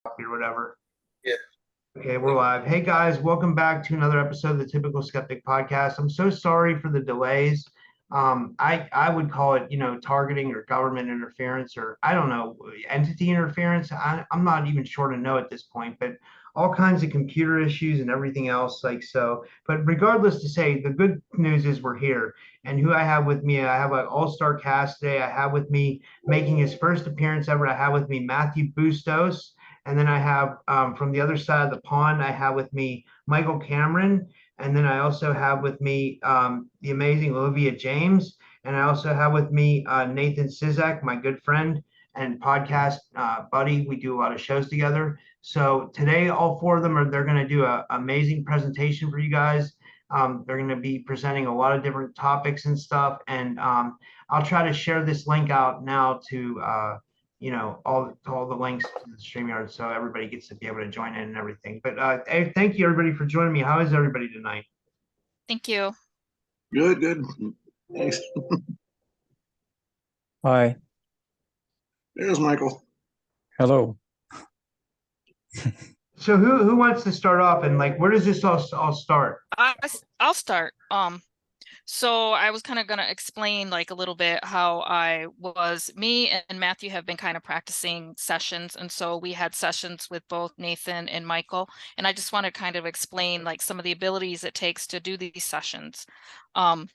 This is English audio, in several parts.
or whatever. Yeah. Okay, we're live. Hey guys, welcome back to another episode of the Typical Skeptic Podcast. I'm so sorry for the delays. I would call it, targeting or government interference, or I don't know, entity interference. I'm not even sure to know at this point, but all kinds of computer issues and everything else like so. But regardless to say, the good news is we're here. And who I have with me, I have an all-star cast today. I have with me making his first appearance ever. I have with me Matthew Bustos. And then I have from the other side of the pond, I have with me Michael Cameron. And then I also have with me the amazing Olivia James. And I also have with me Nathan Ciszek, my good friend and podcast buddy. We do a lot of shows together. So today, all four of them they're going to do an amazing presentation for you guys. They're going to be presenting a lot of different topics and stuff. And I'll try to share this link out now to all the links to the StreamYard so everybody gets to be able to join in and everything. But hey, thank you everybody for joining me. How is everybody tonight? Thank you. Good. Thanks. Hi. There's Michael. Hello. So who wants to start off, and like where does this all start? I'll start. So I was kind of going to explain like a little bit how me and Matthew have been kind of practicing sessions. And so we had sessions with both Nathan and Michael. And I just want to kind of explain like some of the abilities it takes to do these sessions. I'm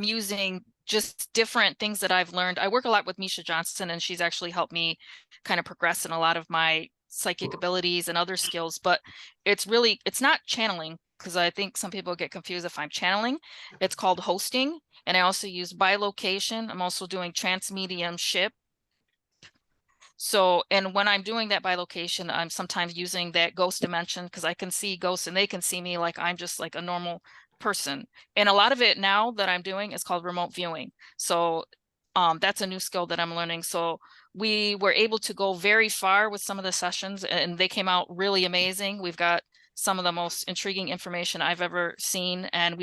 using just different things that I've learned. I work a lot with Misha Johnson, and she's actually helped me kind of progress in a lot of my psychic abilities and other skills, but it's not channeling, because I think some people get confused if I'm channeling. It's called hosting, and I also use bilocation. I'm also doing transmediumship. So, and when I'm doing that bilocation, I'm sometimes using that ghost dimension, because I can see ghosts and they can see me like I'm just like a normal person. And a lot of it now that I'm doing is called remote viewing. So that's a new skill that I'm learning. So we were able to go very far with some of the sessions, and they came out really amazing. We've got some of the most intriguing information I've ever seen, and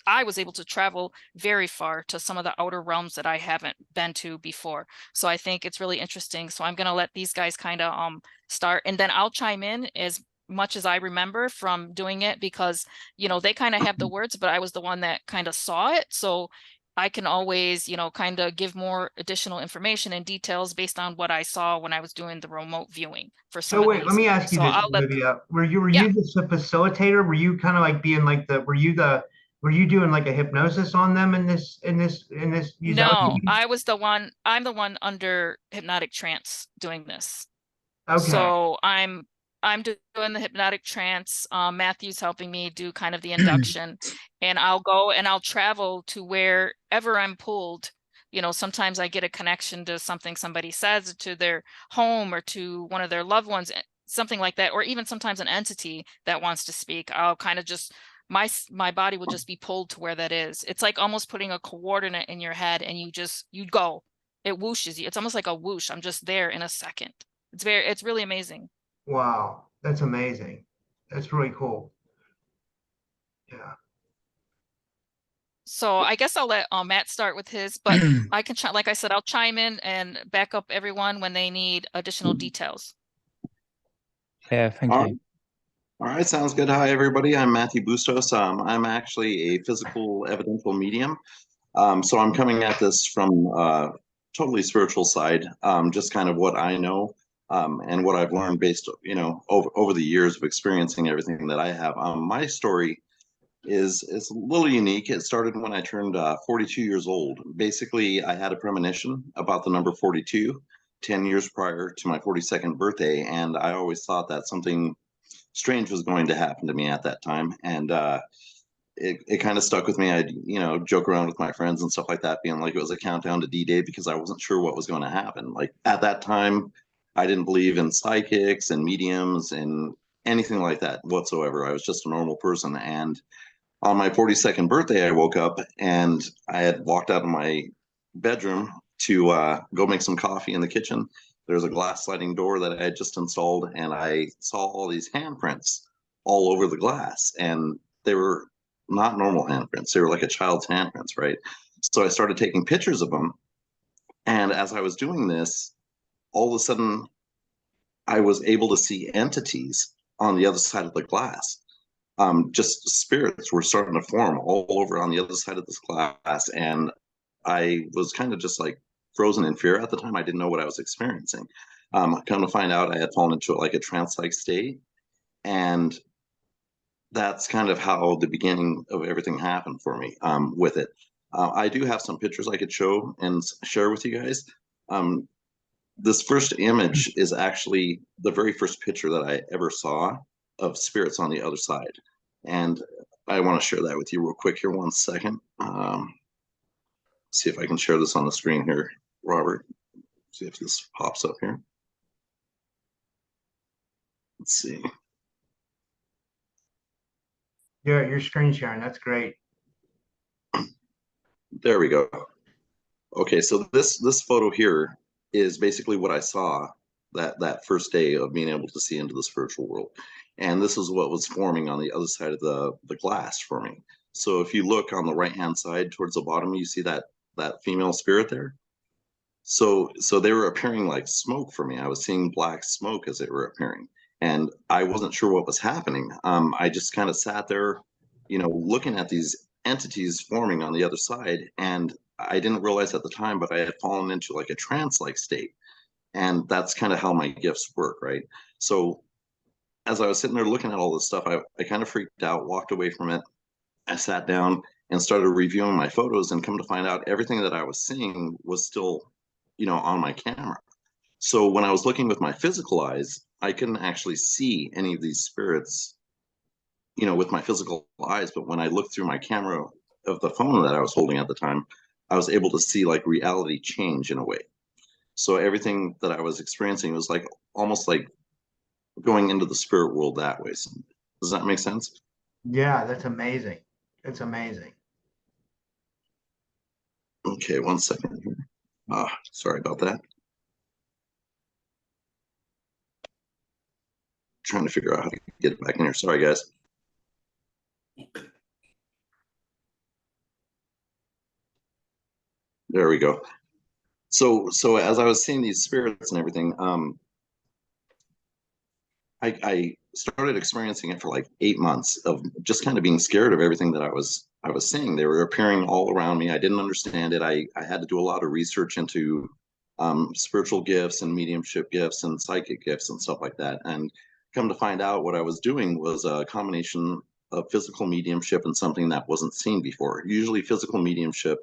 I was able to travel very far to some of the outer realms that I haven't been to before. So I think it's really interesting. So I'm going to let these guys kind of start, and then I'll chime in as much as I remember from doing it, because they kind of have the words, but I was the one that kind of saw it. So I can always, kind of give more additional information and details based on what I saw when I was doing the remote viewing for some So of wait, these. let me ask you this, Olivia. Were you just a facilitator? Were you kind of like being like were you doing like a hypnosis on them in this? No, I'm the one under hypnotic trance doing this. Okay. So I'm doing the hypnotic trance. Matthew's helping me do kind of the induction, and I'll go and I'll travel to wherever I'm pulled. Sometimes I get a connection to something somebody says, to their home or to one of their loved ones, something like that, or even sometimes an entity that wants to speak. I'll kind of just my body will just be pulled to where that is. It's like almost putting a coordinate in your head, and you go. It whooshes you. It's almost like a whoosh. I'm just there in a second. It's really amazing. Wow, that's amazing. That's really cool. Yeah. So I guess I'll let Matt start with his, but I can, like I said, I'll chime in and back up everyone when they need additional details. Yeah, thank you. All right, sounds good. Hi, everybody. I'm Matthew Bustos. I'm actually a physical evidential medium. So I'm coming at this from totally spiritual side, just kind of what I know. And what I've learned based, over the years of experiencing everything that I have. My story is a little unique. It started when I turned 42 years old. Basically, I had a premonition about the number 42 10 years prior to my 42nd birthday, and I always thought that something strange was going to happen to me at that time. And it kind of stuck with me. I'd, joke around with my friends and stuff like that, being like it was a countdown to D-Day, because I wasn't sure what was going to happen. Like at that time, I didn't believe in psychics and mediums and anything like that whatsoever. I was just a normal person. And on my 42nd birthday, I woke up and I had walked out of my bedroom to go make some coffee in the kitchen. There's a glass sliding door that I had just installed, and I saw all these handprints all over the glass. And they were not normal handprints. They were like a child's handprints, right? So I started taking pictures of them. And as I was doing this, all of a sudden, I was able to see entities on the other side of the glass. Just spirits were starting to form all over on the other side of this glass. And I was kind of just like frozen in fear at the time. I didn't know what I was experiencing. Come to find out, I had fallen into like a trance-like state. And that's kind of how the beginning of everything happened for me with it. I do have some pictures I could show and share with you guys. This first image is actually the very first picture that I ever saw of spirits on the other side. And I want to share that with you real quick here. 1 second. See if I can share this on the screen here, Robert. See if this pops up here. Let's see. Yeah, you're screen sharing. That's great. There we go. Okay, so this photo here is basically what I saw that first day of being able to see into the spiritual world. And this is what was forming on the other side of the glass for me. So if you look on the right-hand side towards the bottom, you see that female spirit there. So they were appearing like smoke for me. I was seeing black smoke as they were appearing. And I wasn't sure what was happening. I just kind of sat there, looking at these entities forming on the other side. And I didn't realize at the time, but I had fallen into like a trance-like state. And that's kind of how my gifts work, right? So as I was sitting there looking at all this stuff, I kind of freaked out, walked away from it. I sat down and started reviewing my photos, and come to find out everything that I was seeing was still, on my camera. So when I was looking with my physical eyes, I couldn't actually see any of these spirits, with my physical eyes. But when I looked through my camera of the phone that I was holding at the time, I was able to see like reality change in a way. So everything that I was experiencing was like almost like going into the spirit world that way. So does that make sense? Yeah, that's amazing. It's amazing. Okay, 1 second here. Sorry about that. Trying to figure out how to get it back in here. Sorry, guys. There we go. So as I was seeing these spirits and everything, I started experiencing it for like 8 months of just kind of being scared of everything that I was seeing. They were appearing all around me. I didn't understand it. I had to do a lot of research into spiritual gifts and mediumship gifts and psychic gifts and stuff like that. And come to find out, what I was doing was a combination of physical mediumship and something that wasn't seen before. Usually physical mediumship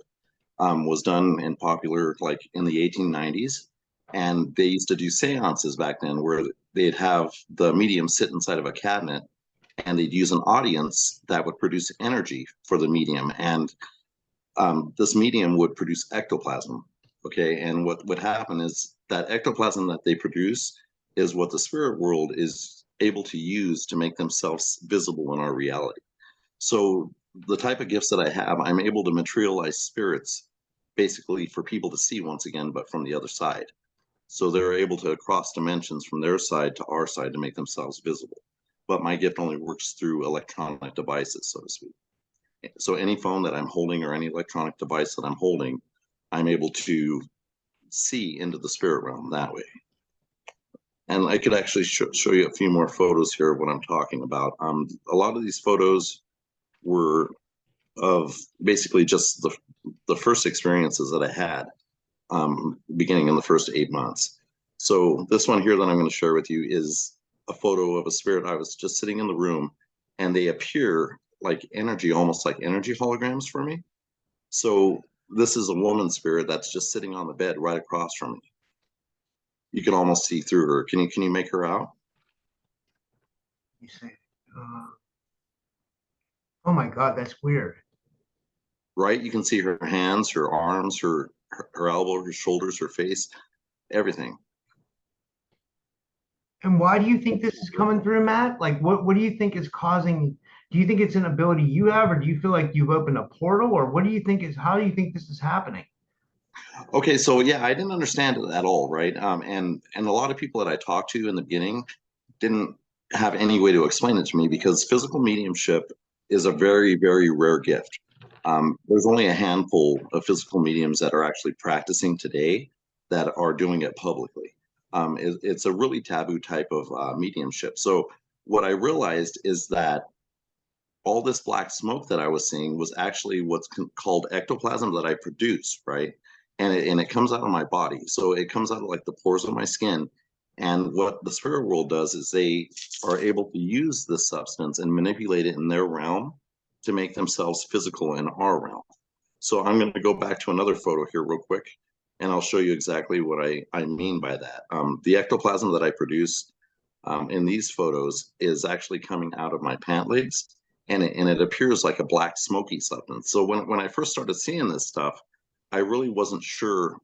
was done in popular like in the 1890s. And they used to do seances back then where they'd have the medium sit inside of a cabinet, and they'd use an audience that would produce energy for the medium. And this medium would produce ectoplasm. Okay. And what would happen is that ectoplasm that they produce is what the spirit world is able to use to make themselves visible in our reality. So the type of gifts that I have, I'm able to materialize spirits basically for people to see once again, but from the other side. So they're able to cross dimensions from their side to our side to make themselves visible. But my gift only works through electronic devices, so to speak. So any phone that I'm holding or any electronic device that I'm holding, I'm able to see into the spirit realm that way. And I could actually show you a few more photos here of what I'm talking about. A lot of these photos were of basically just the first experiences that I had beginning in the first 8 months. So this one here that I'm going to share with you is a photo of a spirit. I was just sitting in the room, and they appear like energy, almost like energy holograms for me. So this is a woman spirit that's just sitting on the bed right across from me. You can almost see through her. Can you make her out? You say, oh my God, that's weird. Right? You can see her hands, her arms, her elbow, her shoulders, her face, everything. And why do you think this is coming through, Matt? Like, what do you think is causing? Do you think it's an ability you have, or do you feel like you've opened a portal, or what do you think how do you think this is happening? Okay, so yeah, I didn't understand it at all, right? And a lot of people that I talked to in the beginning didn't have any way to explain it to me, because physical mediumship is a very, very rare gift. There's only a handful of physical mediums that are actually practicing today that are doing it publicly. It's a really taboo type of mediumship. So what I realized is that all this black smoke that I was seeing was actually what's called ectoplasm that I produce, right? And it comes out of my body. So it comes out of like the pores of my skin. And what the spirit world does is they are able to use this substance and manipulate it in their realm to make themselves physical in our realm. So I'm going to go back to another photo here real quick, and I'll show you exactly what I mean by that. The ectoplasm that I produce in these photos is actually coming out of my pant legs, and it appears like a black smoky substance. So when I first started seeing this stuff, I really wasn't sure,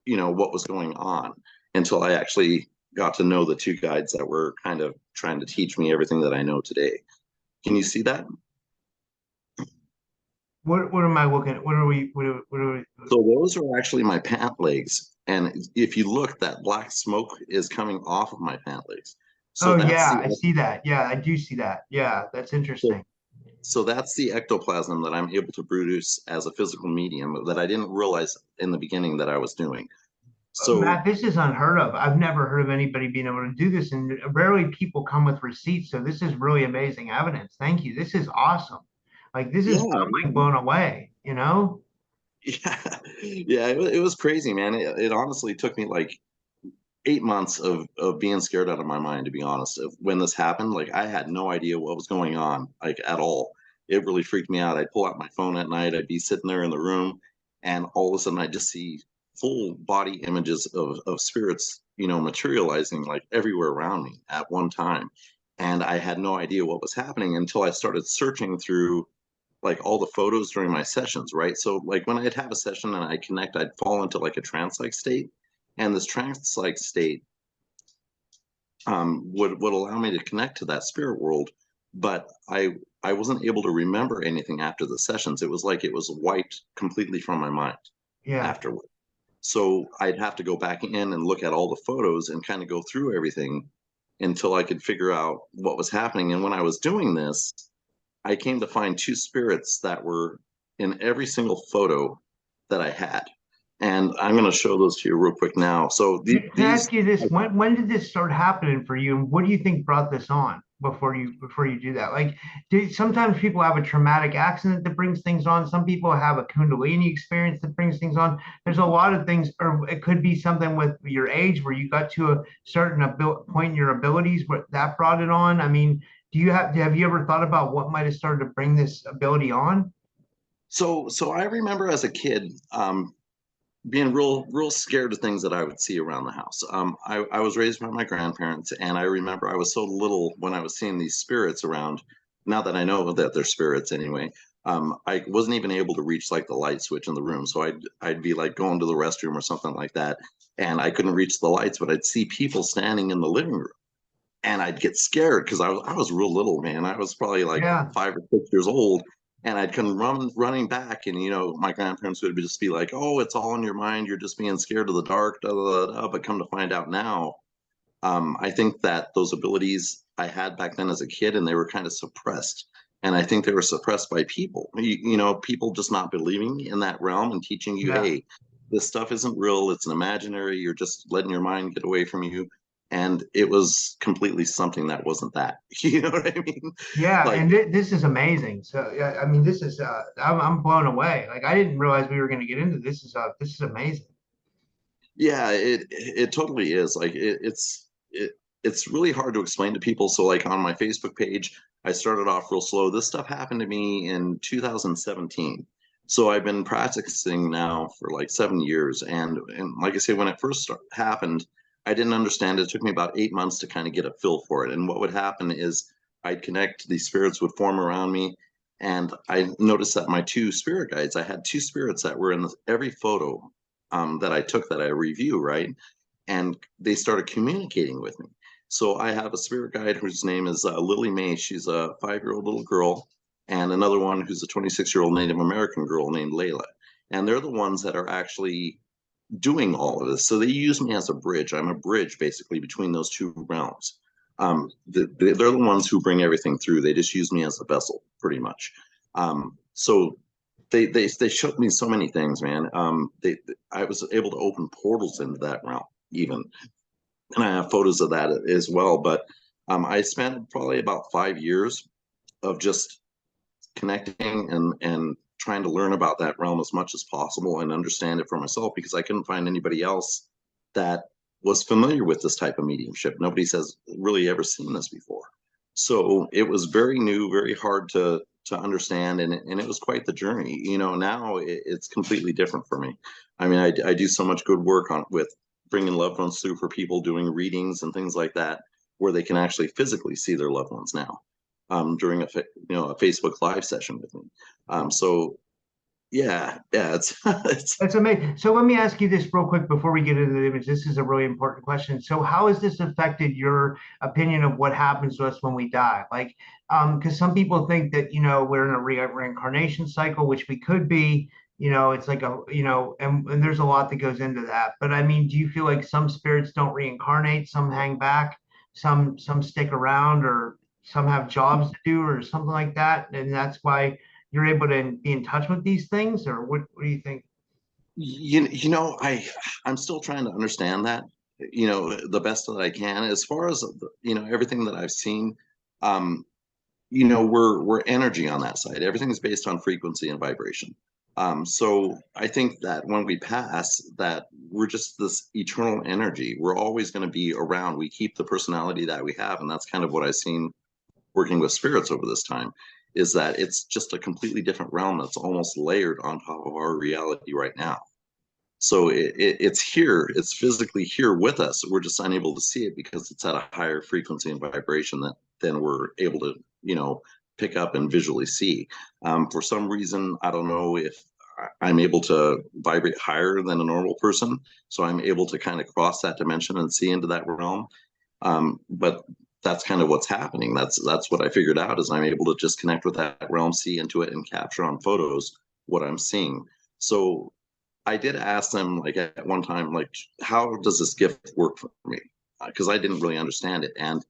what was going on until I actually got to know the two guides that were kind of trying to teach me everything that I know today. Can you see that? What am I looking at? What are we? So those are actually my pant legs, and if you look, that black smoke is coming off of my pant legs. So Oh that's yeah, I the see that. Yeah, I do see that. Yeah, that's interesting. so that's the ectoplasm that I'm able to produce as a physical medium that I didn't realize in the beginning that I was doing. So Matt, this is unheard of. I've never heard of anybody being able to do this, and rarely people come with receipts. So this is really amazing evidence. Thank you. This is awesome. Like this is, yeah, I'm like blown away, you know? yeah, it was crazy, man. It honestly took me like 8 months of being scared out of my mind, to be honest. When this happened, like I had no idea what was going on, like at all. It really freaked me out. I'd pull out my phone at night, I'd be sitting there in the room, and all of a sudden I just see full body images of spirits, materializing like everywhere around me at one time. And I had no idea what was happening until I started searching through like all the photos during my sessions, right? So like when I'd have a session and I connect, I'd fall into like a trance-like state. And this trance-like state would allow me to connect to that spirit world, but I wasn't able to remember anything after the sessions. It was like it was wiped completely from my mind Yeah. afterward. So I'd have to go back in and look at all the photos and kind of go through everything until I could figure out what was happening. And when I was doing this, I came to find two spirits that were in every single photo that I had. And I'm going to show those to you real quick now. So Can I ask you this? When did this start happening for you, and what do you think brought this on before you do that? Like, sometimes people have a traumatic accident that brings things on. Some people have a Kundalini experience that brings things on. There's a lot of things, or it could be something with your age where you got to a certain point in your abilities where that brought it on. I mean, have you ever thought about what might have started to bring this ability on? So I remember as a kid, being real scared of things that I would see around the house. I was raised by my grandparents, and I remember I was so little when I was seeing these spirits around. Now that I know that they're spirits anyway, I wasn't even able to reach like the light switch in the room. So I'd be like going to the restroom or something like that, and I couldn't reach the lights, but I'd see people standing in the living room, and I'd get scared because I was real little, man. I was probably like Yeah. 5 or 6 years old, and I'd come running back, and my grandparents would just be like, "Oh, it's all in your mind. You're just being scared of the dark." Da, da, da, da. But come to find out now, I think that those abilities I had back then as a kid, and they were kind of suppressed. And I think they were suppressed by people. People just not believing in that realm and teaching you, Yeah. "Hey, this stuff isn't real. It's an imaginary. You're just letting your mind get away from you." And it was completely something that wasn't that. You know what I mean? Yeah, Like, and this is amazing. So yeah, I mean, this is I'm blown away. Like I didn't realize we were going to get into this. This is amazing. yeah, it totally is. Like it's really hard to explain to people. So like on my Facebook page, I started off real slow. This stuff happened to me in 2017. So I've been practicing now for like 7 years. And like I say, when it first happened, I didn't understand it. It took me about 8 months to kind of get a feel for it. And what would happen is I'd connect, these spirits would form around me. And I noticed that my two spirit guides, I had two spirits that were in every photo that I took that I review, right? And they started communicating with me. So I have a spirit guide whose name is Lily Mae. She's a 5-year-old little girl, and another one who's a 26-year-old Native American girl named Layla. And they're the ones that are actually doing all of this. So they use me as a bridge. I'm a bridge basically between those two realms. They're the ones who bring everything through. They just use me as a vessel, pretty much. So they showed me so many things, man. I was able to open portals into that realm, even. and I have photos of that as well. But I spent probably about 5 years of just connecting and trying to learn about that realm as much as possible and understand it for myself, because I couldn't find anybody else that was familiar with this type of mediumship. Nobody has really ever seen this before. So it was very new, very hard to understand, and it was quite the journey. You know, now it's completely different for me. I mean, I do so much good work with bringing loved ones through for people, doing readings and things like that, where they can actually physically see their loved ones now, during a Facebook Live session with me. So yeah, it's That's amazing. So let me ask you this real quick before we get into the image. This is a really important question. So how has this affected your opinion of what happens to us when we die? Like, because some people think that, we're in a reincarnation cycle, which we could be, it's like and there's a lot that goes into that. But I mean, do you feel like some spirits don't reincarnate, some hang back, some stick around, or some have jobs to do or something like that? And that's why you're able to be in touch with these things, or what do you think? I'm still trying to understand that, the best that I can. As far as, everything that I've seen, we're energy on that side. Everything is based on frequency and vibration. So I think that when we pass, that we're just this eternal energy. We're always going to be around. We keep the personality that we have, and that's kind of what I've seen working with spirits over this time, is that it's just a completely different realm that's almost layered on top of our reality right now. So it's here, it's physically here with us. We're just unable to see it because it's at a higher frequency and vibration than we're able to, pick up and visually see. For some reason, I don't know if I'm able to vibrate higher than a normal person, so I'm able to kind of cross that dimension and see into that realm. But that's kind of what's happening. That's what I figured out, is I'm able to just connect with that realm, see into it, and capture on photos what I'm seeing. So I did ask them, like, at one time, like, how does this gift work for me? Because I didn't really understand it. And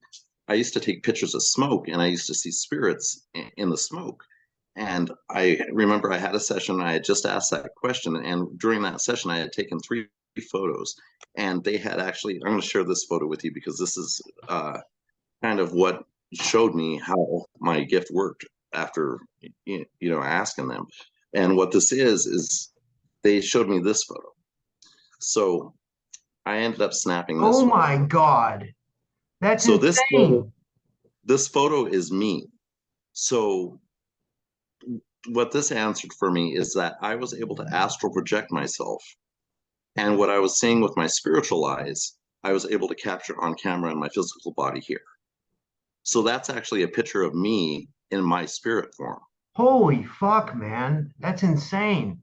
I used to take pictures of smoke, and I used to see spirits in the smoke. And I remember I had a session, I had just asked that question. And during that session, I had taken 3 photos. And they had actually, I'm going to share this photo with you, because this is kind of what showed me how my gift worked after, asking them. And what this is they showed me this photo. So I ended up snapping this. Oh my God. That's so insane. This photo is me. So what this answered for me is that I was able to astral project myself. And what I was seeing with my spiritual eyes, I was able to capture on camera in my physical body here. So that's actually a picture of me in my spirit form. Holy fuck, man. That's insane.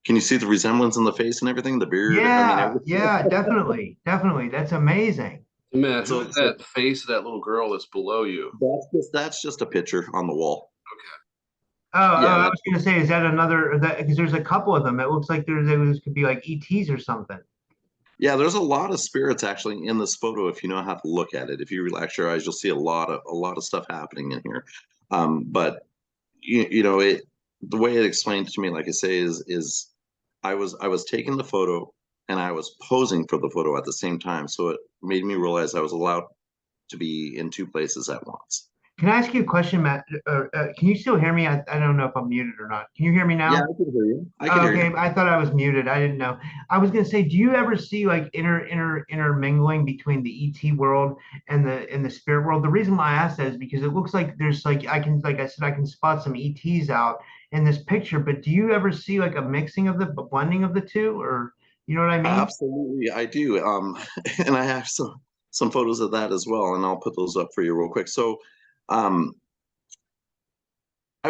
Can you see the resemblance in the face and everything? The beard? Yeah, yeah, definitely. Definitely. That's amazing. Man, who's that face of that little girl that's below you? That's just a picture on the wall. Okay. Oh, yeah, I was going to say, is that another, because there's a couple of them. It looks like there could be like ETs or something. Yeah, there's a lot of spirits actually in this photo. If you know how to look at it, if you relax your eyes, you'll see a lot of stuff happening in here. But the way it explained to me, like I say, is I was taking the photo and I was posing for the photo at the same time. So it made me realize I was allowed to be in 2 places at once. Can I ask you a question, Matt? Can you still hear me? I don't know if I'm muted or not. Can you hear me now? Yeah, I can hear you. I can hear you. I thought I was muted. I didn't know. I was going to say, do you ever see like intermingling between the ET world and the spirit world? The reason why I asked that is because it looks like there's like I can spot some ETs out in this picture. But do you ever see like a mixing of the blending of the two, or you know what I mean? Absolutely, I do. And I have some photos of that as well, and I'll put those up for you real quick. So I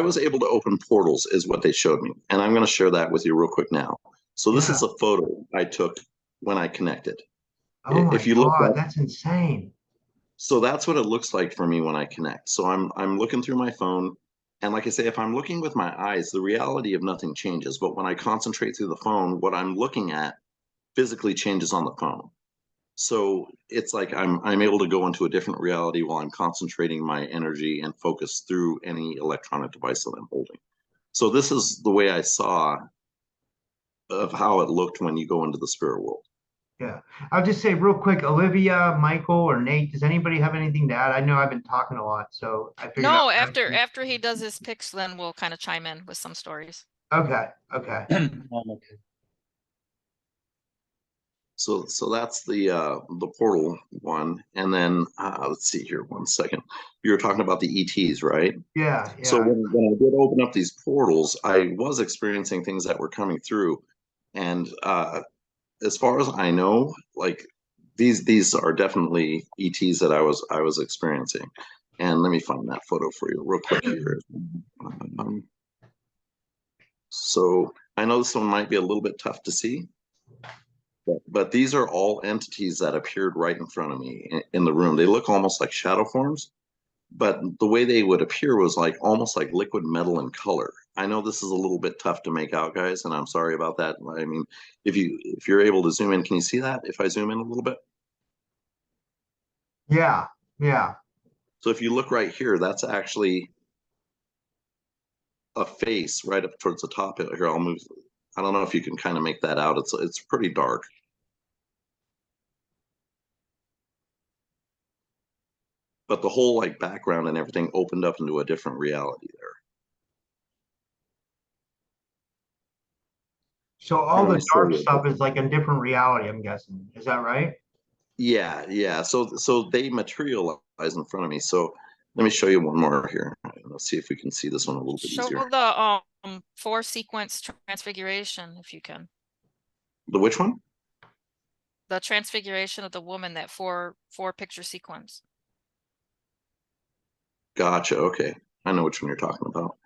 was able to open portals, is what they showed me. And I'm going to share that with you real quick now. So this is a photo I took when I connected. Oh my God, that's insane. So that's what it looks like for me when I connect. So I'm looking through my phone. And like I say, if I'm looking with my eyes, the reality of nothing changes. But when I concentrate through the phone, what I'm looking at physically changes on the phone. So it's like I'm able to go into a different reality while I'm concentrating my energy and focus through any electronic device that I'm holding. So this is the way I saw of how it looked when you go into the spirit world. Yeah. I'll just say real quick, Olivia, Michael, or Nate, does anybody have anything to add? I know I've been talking a lot, so I figured No, I'd ask you. after he does his picks, then we'll kind of chime in with some stories. Okay, okay. I'm okay. So that's the portal one, and then let's see here, one second. You were talking about the ETs, right? Yeah, So yeah. when I did open up these portals, I was experiencing things that were coming through, and as far as I know, like these are definitely ETs that I was experiencing. And let me find that photo for you real quick here. So I know this one might be a little bit tough to see, but these are all entities that appeared right in front of me in the room. They look almost like shadow forms, but the way they would appear was like almost like liquid metal in color. I know this is a little bit tough to make out, guys, and I'm sorry about that. I mean, if you're able to zoom in, can you see that if I zoom in a little bit? Yeah, yeah. So if you look right here, that's actually a face right up towards the top here. I'll move. I don't know if you can kind of make that out. It's pretty dark. But the whole like background and everything opened up into a different reality there. So all Let me the show dark you. stuff is like a different reality, I'm guessing. Is that right? Yeah, yeah. So they materialize in front of me. So let me show you one more here. Let's see if we can see this one a little bit Show easier. the 4-sequence transfiguration if you can. The which one? The transfiguration of the woman, that four picture sequence. Gotcha. Okay, I know which one you're talking about.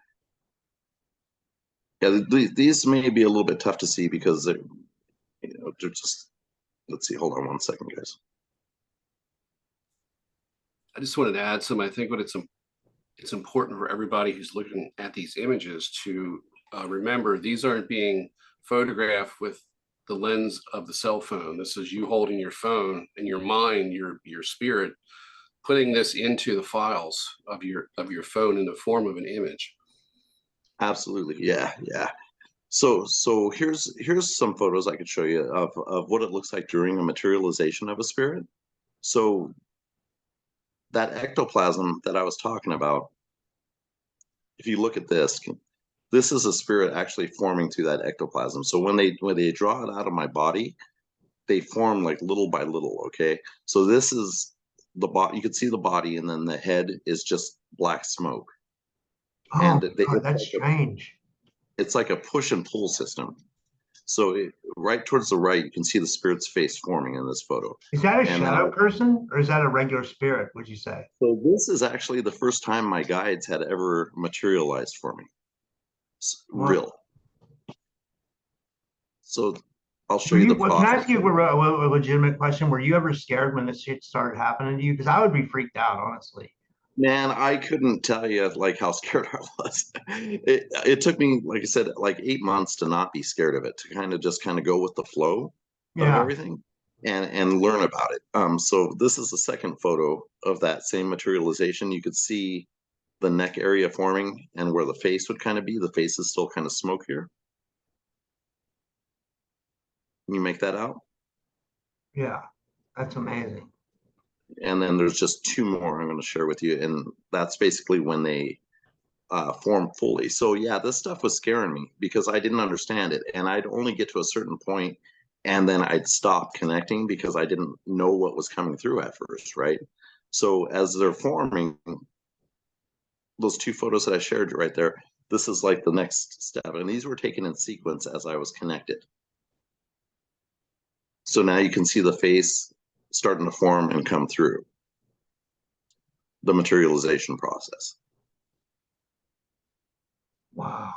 Yeah, these may be a little bit tough to see because they're just. Let's see. Hold on one second, guys. I just wanted to add some. I think what it's important for everybody who's looking at these images to remember these aren't being photographed with the lens of the cell phone. This is you holding your phone and your mind, your spirit, putting this into the files of your phone in the form of an image. Absolutely. Yeah, yeah. So here's some photos I could show you of what it looks like during a materialization of a spirit. So that ectoplasm that I was talking about, if you look at this is a spirit actually forming through that ectoplasm. So when they draw it out of my body, they form like little by little. Okay, so this is the body. You can see the body, and then the head is just black smoke. Oh, And God, that's strange. It's like a push and pull system. So right towards the right, you can see the spirit's face forming in this photo. Is that a And shadow person or is that a regular spirit, would you say? So this is actually the first time my guides had ever materialized for me. Wow. Real. So I'll show you the Can I ask process. you a legitimate question? Were you ever scared when this shit started happening to you? Because I would be freaked out, honestly. Man, I couldn't tell you like how scared I was. It took me, like I said, like 8 months to not be scared of it, to kind of go with the flow of Yeah. everything and learn about it. So this is the second photo of that same materialization. You could see the neck area forming and where the face would kind of be. The face is still kind of smoke here. Can you make that out? Yeah. That's amazing. And then there's just two more I'm going to share with you, and that's basically when they form fully. So yeah, this stuff was scaring me because I didn't understand it, and I'd only get to a certain point, and then I'd stop connecting because I didn't know what was coming through at first, right? So as they're forming, those two photos that I shared right there, this is like the next step, and these were taken in sequence as I was connected. So now you can see the face starting to form and come through the materialization process. Wow.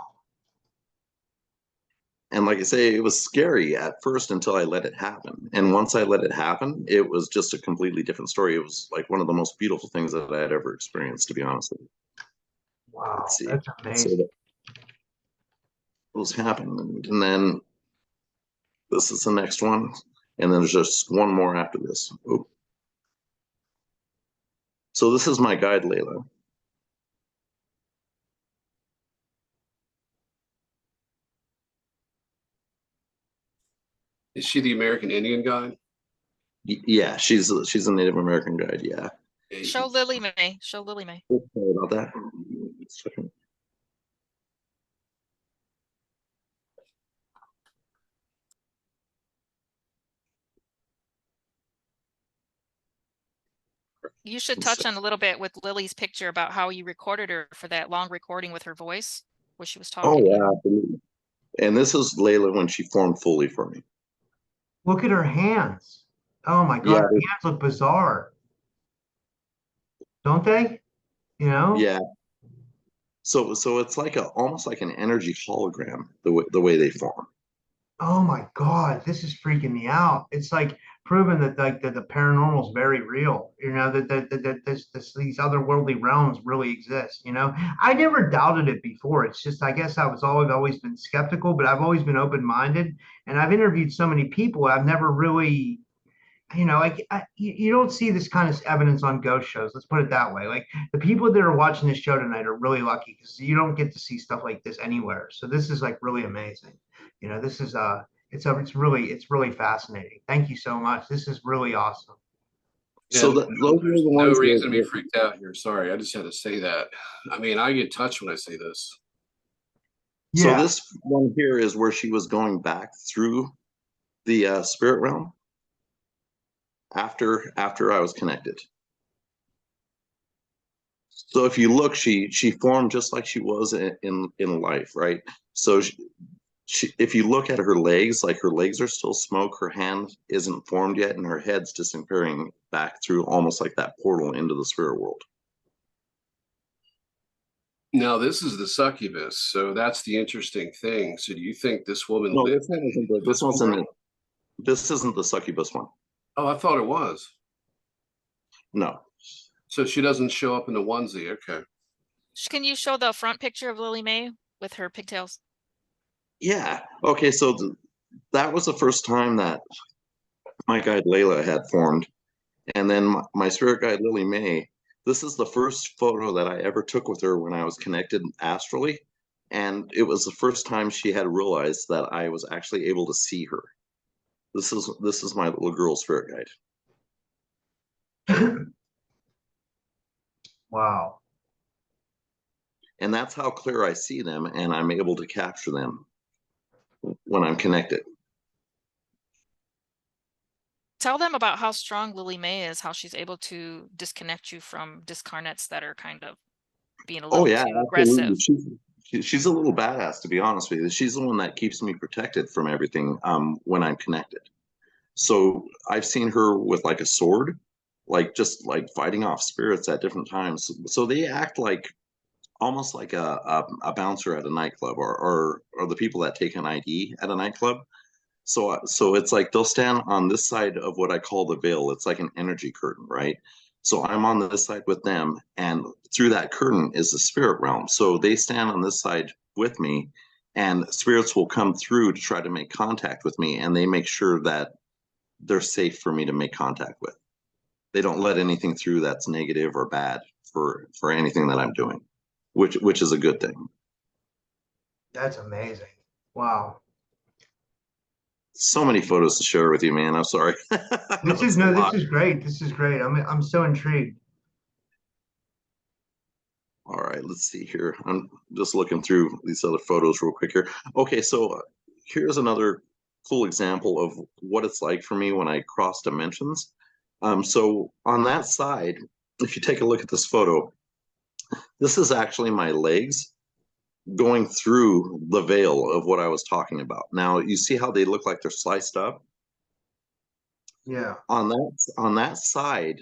And like I say, it was scary at first until I let it happen. And once I let it happen, it was just a completely different story. It was like one of the most beautiful things that I had ever experienced, to be honest with you. Wow. Let's see. That's So amazing. that was happening. And then this is the next one. And then there's just one more after this. Oh. So this is my guide, Layla. Is she the American Indian guide? Yeah, she's a Native American guide. Yeah. Show Lily May. Show Lily May. Sorry about that. You should touch on a little bit with Lily's picture about how you recorded her for that long recording with her voice where she was Oh talking. yeah, absolutely. And this is Layla when she formed fully for me. Look at her hands. Oh my God, Yeah, her hands look bizarre. Don't they? You know? yeah. So it's like almost like an energy hologram the way they form. Oh my God, this is freaking me out. It's like proving that that the paranormal is very real. You know, that these otherworldly realms really exist. You know, I never doubted it before. It's just I guess I've always been skeptical, but I've always been open-minded. And I've interviewed so many people. I've never really, you know, like you don't see this kind of evidence on ghost shows. Let's put it that way. Like the people that are watching this show tonight are really lucky because you don't get to see stuff like this anywhere. So this is like really amazing. You know, this is it's really fascinating. Thank you so much. This is really awesome. So Yeah, those are there's the no ones reason to be that, freaked out here. Sorry, I just had to say that. I mean, I get touched when I say this. so Yeah. this one here is where she was going back through the spirit realm after I was connected. So if you look, she formed just like she was in life, right? So if you look at her legs, like her legs are still smoke, her hand isn't formed yet, and her head's disappearing back through almost like that portal into the spirit world. Now, this is the succubus, so that's the interesting thing. So do you think this woman No, lived this one in isn't the this physical wasn't world? this isn't the succubus one. Oh, I thought it was. No. So she doesn't show up in the onesie. Okay. Can you show the front picture of Lily May with her pigtails? Yeah. Okay, so that was the first time that my guide Layla had formed. And then my spirit guide Lily May, this is the first photo that I ever took with her when I was connected astrally. And it was the first time she had realized that I was actually able to see her. This is my little girl spirit guide. Wow. And that's how clear I see them, and I'm able to capture them when I'm connected. Tell them about how strong Lily May is, how she's able to disconnect you from discarnates that are kind of being a Oh little yeah, too absolutely. aggressive. She's a little badass, to be honest with you. She's the one that keeps me protected from everything when I'm connected. So I've seen her with like a sword, like just like fighting off spirits at different times. So they act like almost like a bouncer at a nightclub, or the people that take an ID at a nightclub. So it's like they'll stand on this side of what I call the veil. It's like an energy curtain, right? So I'm on this side with them, and through that curtain is the spirit realm. So they stand on this side with me, and spirits will come through to try to make contact with me, and they make sure that they're safe for me to make contact with. They don't let anything through that's negative or bad for anything that I'm doing, which is a good thing. That's amazing. Wow. So many photos to share with you, man. I'm sorry. This is great. This is great. I'm so intrigued. All right, let's see here. I'm just looking through these other photos real quick here. Okay, so here's another cool example of what it's like for me when I cross dimensions. So on that side, if you take a look at this photo, this is actually my legs going through the veil of what I was talking about. Now, you see how they look like they're sliced up? Yeah. On that side,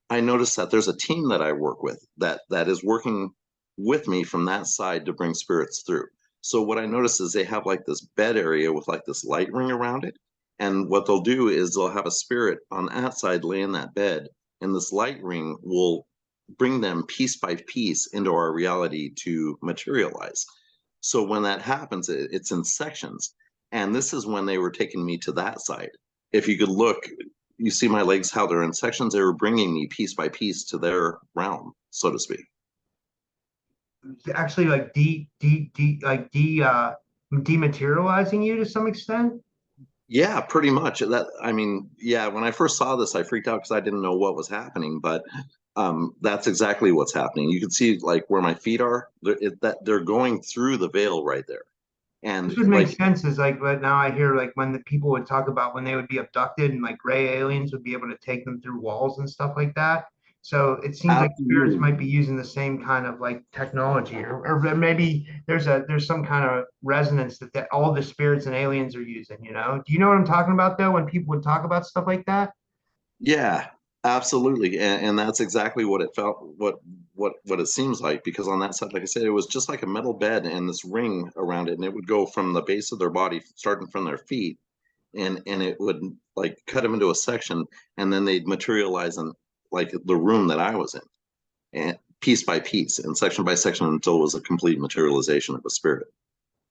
I noticed that there's a team that I work with that is working with me from that side to bring spirits through. So what I noticed is they have like this bed area with like this light ring around it. And what they'll do is they'll have a spirit on that side lay in that bed, and this light ring will bring them piece by piece into our reality to materialize. So when that happens, it's in sections. And this is when they were taking me to that side. If you could look, you see my legs, how they're in sections. They were bringing me piece by piece to their realm, so to speak. Actually, like dematerializing you to some extent. Yeah, pretty much. I mean, yeah, when I first saw this, I freaked out because I didn't know what was happening, but that's exactly what's happening. You can see like where my feet are, that they're going through the veil right there. And This would make like, sense is like, but now I hear like when the people would talk about when they would be abducted and like gray aliens would be able to take them through walls and stuff like that. So it seems like spirits absolutely. might be using the same kind of like technology, or maybe there's some kind of resonance that all the spirits and aliens are using, you know? Do you know what I'm talking about though, when people would talk about stuff like that? Yeah, absolutely. And that's exactly what it felt, what it seems like, because on that side, like I said, it was just like a metal bed and this ring around it, and it would go from the base of their body, starting from their feet, and it would like cut them into a section, and then they'd materialize in like the room that I was in, and piece by piece and section by section until it was a complete materialization of a spirit.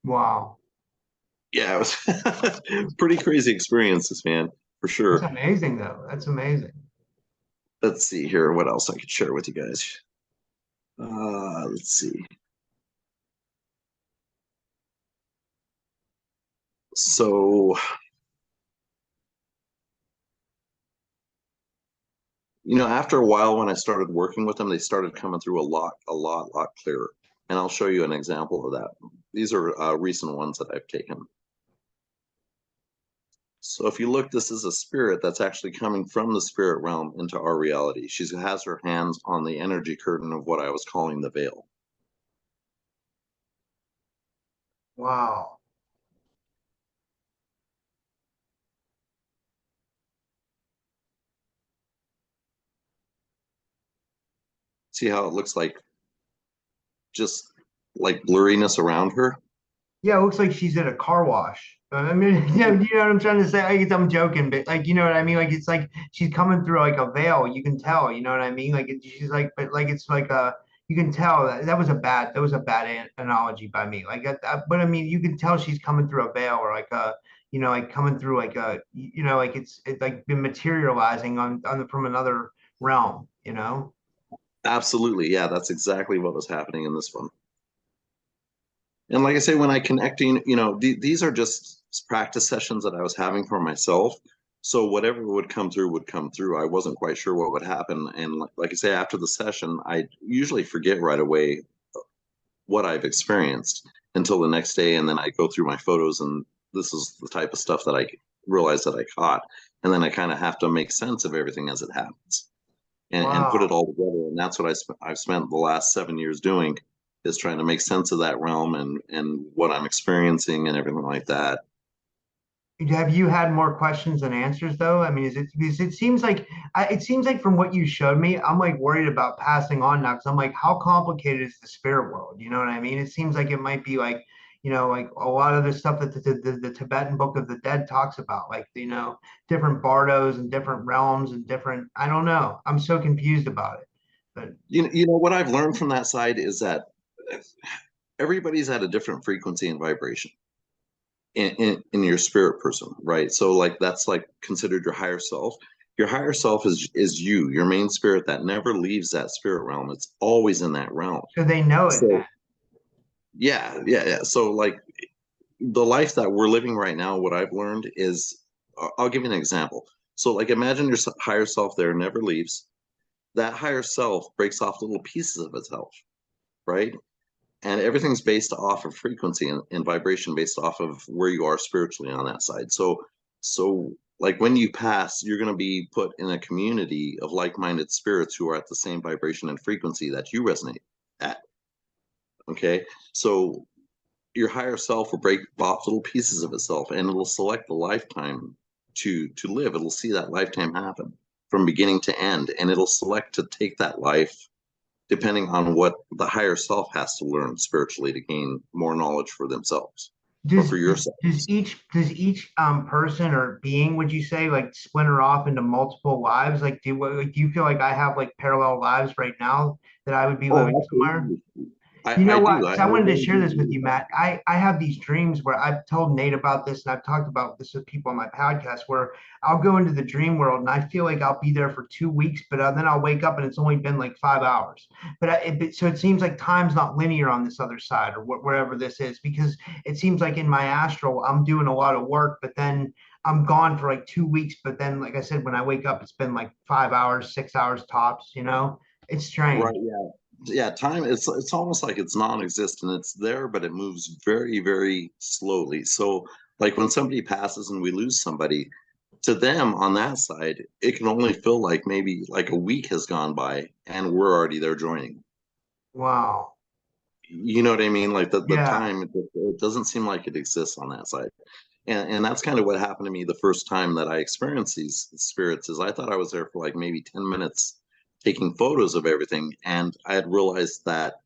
Wow. Yeah, it was pretty crazy experiences, man, for That's sure. amazing though. That's amazing. Let's see here what else I could share with you guys. Let's see. So, after a while, when I started working with them, they started coming through a lot clearer. And I'll show you an example of that. These are recent ones that I've taken. So if you look, this is a spirit that's actually coming from the spirit realm into our reality. She has her hands on the energy curtain of what I was calling the veil. Wow. See how it looks like just like blurriness around her? Yeah, it looks like she's at a car wash. I mean, yeah, you know what I'm trying to say? Like, I'm joking, but like, you know what I mean? Like, it's like she's coming through like a veil. You can tell. You know what I mean? Like, she's like, but like, it's like you can tell that was a bad analogy by me. Like, but I mean, you can tell she's coming through a veil or like like coming through like like it's like been materializing from another realm. You know? Absolutely. Yeah, that's exactly what was happening in this one. And like I say, when I connecting, these are just practice sessions that I was having for myself. So whatever would come through would come through. I wasn't quite sure what would happen. And like I say, after the session, I usually forget right away what I've experienced until the next day. And then I go through my photos, and this is the type of stuff that I realize that I caught. And then I kind of have to make sense of everything as it happens, and put it Wow. all together. And that's what I've spent the last 7 years doing, is trying to make sense of that realm and what I'm experiencing and everything like that. Have you had more questions than answers though? I mean, is it because it seems like from what you showed me, I'm like worried about passing on now because I'm like, how complicated is the spirit world? You know what I mean? It seems like it might be like, like a lot of the stuff that the Tibetan Book of the Dead talks about, like different bardos and different realms and different. I don't know. I'm so confused about it. But What I've learned from that side is that everybody's at a different frequency and vibration in your spirit person, right? So like that's like considered your higher self. Your higher self is you, your main spirit that never leaves that spirit realm. It's always in that realm. so they know it then. So yeah. So like the life that we're living right now, what I've learned is, I'll give you an example. So like imagine your higher self there never leaves. That higher self breaks off little pieces of itself, right? And everything's based off of frequency and vibration, based off of where you are spiritually on that side. So like when you pass, you're going to be put in a community of like-minded spirits who are at the same vibration and frequency that you resonate at. Okay, so your higher self will break off little pieces of itself, and it'll select the lifetime to live. It'll see that lifetime happen from beginning to end, and it'll select to take that life depending on what the higher self has to learn spiritually to gain more knowledge for themselves or Does for yourselves. does each person or being, would you say, like splinter off into multiple lives? Like do you feel like I have like parallel lives right now that I would be living Oh, somewhere? absolutely. You know what? do. So I wanted to share this with you, Matt. I have these dreams where I've told Nate about this, and I've talked about this with people on my podcast, where I'll go into the dream world and I feel like I'll be there for 2 weeks, but then I'll wake up and it's only been like 5 hours. So it seems like time's not linear on this other side, or wherever this is, because it seems like in my astral I'm doing a lot of work, but then I'm gone for like 2 weeks. But then, like I said, when I wake up, it's been like 5 hours, 6 hours tops. It's strange. Right. Yeah. Time. It's almost like it's non-existent. It's there, but it moves very, very slowly. So, like when somebody passes and we lose somebody, to them on that side, it can only feel like maybe like a week has gone by and we're already there joining. Wow. You know what I mean? Like the Yeah. time, it doesn't seem like it exists on that side. And that's kind of what happened to me the first time that I experienced these spirits. Is I thought I was there for like maybe 10 minutes taking photos of everything. And I had realized that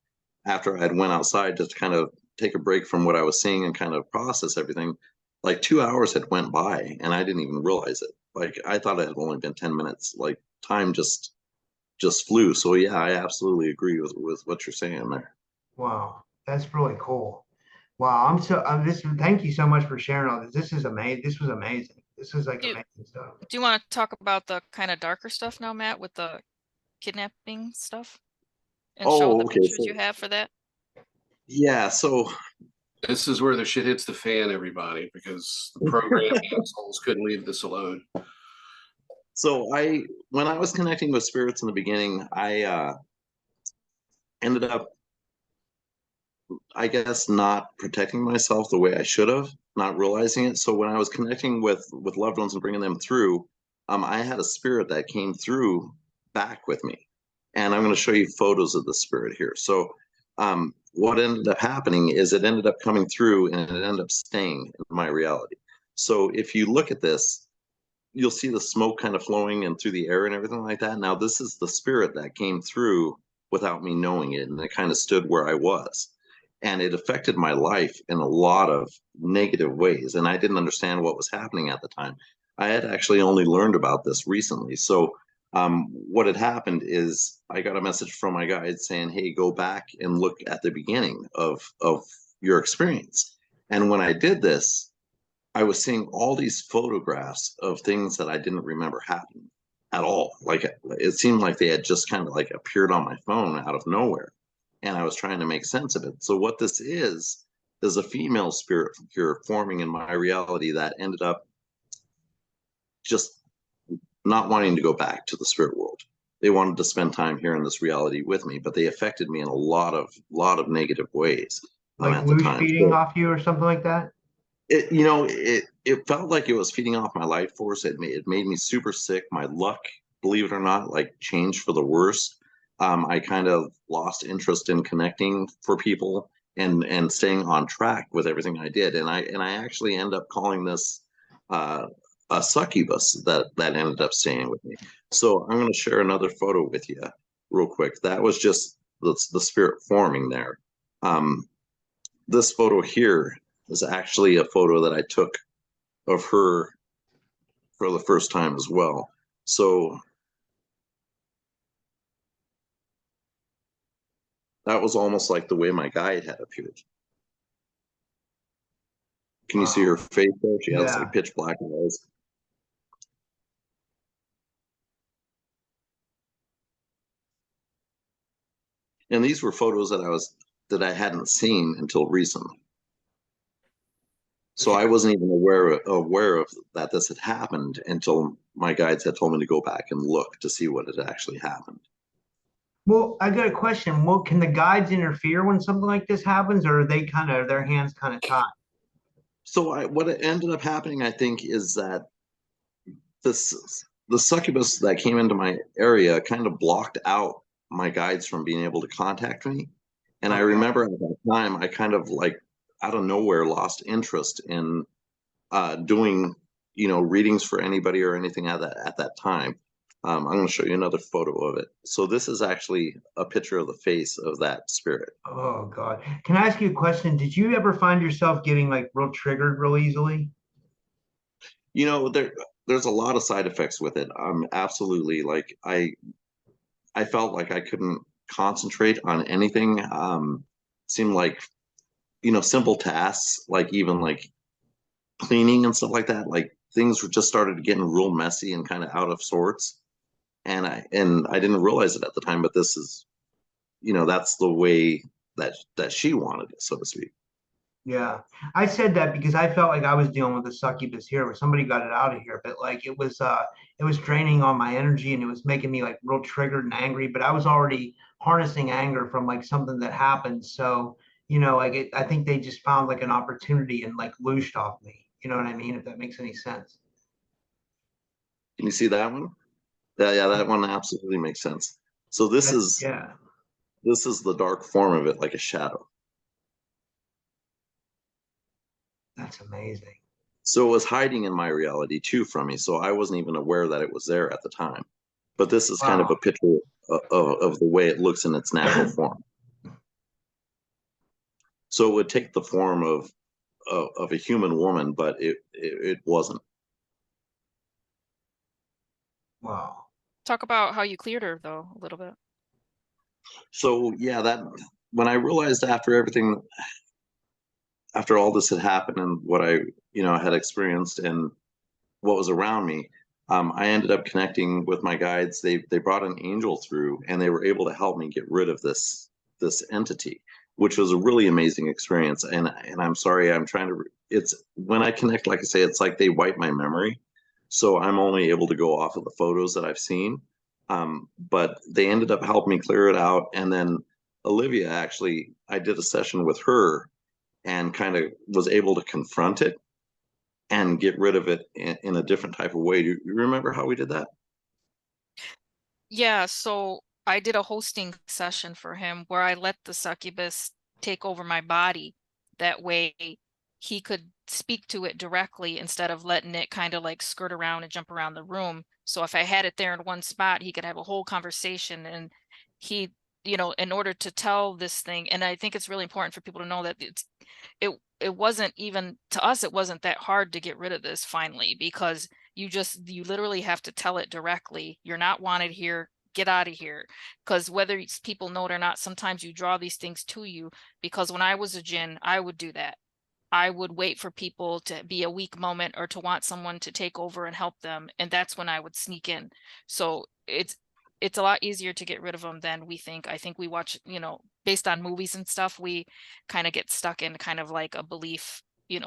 after I had went outside just to kind of take a break from what I was seeing and kind of process everything, like 2 hours had went by and I didn't even realize it. Like I thought it had only been 10 minutes. Like time just flew. So yeah, I absolutely agree with what you're saying there. Wow, that's really cool. Wow, thank you so much for sharing all this. This is amazing. This was amazing. This is like Do- amazing stuff. Do you want to talk about the kind of darker stuff now, Matt, with the kidnapping stuff? And show the Okay. pictures So, you have for that? yeah. So This is where the shit hits the fan, everybody, because the program assholes couldn't leave this alone. So when I was connecting with spirits in the beginning, I ended up, I guess, not protecting myself the way I should have, not realizing it. So when I was connecting with loved ones and bringing them through, I had a spirit that came through back with me, and I'm going to show you photos of the spirit here. So what ended up happening is it ended up coming through and it ended up staying in my reality. So if you look at this, you'll see the smoke kind of flowing and through the air and everything like that. Now, this is the spirit that came through without me knowing it, and it kind of stood where I was. And it affected my life in a lot of negative ways. And I didn't understand what was happening at the time. I had actually only learned about this recently. So what had happened is I got a message from my guide saying, hey, go back and look at the beginning of your experience. And when I did this, I was seeing all these photographs of things that I didn't remember happening at all. Like it seemed like they had just kind of like appeared on my phone out of nowhere. And I was trying to make sense of it. So what this is a female spirit here forming in my reality that ended up just not wanting to go back to the spirit world. They wanted to spend time here in this reality with me, but they affected me in a lot of negative ways. Like at the loose time. feeding off you or something like that? It felt like it was feeding off my life force. It made me super sick. My luck, believe it or not, like changed for the worse. I kind of lost interest in connecting for people and staying on track with everything I did. And I actually end up calling this a succubus that ended up staying with me. So I'm going to share another photo with you real quick. That was just the spirit forming there. This photo here is actually a photo that I took of her for the first time as well. So that was almost like the way my guide had appeared. Can you see her face there? She has like pitch black eyes. And these were photos that I hadn't seen until recently. So I wasn't even aware of that this had happened until my guides had told me to go back and look to see what had actually happened. Well, I got a question. Well, can the guides interfere when something like this happens, or are they their hands kind of tied? So what ended up happening, I think, is that the succubus that came into my area kind of blocked out my guides from being able to contact me. And I remember at that time, I kind of like out of nowhere lost interest in doing, readings for anybody or anything at that time. I'm going to show you another photo of it. So this is actually a picture of the face of that spirit. Oh God. Can I ask you a question? Did you ever find yourself getting like real triggered real easily? There's a lot of side effects with it. Absolutely. Like I felt like I couldn't concentrate on anything. seemed like, simple tasks, like even like cleaning and stuff like that, like things were just started getting real messy and kind of out of sorts. And I didn't realize it at the time, but this is, that's the way that she wanted it, so to speak. Yeah, I said that because I felt like I was dealing with a succubus here, where somebody got it out of here, but like it was draining on my energy and it was making me like real triggered and angry. But I was already harnessing anger from like something that happened. So, like I think they just found like an opportunity and like loosed off me. You know what I mean? If that makes any sense. Can you see that one? Yeah, that one absolutely makes sense. So this is Yeah, the dark form of it, like a shadow. that's amazing. So it was hiding in my reality too from me. So I wasn't even aware that it was there at the time. But this is kind of a Wow. picture of the way it looks in its natural form. So it would take the form of a human woman, but it wasn't. Wow. Talk about how you cleared her though, a little bit. So yeah, that when I realized after all this had happened and what I had experienced and what was around me, I ended up connecting with my guides. They brought an angel through and they were able to help me get rid of this entity, which was a really amazing experience. And I'm sorry, it's when I connect, like I say, it's like they wipe my memory. So I'm only able to go off of the photos that I've seen. But they ended up helping me clear it out. And then Olivia, actually, I did a session with her and kind of was able to confront it and get rid of it in a different type of way. Do you remember how we did that? Yeah, so I did a hosting session for him where I let the succubus take over my body. That way he could speak to it directly instead of letting it kind of like skirt around and jump around the room. So if I had it there in one spot, he could have a whole conversation. And he, in order to tell this thing, and I think it's really important for people to know that it wasn't even, to us, it wasn't that hard to get rid of this finally, because you literally have to tell it directly, you're not wanted here, get out of here. Because whether people know it or not, sometimes you draw these things to you. Because when I was a jinn, I would do that. I would wait for people to be a weak moment or to want someone to take over and help them, and that's when I would sneak in. So it's a lot easier to get rid of them than we think. I think we watch, based on movies and stuff, we kind of get stuck in kind of like a belief,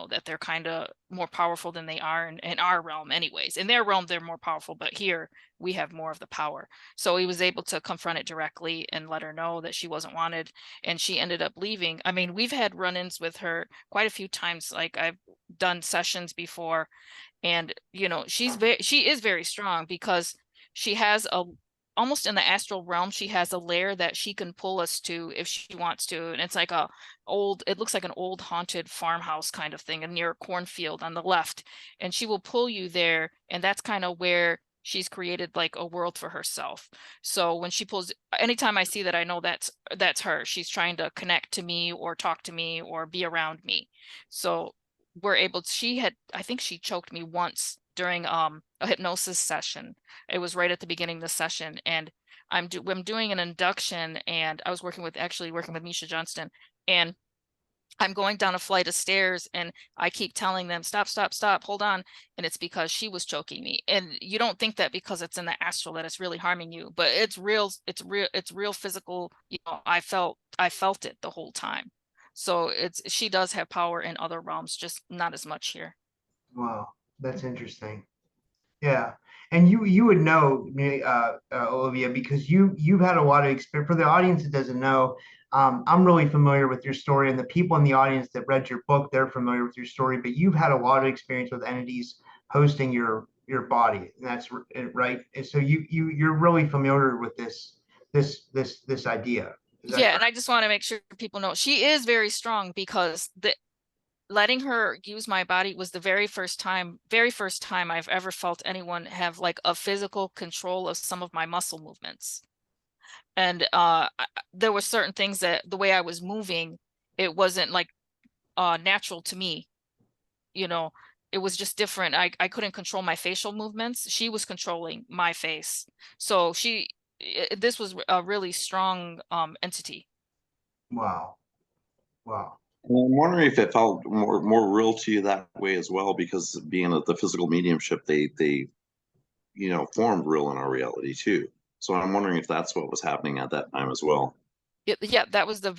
that they're kind of more powerful than they are in our realm anyways. In their realm, they're more powerful, but here we have more of the power. So he was able to confront it directly and let her know that she wasn't wanted, and she ended up leaving. I mean, we've had run-ins with her quite a few times. Like I've done sessions before, and she is very strong because she has almost in the astral realm, she has a lair that she can pull us to if she wants to. And it's like it looks like an old haunted farmhouse kind of thing, and near a cornfield on the left. And she will pull you there. And that's kind of where she's created like a world for herself. So when she pulls, anytime I see that, I know that's her. She's trying to connect to me or talk to me or be around me. So I think she choked me once during a hypnosis session. It was right at the beginning of the session, and I'm doing an induction, and I was working with Misha Johnston, and I'm going down a flight of stairs, and I keep telling them, stop, hold on. And it's because she was choking me. And you don't think that because it's in the astral that it's really harming you, but it's real physical. I felt it the whole time. So she does have power in other realms, just not as much here. Wow, that's interesting. Yeah, and you would know, Olivia, because you've had a lot of experience. For the audience that doesn't know, I'm really familiar with your story, and the people in the audience that read your book, they're familiar with your story. But you've had a lot of experience with entities hosting your body, and that's right. And so you're really familiar with this idea. Is that Yeah, correct? and I just want to make sure people know she is very strong, because letting her use my body was the very first time I've ever felt anyone have like a physical control of some of my muscle movements. And there were certain things that the way I was moving, it wasn't like natural to me. It was just different. I couldn't control my facial movements. She was controlling my face. So this was a really strong entity. Wow. Wow. Well, I'm wondering if it felt more real to you that way as well, because being at the physical mediumship, they formed real in our reality too. So I'm wondering if that's what was happening at that time as well. Yeah, that was the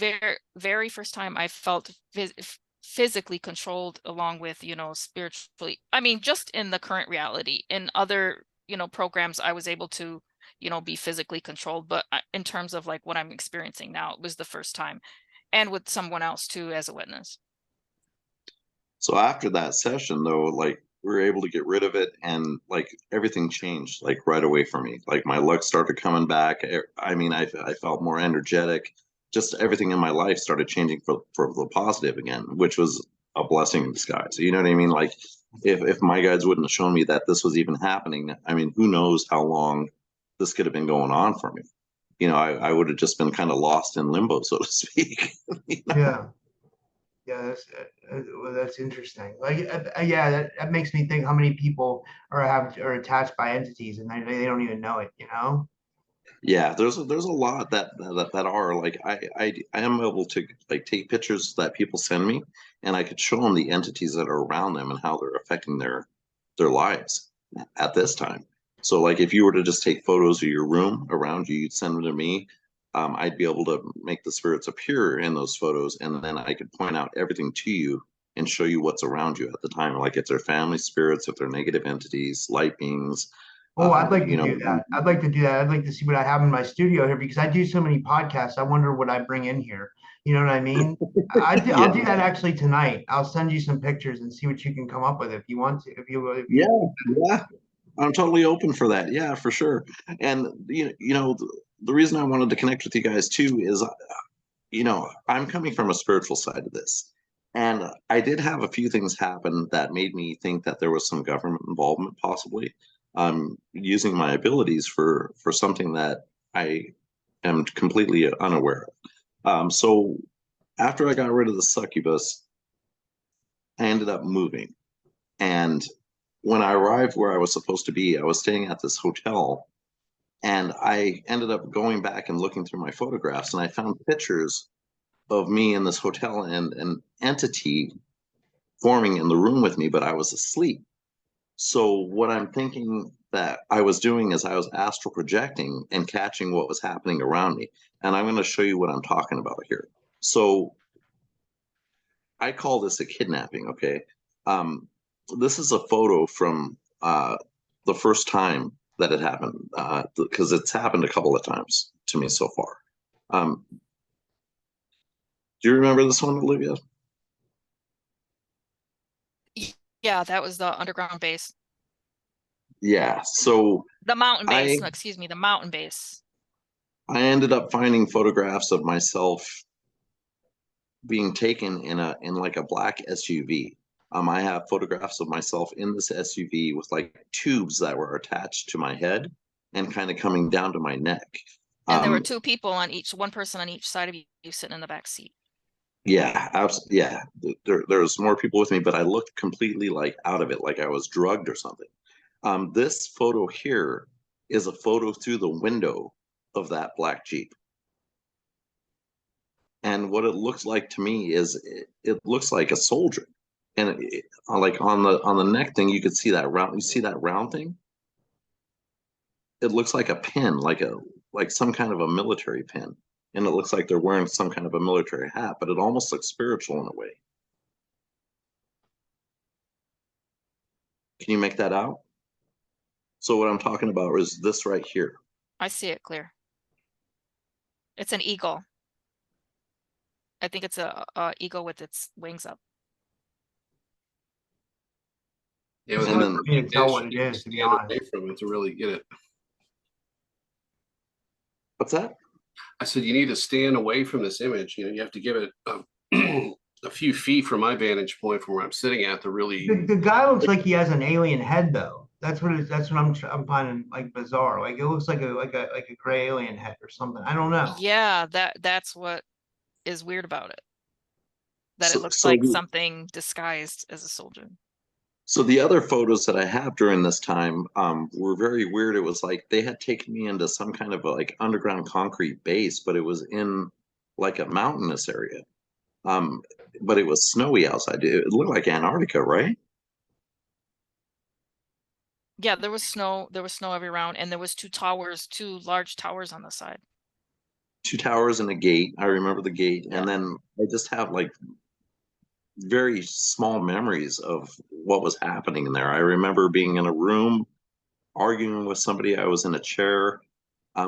very first time I felt physically controlled, along with, spiritually. I mean, just in the current reality. In other, programs, I was able to, be physically controlled. But in terms of like what I'm experiencing now, it was the first time, and with someone else too as a witness. So after that session, though, like we were able to get rid of it, and like everything changed like right away for me. Like my luck started coming back. I mean, I felt more energetic. Just everything in my life started changing for the positive again, which was a blessing in disguise. You know what I mean? Like if my guides wouldn't have shown me that this was even happening, I mean, who knows how long this could have been going on for me. I would have just been kind of lost in limbo, so to speak. Yeah. Yeah, well, that's interesting. Like, yeah, that makes me think how many people are attached by entities and they don't even know it, you know? Yeah, there's a lot that are like I am able to like take pictures that people send me, and I could show them the entities that are around them and how they're affecting their lives at this time. So like if you were to just take photos of your room around you, you'd send them to me. I'd be able to make the spirits appear in those photos, and then I could point out everything to you and show you what's around you at the time, like if they're family spirits, if they're negative entities, light beings. Oh, I'd like to do that. I'd like to do that. I'd like to see what I have in my studio here because I do so many podcasts. I wonder what I bring in here. You know what I mean? I'll do that actually tonight. I'll send you some pictures and see what you can come up with if you want to. Yeah, I'm totally open for that. Yeah, for sure. And the reason I wanted to connect with you guys too is, I'm coming from a spiritual side of this, and I did have a few things happen that made me think that there was some government involvement, possibly, using my abilities for something that I am completely unaware of. So after I got rid of the succubus, I ended up moving. And when I arrived where I was supposed to be, I was staying at this hotel, and I ended up going back and looking through my photographs, and I found pictures of me in this hotel and an entity forming in the room with me, but I was asleep. So what I'm thinking that I was doing is I was astral projecting and catching what was happening around me. And I'm going to show you what I'm talking about here. So I call this a kidnapping, okay? This is a photo from the first time that it happened, because it's happened a couple of times to me so far. Do you remember this one, Olivia? Yeah, that was the underground base. Yeah, so The mountain base. No, excuse me, the mountain base. I ended up finding photographs of myself being taken in like a black SUV. I have photographs of myself in this SUV with like tubes that were attached to my head and kind of coming down to my neck. And there were two people one person on each side of you sitting in the back seat. Yeah, absolutely. Yeah, there's more people with me, but I looked completely like out of it, like I was drugged or something. This photo here is a photo through the window of that black Jeep. And what it looks like to me is it looks like a soldier. And like on the neck thing, you could see that round. You see that round thing? It looks like a pin, like some kind of a military pin. And it looks like they're wearing some kind of a military hat, but it almost looks spiritual in a way. Can you make that out? So what I'm talking about is this right here. I see it clear. It's an eagle. I think it's a eagle with its wings up. Yeah, with It's hard for me to tell what it is, to be honest. From it to really get it. What's that? I said you need to stand away from this image. You have to give it a few feet from my vantage point from where I'm sitting at to really. The guy looks like he has an alien head, though. That's what I'm finding like bizarre. Like it looks like a gray alien head or something. I don't know. Yeah, that's what is weird about it. That it looks like something disguised as a soldier. So the other photos that I have during this time were very weird. It was like they had taken me into some kind of like underground concrete base, but it was in like a mountainous area. But it was snowy outside. It looked like Antarctica, right? Yeah, there was snow every round, and there was two large towers on the side. 2 towers and a gate. I remember the gate. Yeah. And then I just have like very small memories of what was happening in there. I remember being in a room arguing with somebody. I was in a chair.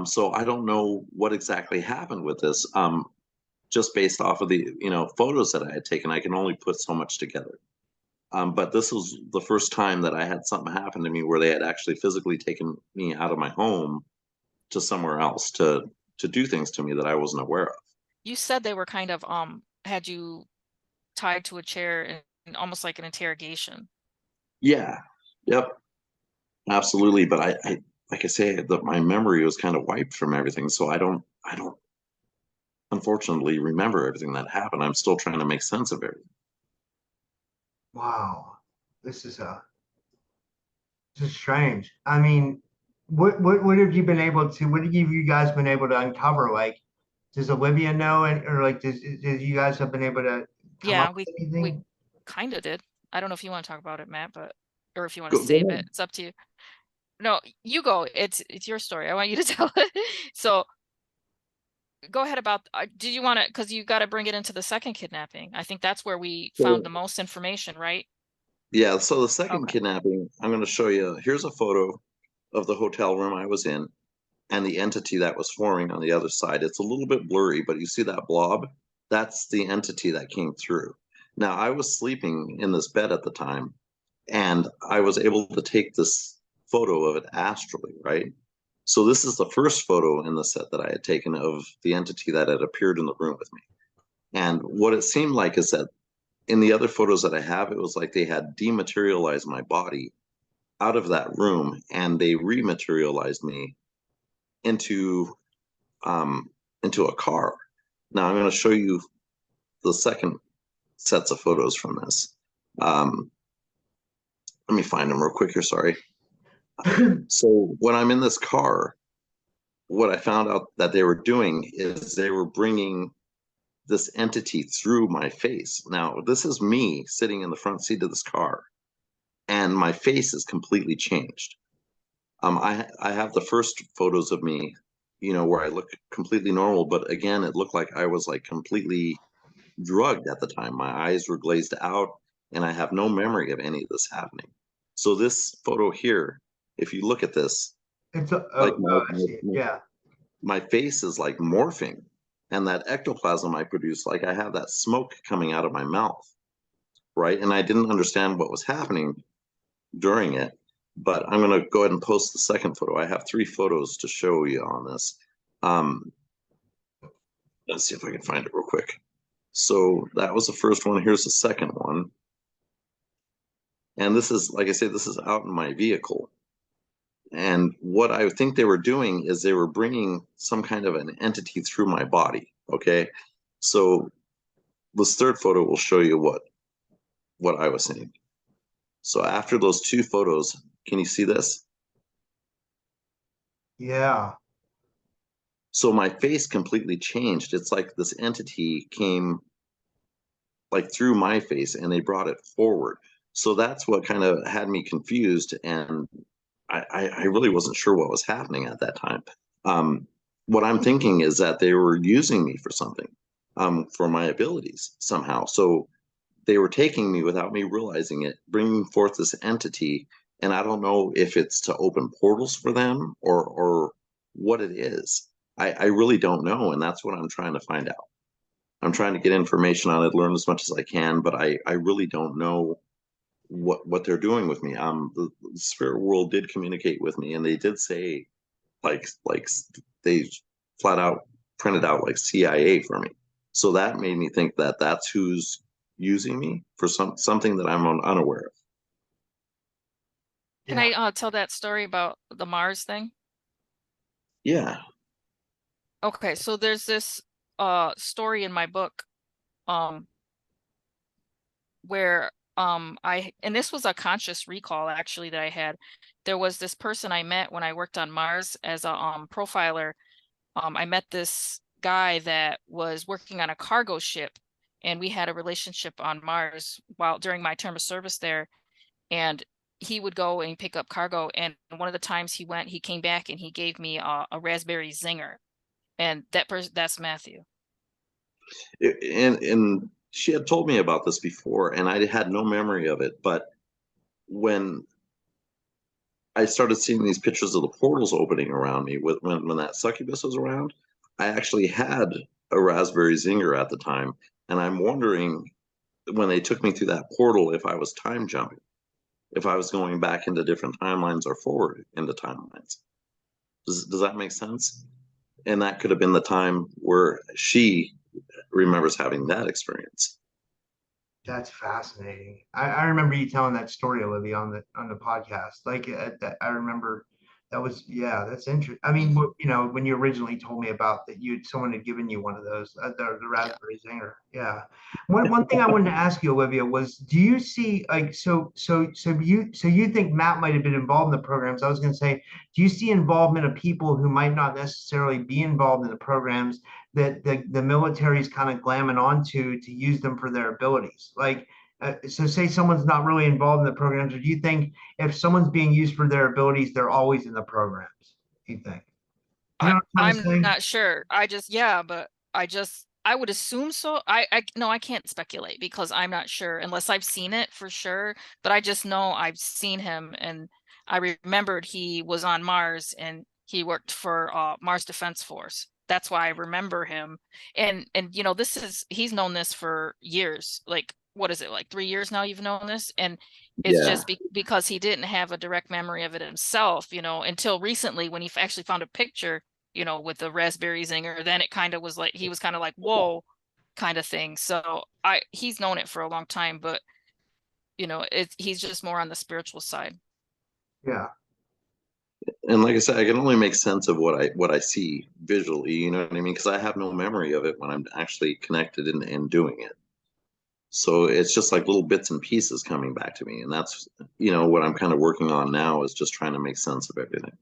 So I don't know what exactly happened with this. Just based off of the photos that I had taken, I can only put so much together. But this was the first time that I had something happen to me where they had actually physically taken me out of my home to somewhere else to do things to me that I wasn't aware of. You said they were kind of had you tied to a chair and almost like an interrogation. Yeah. Yep. Absolutely. But I like I say, that my memory was kind of wiped from everything. So I don't unfortunately remember everything that happened. I'm still trying to make sense of everything. Wow, this is strange. I mean, what have you been able to? What have you guys been able to uncover? Like, does Olivia know, or like, does you guys have been able to come Yeah, up with we anything? kind of did. I don't know if you want to talk about it, Matt, or if you want Go to save ahead. it. It's up to you. No, you go. It's your story. I want you to tell it. So go ahead about, do you want to, because you got to bring it into the second kidnapping. I think that's where we found the most information, right? Yeah, so the second Okay. kidnapping, I'm going to show you. Here's a photo of the hotel room I was in and the entity that was forming on the other side. It's a little bit blurry, but you see that blob? That's the entity that came through. Now, I was sleeping in this bed at the time, and I was able to take this photo of it astrally, right? So this is the first photo in the set that I had taken of the entity that had appeared in the room with me. And what it seemed like is that in the other photos that I have, it was like they had dematerialized my body out of that room and they rematerialized me into a car. Now I'm going to show you the second sets of photos from this. Let me find them real quick here. Sorry. So when I'm in this car, what I found out that they were doing is they were bringing this entity through my face. Now, this is me sitting in the front seat of this car, and my face is completely changed. I have the first photos of me, where I look completely normal, but again, it looked like I was like completely drugged at the time. My eyes were glazed out, and I have no memory of any of this happening. So this photo here, if you look at this, It's like I see it. Yeah. my face is like morphing, and that ectoplasm I produce, like I have that smoke coming out of my mouth, right? And I didn't understand what was happening during it, but I'm going to go ahead and post the second photo. I have 3 photos to show you on this. Let's see if I can find it real quick. So that was the first one. Here's the second one. And this is, like I said, this is out in my vehicle. And what I think they were doing is they were bringing some kind of an entity through my body. Okay. So this third photo will show you what I was seeing. So after those 2 photos, can you see this? Yeah. So my face completely changed. It's like this entity came like through my face and they brought it forward. So that's what kind of had me confused. And I really wasn't sure what was happening at that time. What I'm thinking is that they were using me for something, for my abilities somehow. So they were taking me without me realizing it, bringing forth this entity. And I don't know if it's to open portals for them or what it is. I really don't know. And that's what I'm trying to find out. I'm trying to get information on it, learn as much as I can, but I really don't know what they're doing with me. The spirit world did communicate with me, and they did say, like they flat out printed out like CIA for me. So that made me think that that's who's using me for something that I'm unaware of. Can I tell that story about the Mars thing? Yeah. Okay, so there's this story in my book where and this was a conscious recall actually that I had. There was this person I met when I worked on Mars as a profiler. I met this guy that was working on a cargo ship, and we had a relationship on Mars while during my term of service there. And he would go and pick up cargo. And one of the times he went, he came back and he gave me a raspberry zinger. And that's Matthew. And she had told me about this before, and I had no memory of it. But when I started seeing these pictures of the portals opening around me when that succubus was around, I actually had a raspberry zinger at the time. And I'm wondering, when they took me through that portal, if I was time jumping, if I was going back into different timelines or forward into timelines. Does that make sense? And that could have been the time where she remembers having that experience. That's fascinating. I remember you telling that story, Olivia, on the podcast. Like I remember that was, yeah, that's interesting. I mean, when you originally told me about that, someone had given you one of those, the raspberry zinger. Yeah. One thing I wanted to ask you, Olivia, was do you see like so you think Matt might have been involved in the programs? I was going to say, do you see involvement of people who might not necessarily be involved in the programs that the military is kind of glamming onto to use them for their abilities? Like, so say someone's not really involved in the programs, or do you think if someone's being used for their abilities, they're always in the programs? Do you think? You know what I'm I'm saying? not sure. But I would assume so. No, I can't speculate because I'm not sure unless I've seen it for sure. But I just know I've seen him, and I remembered he was on Mars and he worked for Mars Defense Force. That's why I remember him. And he's known this for years. Like, what is it, like 3 years now you've known this? And it's Yeah. just because he didn't have a direct memory of it himself, until recently when he actually found a picture, with the raspberry zinger. Then it kind of was like, he was kind of like, whoa, kind of thing. So he's known it for a long time, but he's just more on the spiritual side. Yeah. And like I said, I can only make sense of what I see visually, you know what I mean? Because I have no memory of it when I'm actually connected and doing it. So it's just like little bits and pieces coming back to me. And that's, what I'm kind of working on now is just trying to make sense of everything.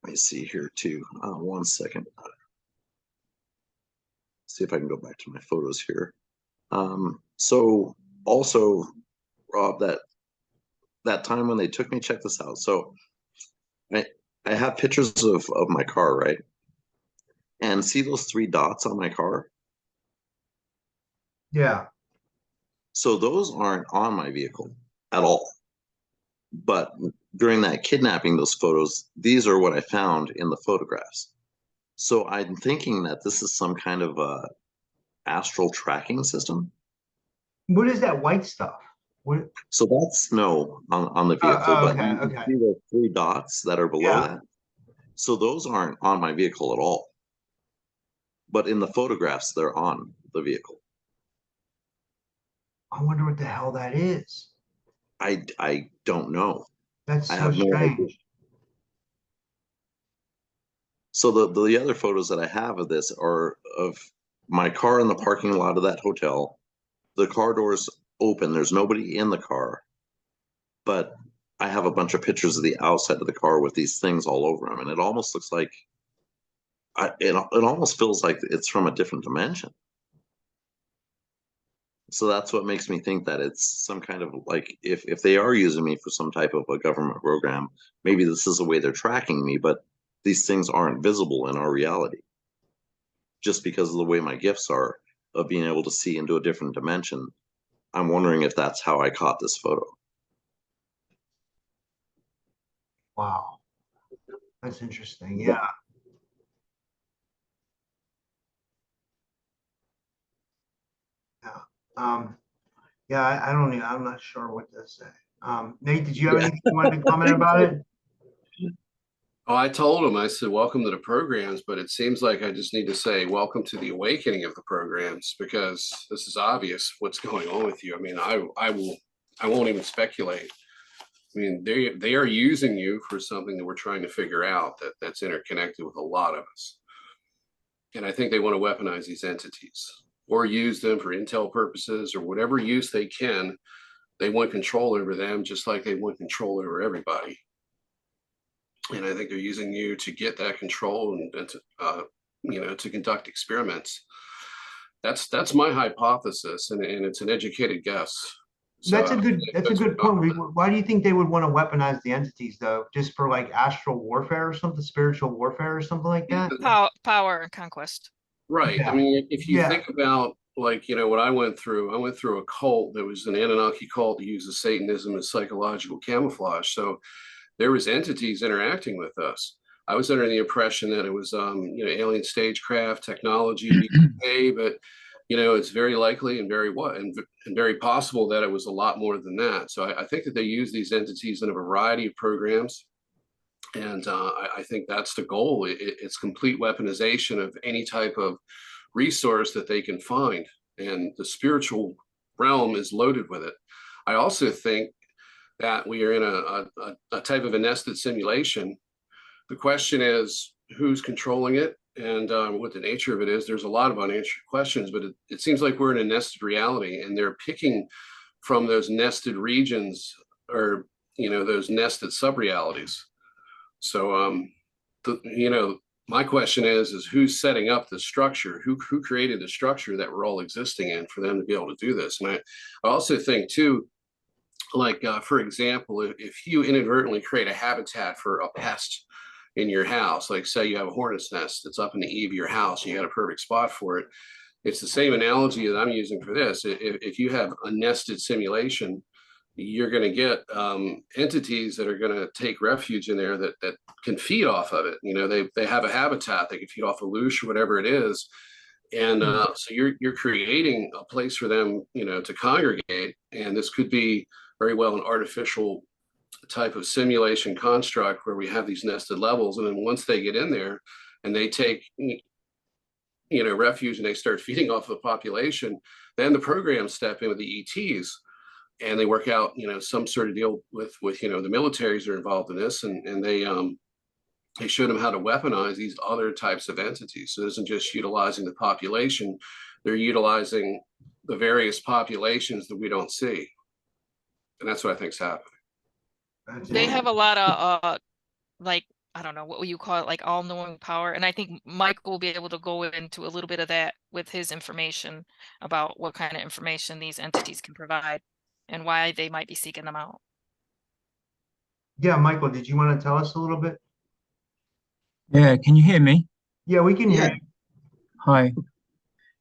Let me see here too. 1 second. See if I can go back to my photos here. So also, Rob, that time when they took me, check this out. So I have pictures of my car, right? And see those 3 dots on my car? Yeah. So those aren't on my vehicle at all. But during that kidnapping, those photos, these are what I found in the photographs. So I'm thinking that this is some kind of astral tracking system. What is that white stuff? What? So that's snow on the vehicle, but you can see those 3 dots that are below that. So those aren't on my vehicle at all. But in the photographs, they're on the vehicle. I wonder what the hell that is. I don't know. That's I so have no idea. strange. So the other photos that I have of this are of my car in the parking lot of that hotel. The car doors open. There's nobody in the car. But I have a bunch of pictures of the outside of the car with these things all over them. And it almost looks like, it almost feels like it's from a different dimension. So that's what makes me think that it's some kind of like, if they are using me for some type of a government program, maybe this is the way they're tracking me, but these things aren't visible in our reality. Just because of the way my gifts are of being able to see into a different dimension, I'm wondering if that's how I caught this photo. Wow. That's interesting. Yeah. Yeah. Yeah, I don't even, I'm not sure what to say. Nate, did you have anything you wanted to comment about it? Oh, I told him, I said, welcome to the programs, but it seems like I just need to say, welcome to the awakening of the programs, because this is obvious what's going on with you. I mean, I won't even speculate. I mean, they are using you for something that we're trying to figure out that's interconnected with a lot of us. And I think they want to weaponize these entities or use them for intel purposes or whatever use they can. They want control over them just like they want control over everybody. And I think they're using you to get that control and to to conduct experiments. That's my hypothesis, and it's an educated guess. So, That's a good point. Why do you think they would want to weaponize the entities though? Just for like astral warfare or something, spiritual warfare or something like that? Power and conquest. Right. Yeah. I mean, if you Yeah. think about like, what I went through a cult that was an Anunnaki cult that uses Satanism as psychological camouflage. So there was entities interacting with us. I was under the impression that it was alien stagecraft technology, but it's very likely and very possible that it was a lot more than that. So I think that they use these entities in a variety of programs. And I think that's the goal. It's complete weaponization of any type of resource that they can find. And the spiritual realm is loaded with it. I also think that we are in a type of a nested simulation. The question is, who's controlling it and what the nature of it is. There's a lot of unanswered questions, but it seems like we're in a nested reality, and they're picking from those nested regions or those nested sub-realities. So my question is who's setting up the structure? Who created the structure that we're all existing in for them to be able to do this? And I also think too, like for example, if you inadvertently create a habitat for a pest in your house, like say you have a hornet's nest that's up in the eave of your house, and you got a perfect spot for it. It's the same analogy that I'm using for this. If you have a nested simulation, you're going to get entities that are going to take refuge in there that can feed off of it. They have a habitat. They can feed off a loosh or whatever it is. And so you're creating a place for them, to congregate. And this could be very well an artificial type of simulation construct where we have these nested levels. And then once they get in there and they take, refuge and they start feeding off the population, then the programs step in with the ETs. And they work out, some sort of deal with the militaries are involved in this, and they show them how to weaponize these other types of entities. So it isn't just utilizing the population; they're utilizing the various populations that we don't see, and that's what I think is happening. They have a lot of I don't know, what would you call it, like all-knowing power. And I think Mike will be able to go into a little bit of that with his information about what kind of information these entities can provide and why they might be seeking them out. Yeah, Michael, did you want to tell us a little bit? Yeah, can you hear me? Yeah, we can hear you. Hi.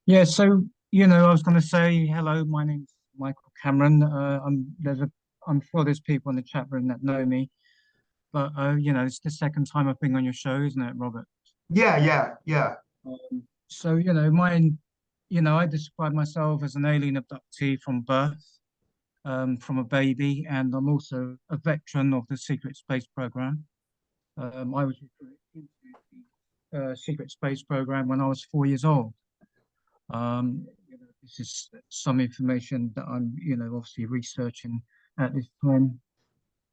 Yeah, so I was going to say hello. My name's Michael Cameron. I'm sure there's people in the chat room that know me, but it's the second time I've been on your show, isn't it, Robert? Yeah. So I describe myself as an alien abductee from birth. From a baby, and I'm also a veteran of the secret space program. I was recruited into the secret space program when I was 4 years old. This is some information that I'm, obviously researching at this time.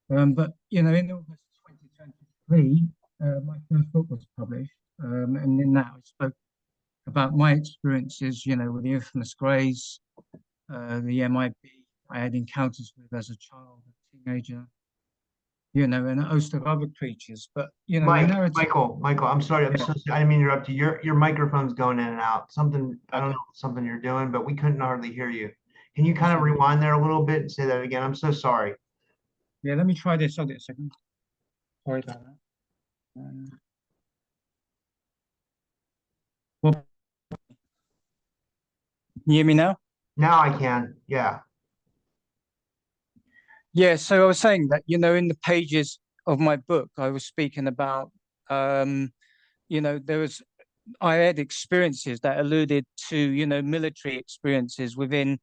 But in August 2023, my first book was published, and in that I spoke about my experiences, with the infamous Greys, the MIB. I had encounters with as a child, a teenager, and a host of other creatures. But Michael, I'm sorry. Yeah. I didn't mean to interrupt you. Your microphone's going in and out. I don't know something you're doing, but we couldn't hardly hear you. Can you kind of rewind there a little bit and say that again? I'm so sorry. Yeah, let me try this. Hold it a second. Sorry about that. Well, can you hear me now? Now I can. Yeah. Yeah, so I was saying that, in the pages of my book, I was speaking about, I had experiences that alluded to, military experiences within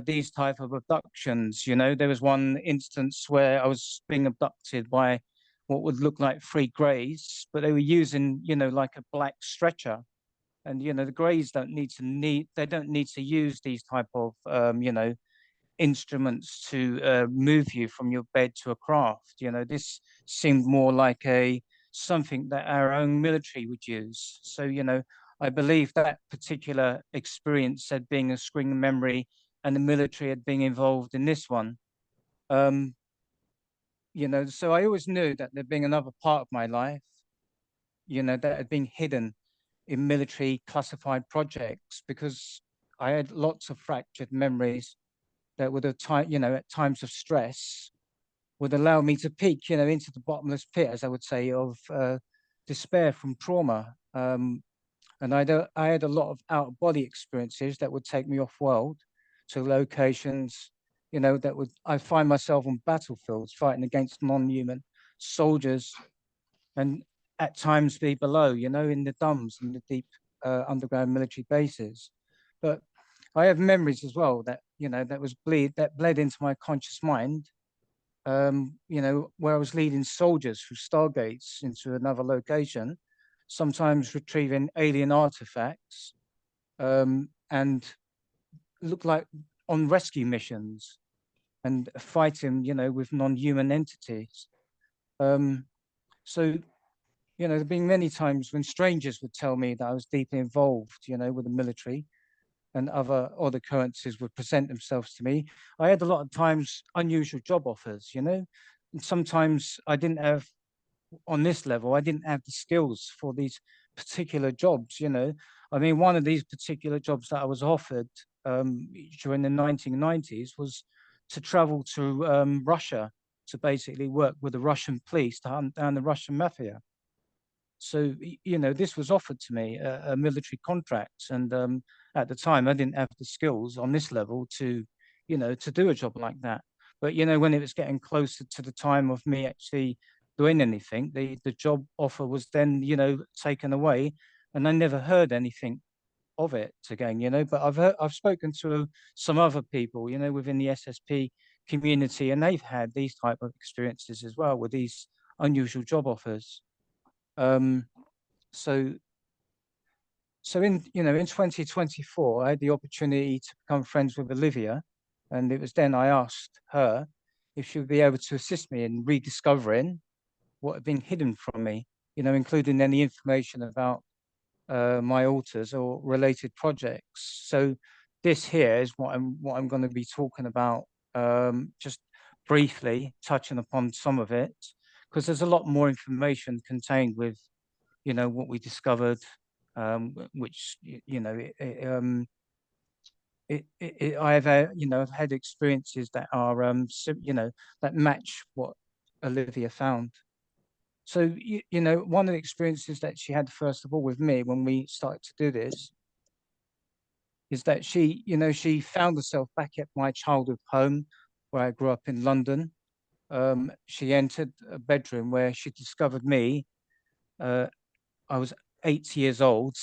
these type of abductions. There was one instance where I was being abducted by what would look like 3 Greys, but they were using, like a black stretcher. And, the Greys don't need to use these type of, instruments to move you from your bed to a craft. This seemed more like something that our own military would use. So, I believe that particular experience had been a screen memory, and the military had been involved in this one. So I always knew that there'd been another part of my life, that had been hidden in military classified projects, because I had lots of fractured memories that would have at times of stress would allow me to peek, into the bottomless pit, as I would say, of despair from trauma. And I had a lot of out of body experiences that would take me off world to locations, I find myself on battlefields fighting against non-human soldiers, and at times be below, in the dumbs and the deep underground military bases. But I have memories as well that, that bled into my conscious mind, where I was leading soldiers through stargates into another location, sometimes retrieving alien artifacts, and look like on rescue missions and fighting, with non-human entities. So, there've been many times when strangers would tell me that I was deeply involved, with the military, and other odd occurrences would present themselves to me. I had a lot of times unusual job offers, and sometimes I didn't have, on this level, I didn't have the skills for these particular jobs, I mean, one of these particular jobs that I was offered during the 1990s was to travel to Russia to basically work with the Russian police to hunt down the Russian mafia. So, this was offered to me, a military contract. And at the time, I didn't have the skills on this level to, to do a job like that. But, when it was getting closer to the time of me actually doing anything, the job offer was then, taken away. And I never heard anything of it again, but I've spoken to some other people, within the SSP community, and they've had these type of experiences as well with these unusual job offers. So in 2024, I had the opportunity to become friends with Olivia, and it was then I asked her if she would be able to assist me in rediscovering what had been hidden from me, including any information about my alters or related projects. So this here is what I'm going to be talking about, just briefly touching upon some of it, because there's a lot more information contained with, what we discovered, which, I have, I've had experiences that are, that match what Olivia found. So, one of the experiences that she had, first of all, with me when we started to do this, is that she found herself back at my childhood home where I grew up in London. She entered a bedroom where she discovered me. I was 8 years old,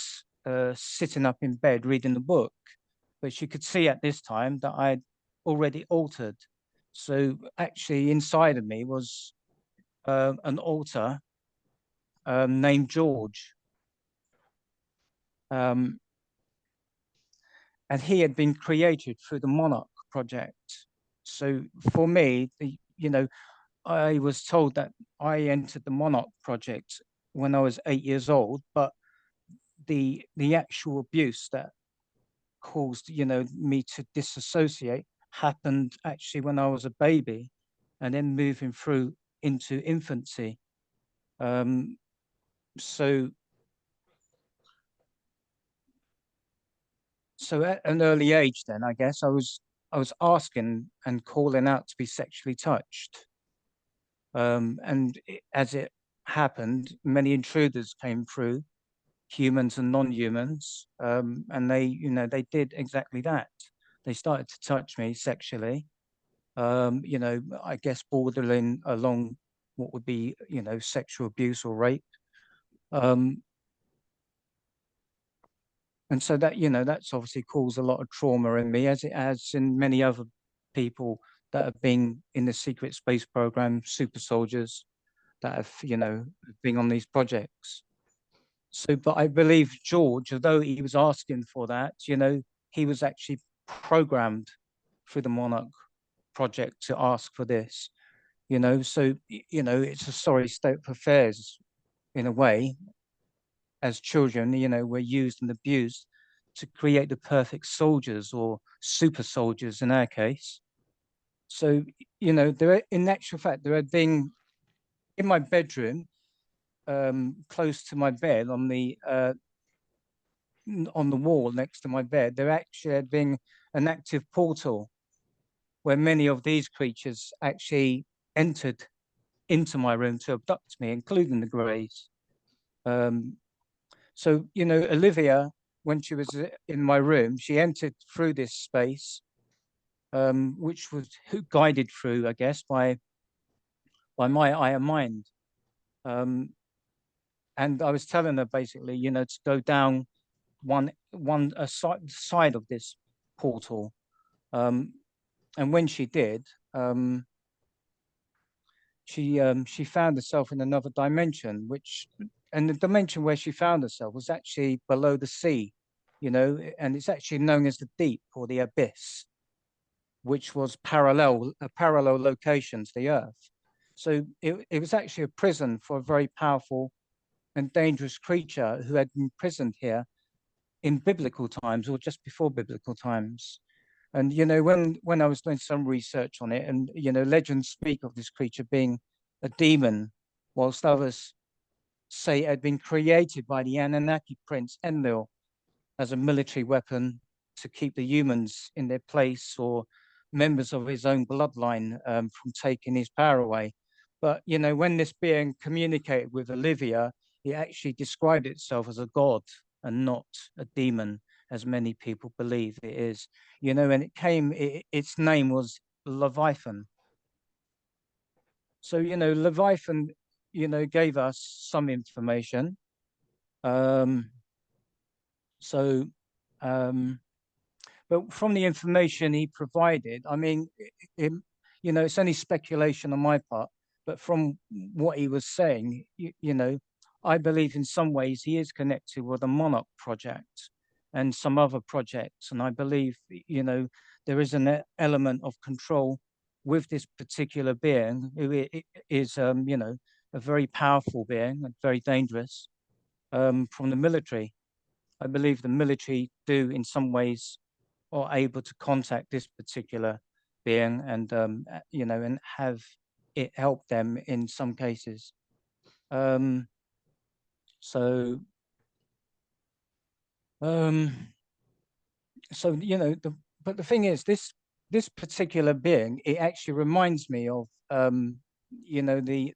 sitting up in bed reading the book, but she could see at this time that I'd already altered. So actually inside of me was an alter named George. And he had been created through the Monarch project. So for me, I was told that I entered the Monarch project when I was 8 years old, but the actual abuse that caused, me to disassociate happened actually when I was a baby, and then moving through into infancy. So at an early age, then I guess I was asking and calling out to be sexually touched. And as it happened, many intruders came through, humans and non-humans, and they did exactly that. They started to touch me sexually, I guess bordering along what would be, sexual abuse or rape. And so that, that's obviously caused a lot of trauma in me, as it has in many other people that have been in the secret space program, super soldiers that have, been on these projects. So, but I believe George, although he was asking for that, he was actually programmed through the Monarch project to ask for this, so, it's a sorry state of affairs in a way. As children, we're used and abused to create the perfect soldiers or super soldiers in our case. So, in actual fact, there had been in my bedroom, close to my bed on the on the wall next to my bed, there actually had been an active portal where many of these creatures actually entered into my room to abduct me, including the Greys. So, you know, Olivia, when she was in my room, she entered through this space, which was guided through, I guess, by my eye and mind. And I was telling her basically, you know, to go down a side of this portal. And when she did, she found herself in another dimension, and the dimension where she found herself was actually below the sea, you know, and it's actually known as the deep or the abyss, which was a parallel location to the earth. So it was actually a prison for a very powerful and dangerous creature who had been imprisoned here in biblical times or just before biblical times. And, you know, when I was doing some research on it, and, you know, legends speak of this creature being a demon, whilst others say it had been created by the Anunnaki prince Enlil as a military weapon to keep the humans in their place or members of his own bloodline from taking his power away. But, you know, when this being communicated with Olivia, it actually described itself as a god and not a demon, as many people believe it is. You know, and its name was Leviathan. So, you know, Leviathan, you know, gave us some information. But from the information he provided, I mean, you know, it's only speculation on my part, but from what he was saying, you know, I believe in some ways he is connected with the Monarch project and some other projects. And I believe, you know, there is an element of control with this particular being who is, you know, a very powerful being and very dangerous from the military. I believe the military do in some ways are able to contact this particular being and, you know, and have it help them in some cases. So, you know, but the thing is, this particular being, it actually reminds me of, you know, the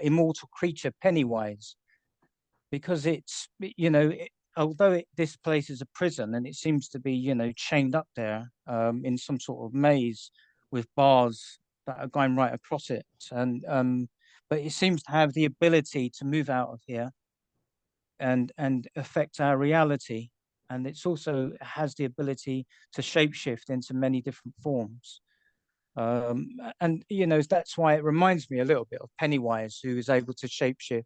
immortal creature Pennywise, because it's, you know, although this place is a prison and it seems to be, you know, chained up there in some sort of maze with bars that are going right across it, and but it seems to have the ability to move out of here and affect our reality, and it's also has the ability to shapeshift into many different forms. And you know, that's why it reminds me a little bit of Pennywise, who is able to shapeshift,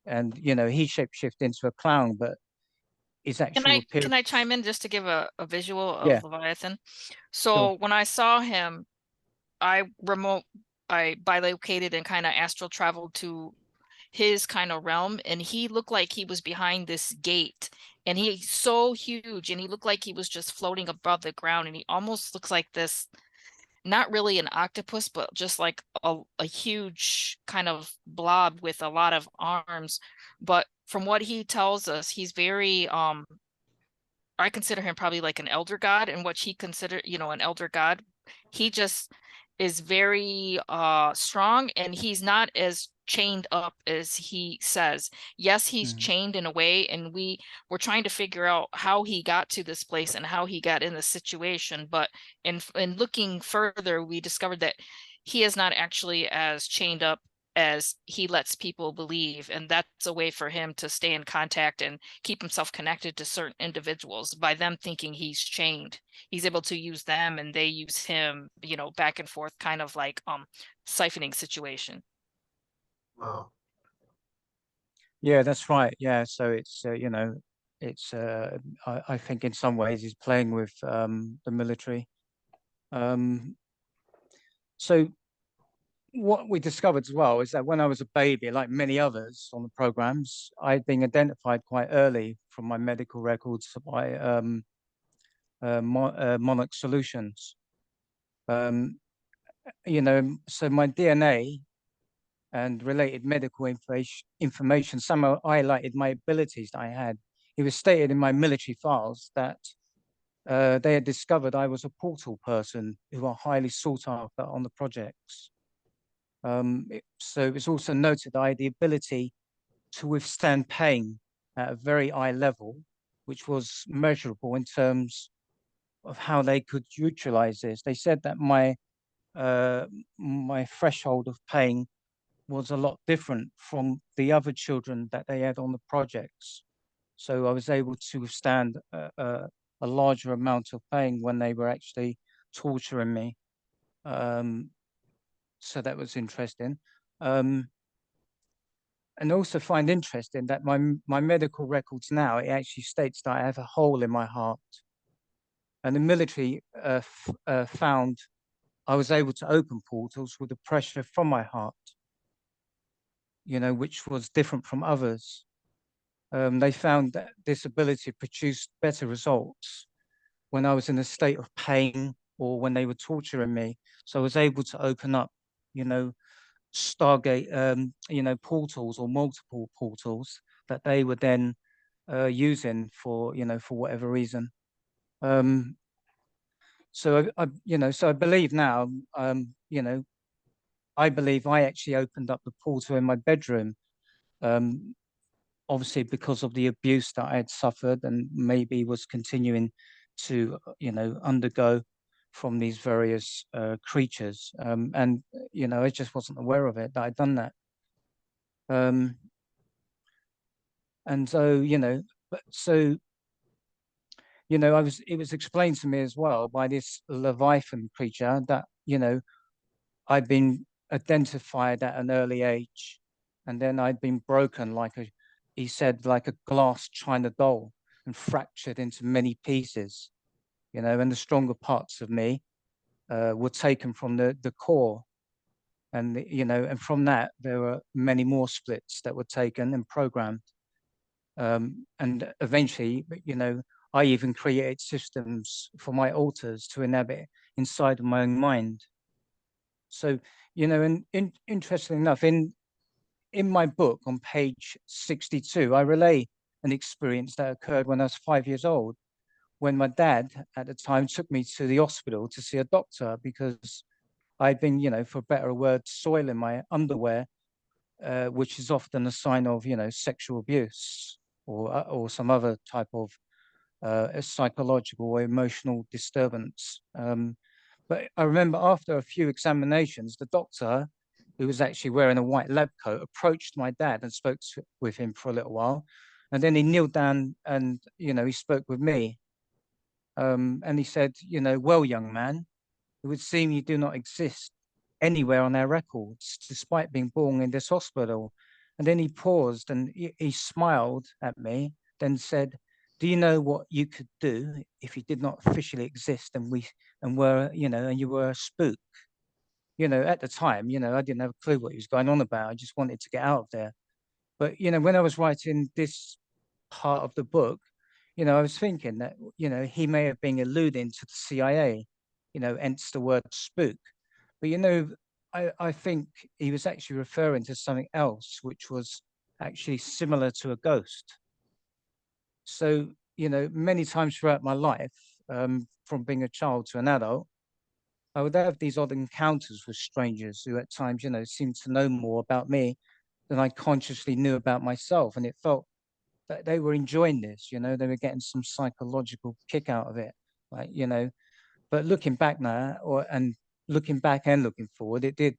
and you know, he shapeshift into a clown, but his actual appearance. Can I chime in just to give a visual of Yeah. Leviathan? So when I saw him, I bilocated and kind of astral traveled to his kind of realm, and he looked like he was behind this gate, and he's so huge, and he looked like he was just floating above the ground, and he almost looks like this, not really an octopus, but just like a huge kind of blob with a lot of arms. But from what he tells us, he's very I consider him probably like an elder god, and what he considered, you know, an elder god. He just is very strong, and he's not as chained up as he says. Yes, he's chained in a way, and we're trying to figure out how he got to this place and how he got in the situation. But in looking further, we discovered that he is not actually as chained up as he lets people believe, and that's a way for him to stay in contact and keep himself connected to certain individuals. By them thinking he's chained, he's able to use them and they use him, you know, back and forth, kind of like siphoning situation. Wow. Yeah, that's right. Yeah, so it's you know, it's I think in some ways he's playing with the military. So what we discovered as well is that when I was a baby, like many others on the programs, I'd been identified quite early from my medical records by Monarch Solutions. You know, so my DNA and related medical information somehow highlighted my abilities that I had. it was stated in my military files that they had discovered I was a portal person who are highly sought after on the projects. So it was also noted that I had the ability to withstand pain at a very high level, which was measurable in terms of how they could utilize this. They said that my threshold of pain was a lot different from the other children that they had on the projects. So I was able to withstand a larger amount of pain when they were actually torturing me. So that was interesting. And also find interesting that my medical records now, it actually states that I have a hole in my heart. And the military found I was able to open portals with the pressure from my heart, which was different from others. They found that this ability produced better results when I was in a state of pain or when they were torturing me. So I was able to open up, Stargate, portals or multiple portals that they were then using for whatever reason. So I believe now, I believe I actually opened up the portal in my bedroom, obviously because of the abuse that I had suffered and maybe was continuing to, undergo from these various creatures. And, I just wasn't aware of it, that I'd done that. And so, it was explained to me as well by this Leviathan creature that, I'd been identified at an early age, and then I'd been broken he said, like a glass china doll and fractured into many pieces, and the stronger parts of me were taken from the core. And, and from that, there were many more splits that were taken and programmed. And eventually, I even created systems for my alters to inhabit inside of my own mind. So, and interestingly enough, in my book on page 62, I relay an experience that occurred when I was 5 years old, when my dad at the time took me to the hospital to see a doctor because I'd been, for a better word, soiling my underwear, which is often a sign of, sexual abuse or some other type of a psychological or emotional disturbance. But I remember after a few examinations, the doctor, who was actually wearing a white lab coat, approached my dad and spoke with him for a little while. And then he kneeled down and, he spoke with me. And he said, well, young man, it would seem you do not exist anywhere on our records, despite being born in this hospital. And then he paused and he smiled at me, then said, do you know what you could do if you did not officially exist and were, and you were a spook? At the time, I didn't have a clue what he was going on about. I just wanted to get out of there. But, when I was writing this part of the book, I was thinking that, he may have been alluding to the CIA, hence the word spook. But, I think he was actually referring to something else, which was actually similar to a ghost. So, many times throughout my life, from being a child to an adult, I would have these odd encounters with strangers who at times, seemed to know more about me than I consciously knew about myself. And it felt that they were enjoying this, they were getting some psychological kick out of it. But looking back now and looking forward, it did,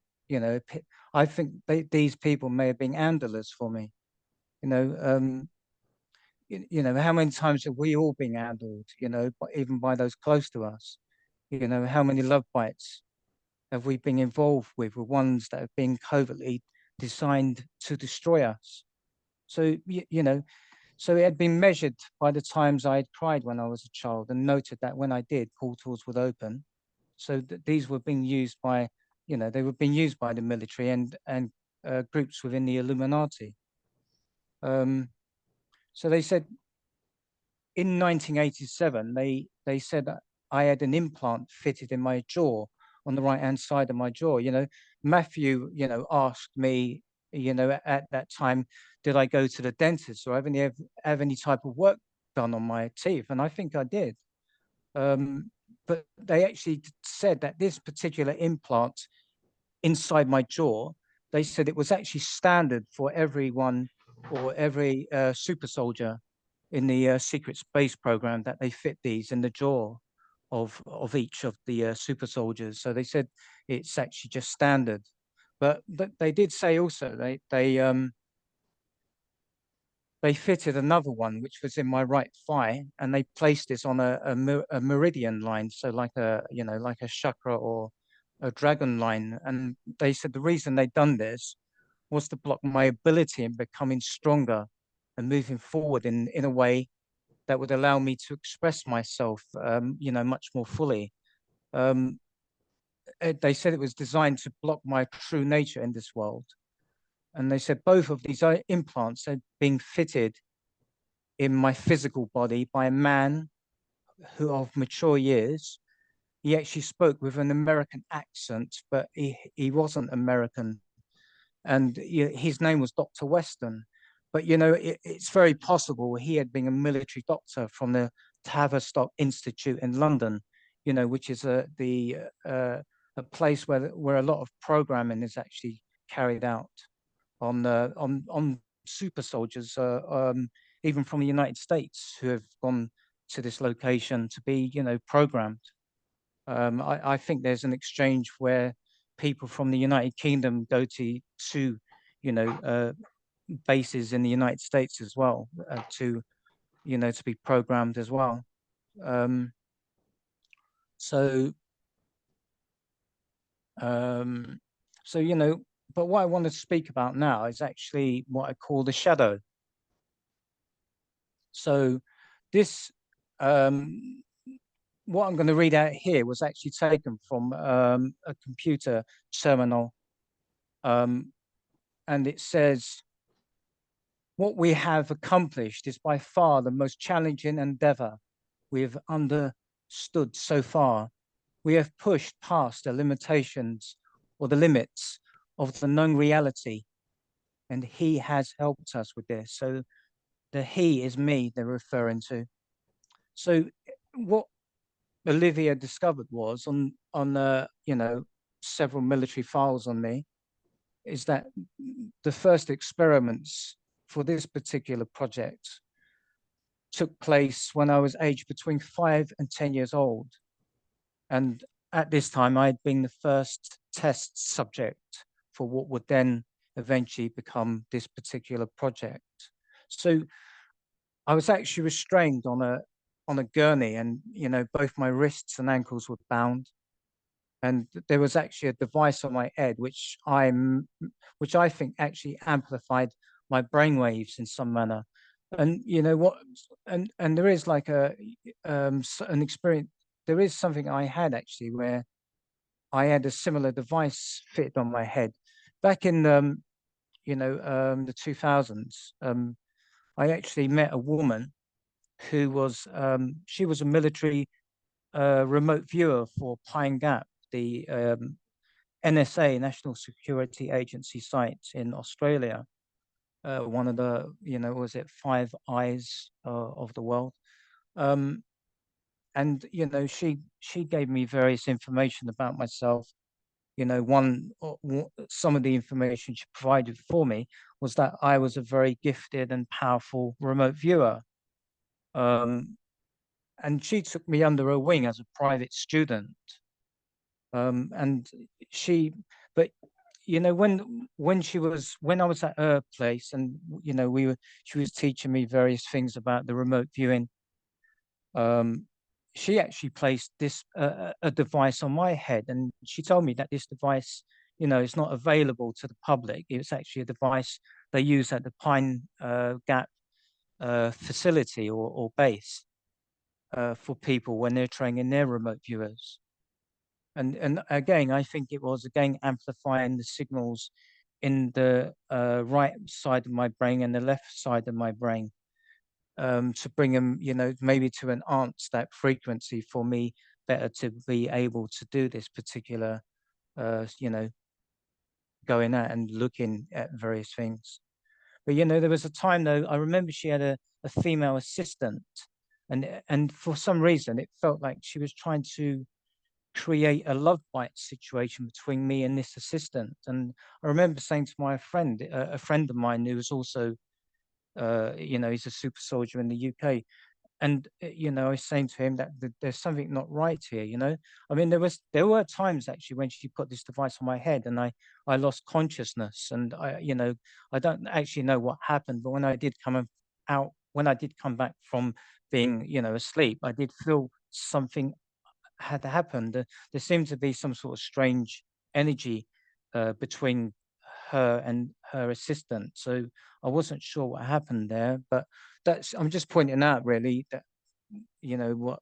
I think these people may have been handlers for me. How many times have we all been handled, even by those close to us? How many love bites have we been involved with ones that have been covertly designed to destroy us? So, so it had been measured by the times I had cried when I was a child and noted that when I did, portals would open. So these were being used by, they were being used by the military and groups within the Illuminati. So they said in 1987, they said that I had an implant fitted in my jaw on the right-hand side of my jaw. Matthew, asked me, at that time, did I go to the dentist or have any type of work done on my teeth, and I think I did. But they actually said that this particular implant inside my jaw, they said it was actually standard for everyone or every super soldier in the secret space program, that they fit these in the jaw of each of the super soldiers. So they said it's actually just standard. But they did say also they fitted another one, which was in my right thigh, and they placed this on a meridian line, so like like a chakra or a dragon line. And they said the reason they'd done this was to block my ability in becoming stronger and moving forward in a way that would allow me to express myself, much more fully. They said it was designed to block my true nature in this world. And they said both of these implants had been fitted in my physical body by a man who of mature years. He actually spoke with an American accent, but he wasn't American. And his name was Dr. Weston. But, it's very possible he had been a military doctor from the Tavistock Institute in London, which is a place where a lot of programming is actually carried out on super soldiers, even from the United States, who have gone to this location to be, programmed. I think there's an exchange where people from the United Kingdom go to bases in the United States as well, to be programmed as well. So but what I want to speak about now is actually what I call the shadow. So this, what I'm going to read out here was actually taken from a computer terminal. And it says, what we have accomplished is by far the most challenging endeavor we have understood so far. We have pushed past the limitations or the limits of the known reality, and he has helped us with this. So the he is me they're referring to. So what Olivia discovered was on several military files on me, is that the first experiments for this particular project took place when I was aged between 5 and 10 years old. And at this time, I had been the first test subject for what would then eventually become this particular project. So I was actually restrained on a gurney, and both my wrists and ankles were bound. And there was actually a device on my head which I think actually amplified my brainwaves in some manner. And and there is like an experience. There is something I had actually where I had a similar device fitted on my head back in the 2000s. I actually met a woman who was she was a military remote viewer for Pine Gap, the NSA, National Security Agency site in Australia. One of the, was it Five Eyes of the world? And she gave me various information about myself. Some of the information she provided for me was that I was a very gifted and powerful remote viewer. And she took me under her wing as a private student. And she, but when I was at her place, and she was teaching me various things about the remote viewing. She actually placed this a device on my head, and she told me that this device, is not available to the public. It's actually a device they use at the Pine Gap facility or base for people when they're training their remote viewers. And again, I think it was again amplifying the signals in the right side of my brain and the left side of my brain, to bring them, maybe to enhance that frequency for me better to be able to do this particular, going out and looking at various things. But there was a time though, I remember she had a female assistant, and for some reason it felt like she was trying to create a love bite situation between me and this assistant. And I remember saying to my friend, a friend of mine who was also, he's a super soldier in the UK, and I was saying to him that there's something not right here. I mean, there were times actually when she put this device on my head, and I lost consciousness, and I don't actually know what happened, but when I did come out, when I did come back from being asleep, I did feel something had happened. There seemed to be some sort of strange energy between her and her assistant. So I wasn't sure what happened there, but I'm just pointing out really that what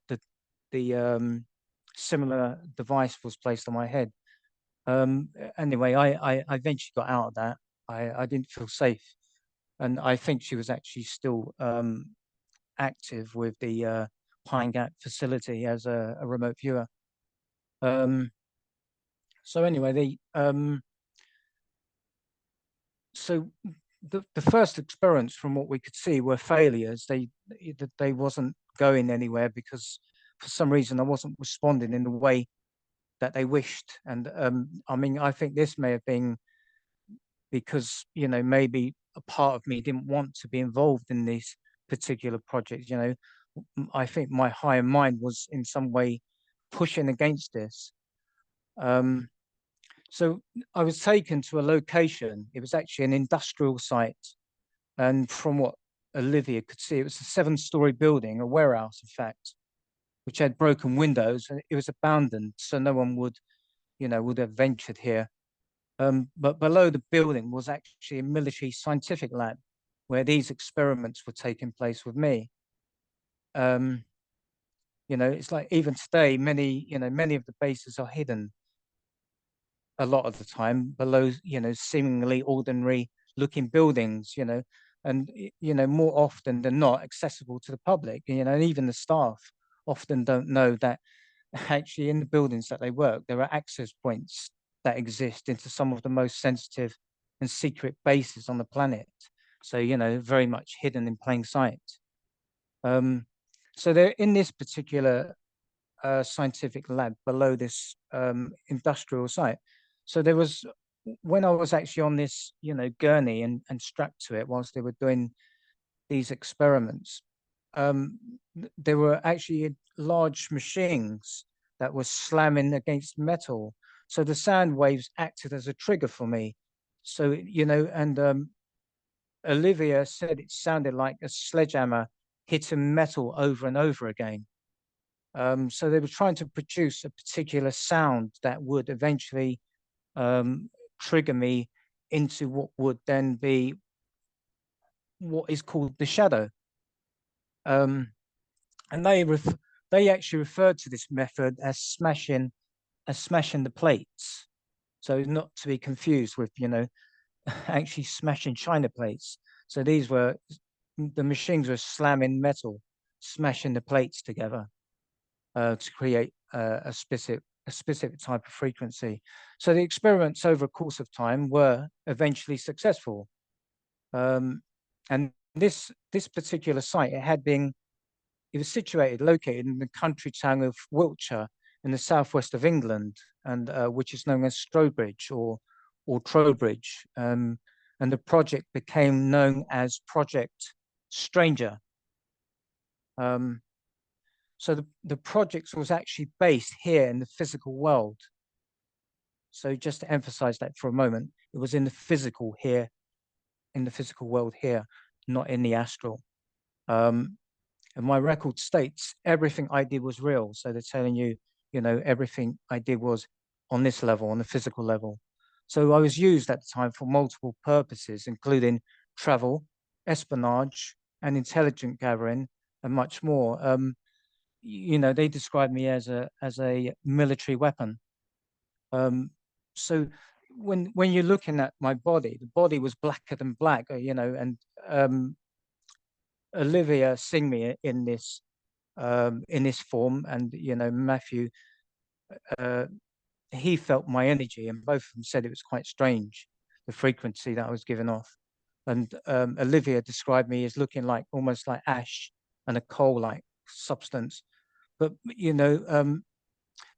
the similar device was placed on my head. Anyway, I eventually got out of that. I didn't feel safe, and I think she was actually still active with the Pine Gap facility as a remote viewer. So anyway, so the first experiments, from what we could see, were failures. They wasn't going anywhere because for some reason I wasn't responding in the way that they wished. And I mean, I think this may have been because maybe a part of me didn't want to be involved in these particular projects. I think my higher mind was in some way pushing against this. So I was taken to a location. It was actually an industrial site. And from what Olivia could see, it was a 7-story building, a warehouse, in fact, which had broken windows, and it was abandoned. So no one would have ventured here. But below the building was actually a military scientific lab where these experiments were taking place with me. It's like even today, many of the bases are hidden a lot of the time below, seemingly ordinary looking buildings, and, more often than not accessible to the public, and even the staff often don't know that actually in the buildings that they work, there are access points that exist into some of the most sensitive and secret bases on the planet. So, very much hidden in plain sight. So they're in this particular scientific lab below this industrial site. So there was, when I was actually on this, gurney and strapped to it whilst they were doing these experiments, there were actually large machines that were slamming against metal. So the sound waves acted as a trigger for me. So, and Olivia said it sounded like a sledgehammer hitting metal over and over again. So they were trying to produce a particular sound that would eventually trigger me into what would then be what is called the shadow. And they actually referred to this method as smashing the plates. So not to be confused with, actually smashing china plates. So the machines were slamming metal, smashing the plates together to create a specific type of frequency. So the experiments over a course of time were eventually successful. And this particular site, it was located in the country town of Wiltshire in the southwest of England, and which is known as Strobridge or Trowbridge. And the project became known as Project Stranger. So the project was actually based here in the physical world. So just to emphasize that for a moment, it was in the physical here, in the physical world here, not in the astral. And my record states everything I did was real. So they're telling you, everything I did was on this level, on the physical level. So I was used at the time for multiple purposes, including travel, espionage, and intelligence gathering, and much more. They described me as a military weapon. So when you're looking at my body, the body was blacker than black, and Olivia seeing me in this form, and Matthew, he felt my energy, and both of them said it was quite strange, the frequency that I was giving off. And Olivia described me as looking like almost like ash and a coal-like substance. But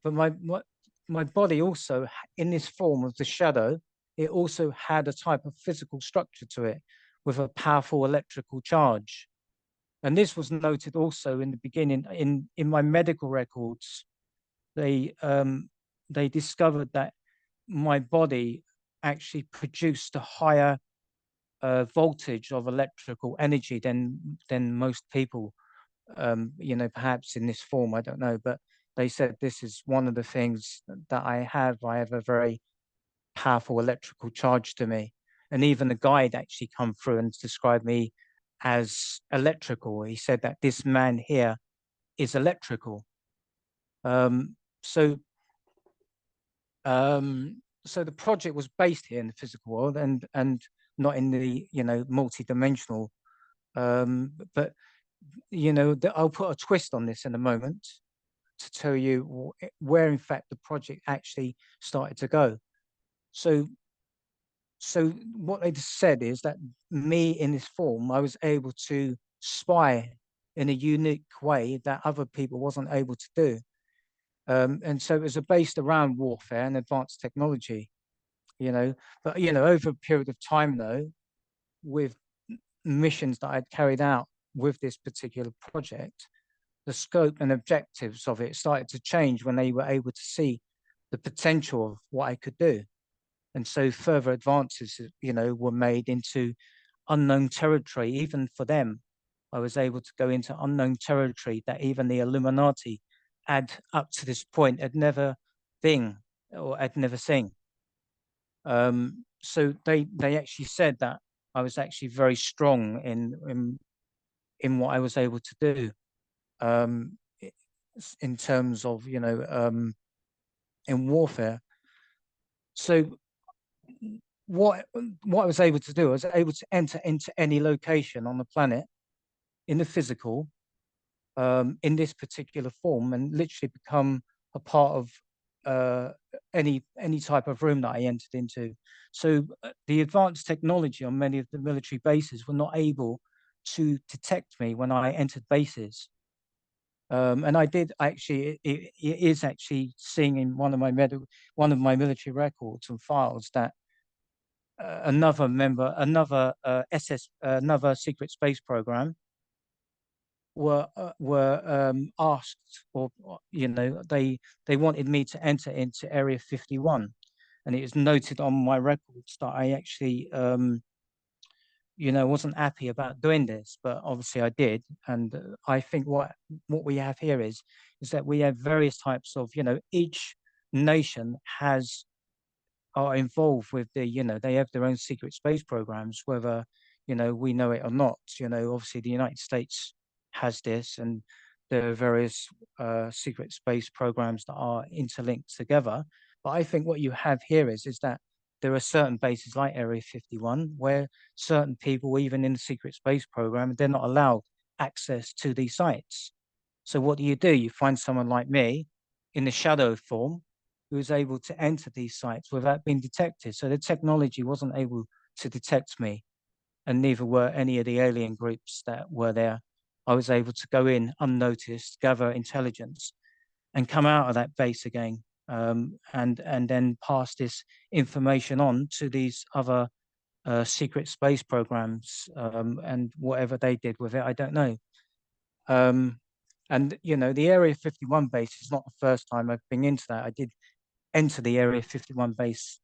but my body also, in this form of the shadow, it also had a type of physical structure to it with a powerful electrical charge. And this was noted also in the beginning in my medical records. They discovered that my body actually produced a higher voltage of electrical energy than most people, perhaps in this form, I don't know, but they said this is one of the things that I have. I have a very powerful electrical charge to me. And even the guide actually come through and described me as electrical. He said that this man here is electrical. Um, so so the project was based here in the physical world and not in the multi-dimensional. But I'll put a twist on this in a moment to tell you where in fact the project actually started to go. So what they said is that me in this form, I was able to spy in a unique way that other people wasn't able to do. And so it was based around warfare and advanced technology, but over a period of time though, with missions that I'd carried out with this particular project, the scope and objectives of it started to change when they were able to see the potential of what I could do. And so further advances, were made into unknown territory. Even for them, I was able to go into unknown territory that even the Illuminati had up to this point had never been or had never seen. So they actually said that I was actually very strong in what I was able to do, in terms of in warfare. So what I was able to do, I was able to enter into any location on the planet in the physical, in this particular form, and literally become a part of any type of room that I entered into. So the advanced technology on many of the military bases were not able to detect me when I entered bases. And I did actually, it is actually seeing in one of my military records and files that another secret space program were asked, or they wanted me to enter into Area 51, and it is noted on my records that I actually wasn't happy about doing this, but obviously I did. And I think what we have here is that we have various types of, each nation are involved with they have their own secret space programs, whether we know it or not. Obviously the United States has this, and there are various secret space programs that are interlinked together. But I think what you have here is that there are certain bases like Area 51 where certain people, even in the secret space program, they're not allowed access to these sites. So what do? You find someone like me in the shadow form who was able to enter these sites without being detected. So the technology wasn't able to detect me, and neither were any of the alien groups that were there. I was able to go in unnoticed, gather intelligence, and come out of that base again, and then pass this information on to these other secret space programs, and whatever they did with it, I don't know. And the Area 51 base is not the first time I've been into that. I did enter the Area 51 base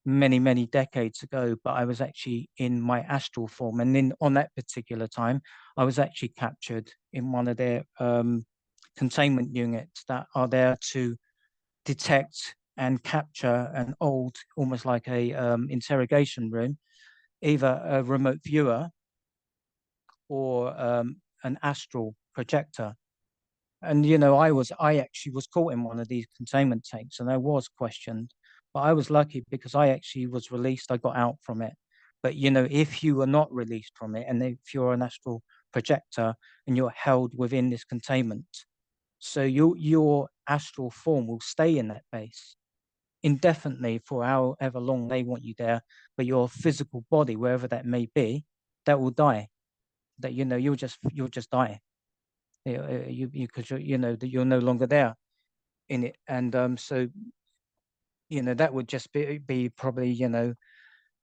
many decades ago, but I was actually in my astral form, and on that particular time I was actually captured in one of their containment units that are there to detect and capture an old, almost like a interrogation room, either a remote viewer or an astral projector. And I actually was caught in one of these containment tanks, and I was questioned, but I was lucky because I actually was released. I got out from it. But if you are not released from it, and if you're an astral projector and you're held within this containment, so your astral form will stay in that base indefinitely for however long they want you there, but your physical body, wherever that may be, that will die. That you'll just die. Because that you're no longer there in it, and so that would just be probably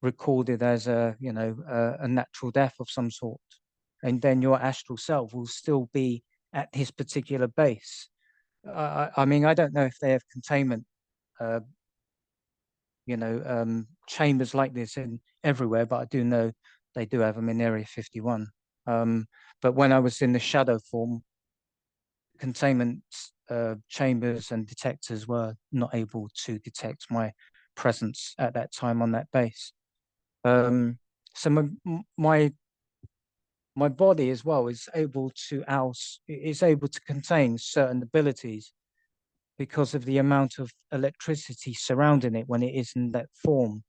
recorded as a natural death of some sort, and then your astral self will still be at his particular base. I mean, I don't know if they have containment chambers like this in everywhere, but I do know they do have them in Area 51. But when I was in the shadow form, containment chambers and detectors were not able to detect my presence at that time on that base. So my body as well is able to contain certain abilities because of the amount of electricity surrounding it when it is in that form.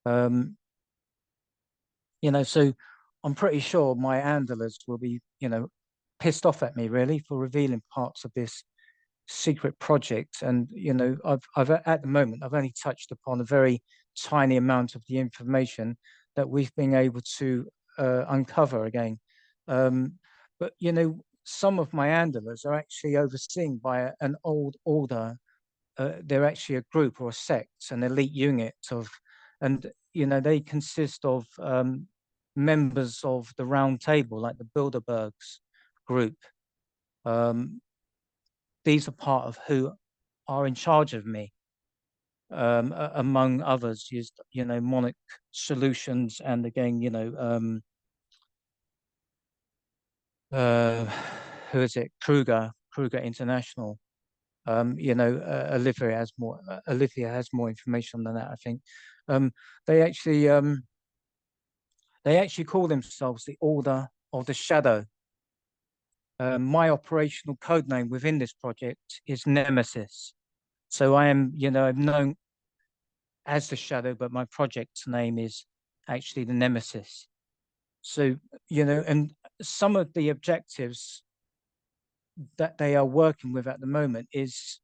So I'm pretty sure my handlers will be, pissed off at me really for revealing parts of this secret project. And, I've at the moment, I've only touched upon a very tiny amount of the information that we've been able to uncover again. But, some of my handlers are actually overseen by an old order. They're actually a group or a sect, an elite unit and they consist of members of the Round Table, like the Bilderbergs group. These are part of who are in charge of me, among others. Monarch Solutions, and again, who is it? Kruger International. Olivia has more information than that, I think. They actually call themselves the Order of the Shadow. My operational code name within this project is Nemesis. So I am, I'm known as the Shadow, but my project's name is actually the Nemesis. So, and some of the objectives that they are working with at the moment is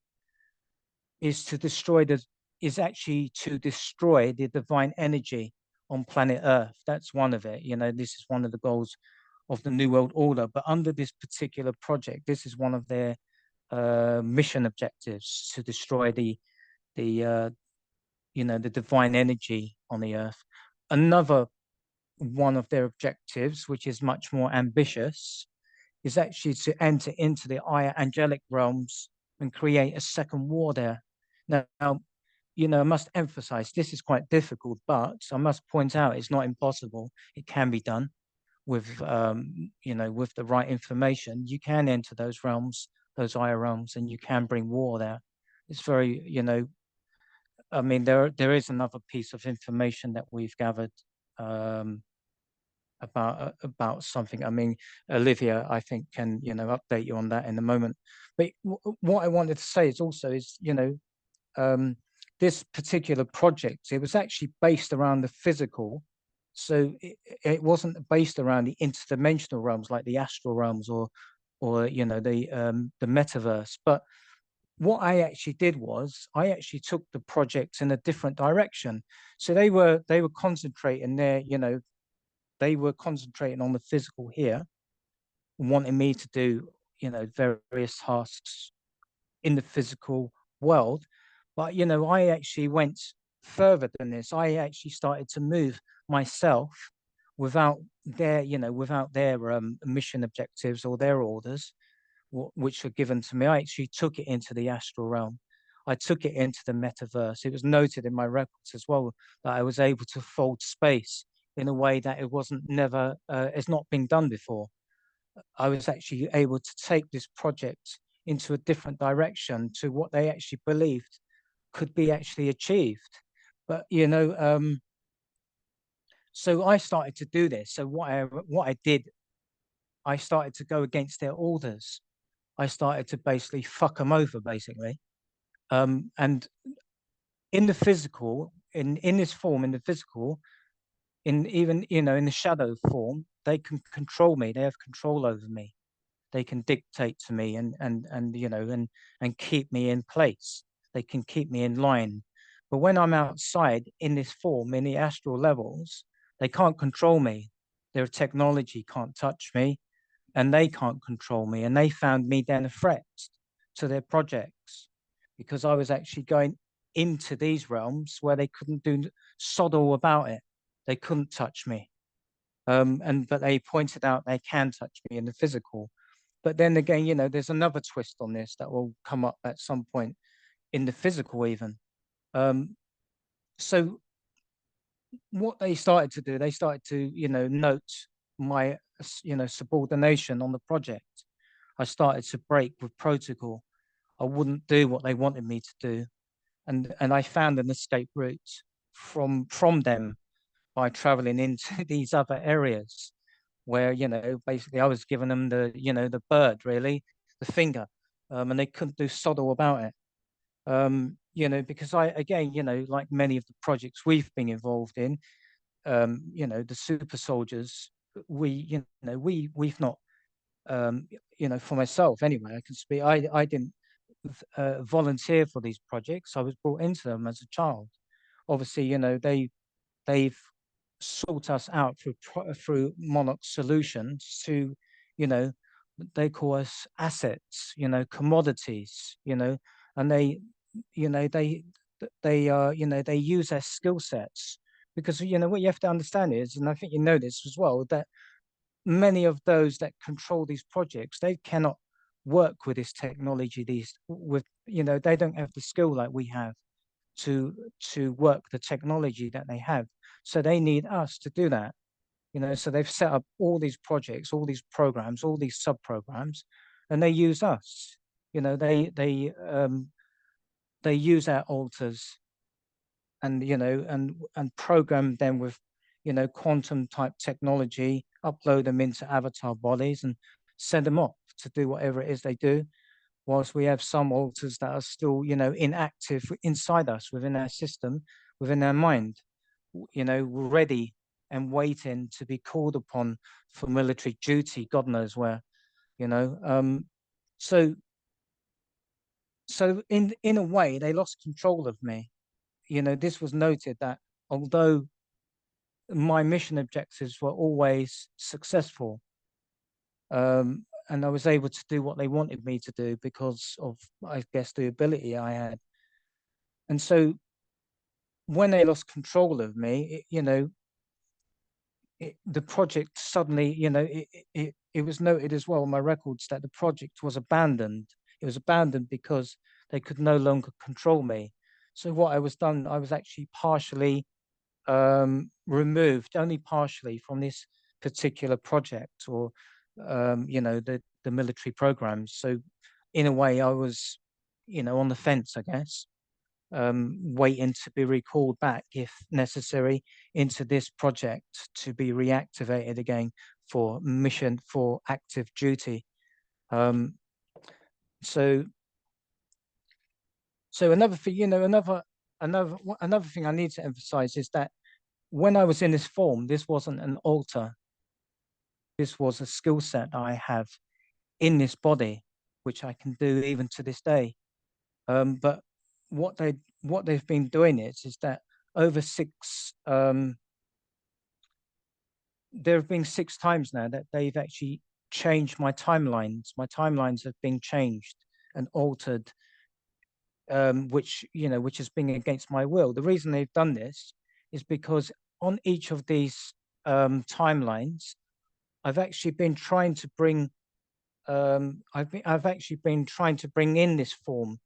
actually to destroy the divine energy on planet Earth. That's one of it. This is one of the goals of the New World Order. But under this particular project, this is one of their mission objectives, to destroy the divine energy on the Earth. Another one of their objectives, which is much more ambitious, is actually to enter into the higher angelic realms and create a second war there. Now, I must emphasize this is quite difficult, but I must point out it's not impossible. It can be done with, with the right information. You can enter those realms, those higher realms, and you can bring war there. It's very, I mean, there is another piece of information that we've gathered about something. I mean, Olivia, I think, can update you on that in a moment. But what I wanted to say is also this particular project, it was actually based around the physical. So it wasn't based around the interdimensional realms like the astral realms or the metaverse. But what I actually did was I actually took the project in a different direction. So they were concentrating there, they were concentrating on the physical here, wanting me to do, various tasks in the physical world. But, I actually went further than this. I actually started to move myself without their mission objectives or their orders, which were given to me. I actually took it into the astral realm. I took it into the metaverse. It was noted in my records as well that I was able to fold space in a way that it's not been done before. I was actually able to take this project into a different direction to what they actually believed could be actually achieved. But so I started to do this. So what I did, I started to go against their orders. I started to basically fuck them over, basically. And in the physical, in this form, in the physical, in even in the shadow form, they can control me. They have control over me. They can dictate to me and keep me in place. They can keep me in line. But when I'm outside in this form, in the astral levels, they can't control me. Their technology can't touch me, and they can't control me. And they found me then a threat to their projects because I was actually going into these realms where they couldn't do sod all about it. They couldn't touch me. But they pointed out they can touch me in the physical. But then again, there's another twist on this that will come up at some point in the physical even. So what they started to do, they started to, note my, subordination on the project. I started to break with protocol. I wouldn't do what they wanted me to do. And I found an escape route from them by traveling into these other areas where, basically I was giving them the bird, really, the finger, and they couldn't do sod all about it. Because like many of the projects we've been involved in, the super soldiers, we've not, for myself anyway, I can speak, I didn't volunteer for these projects. I was brought into them as a child. Obviously, they've sought us out through Monarch Solutions to, they call us assets, commodities, and they use their skill sets because what you have to understand is, and I think you know this as well, that many of those that control these projects, they cannot work with this technology. They don't have the skill like we have to work the technology that they have. So they need us to do that. So they've set up all these projects, all these programs, all these sub-programs, and they use us. They use our alters and program them with quantum type technology, upload them into avatar bodies and send them off to do whatever it is they do, whilst we have some alters that are still inactive inside us, within our system, within our mind, ready and waiting to be called upon for military duty, God knows where. So in a way they lost control of me. This was noted that although my mission objectives were always successful, and I was able to do what they wanted me to do because of, I guess, the ability I had. And so when they lost control of me, the project suddenly, it was noted as well in my records that the project was abandoned. It was abandoned because they could no longer control me. So what I was actually partially removed, only partially, from this particular project, or the military programs. So in a way I was on the fence, I guess, waiting to be recalled back if necessary into this project to be reactivated again for mission, for active duty. So another thing, another thing I need to emphasize is that when I was in this form, this wasn't an altar. This was a skill set I have in this body, which I can do even to this day. But what they've been doing is that over there have been 6 times now that they've actually changed my timelines. My timelines have been changed and altered, which has been against my will. The reason they've done this is because on each of these timelines, I've actually been trying to bring I've actually been trying to bring in this form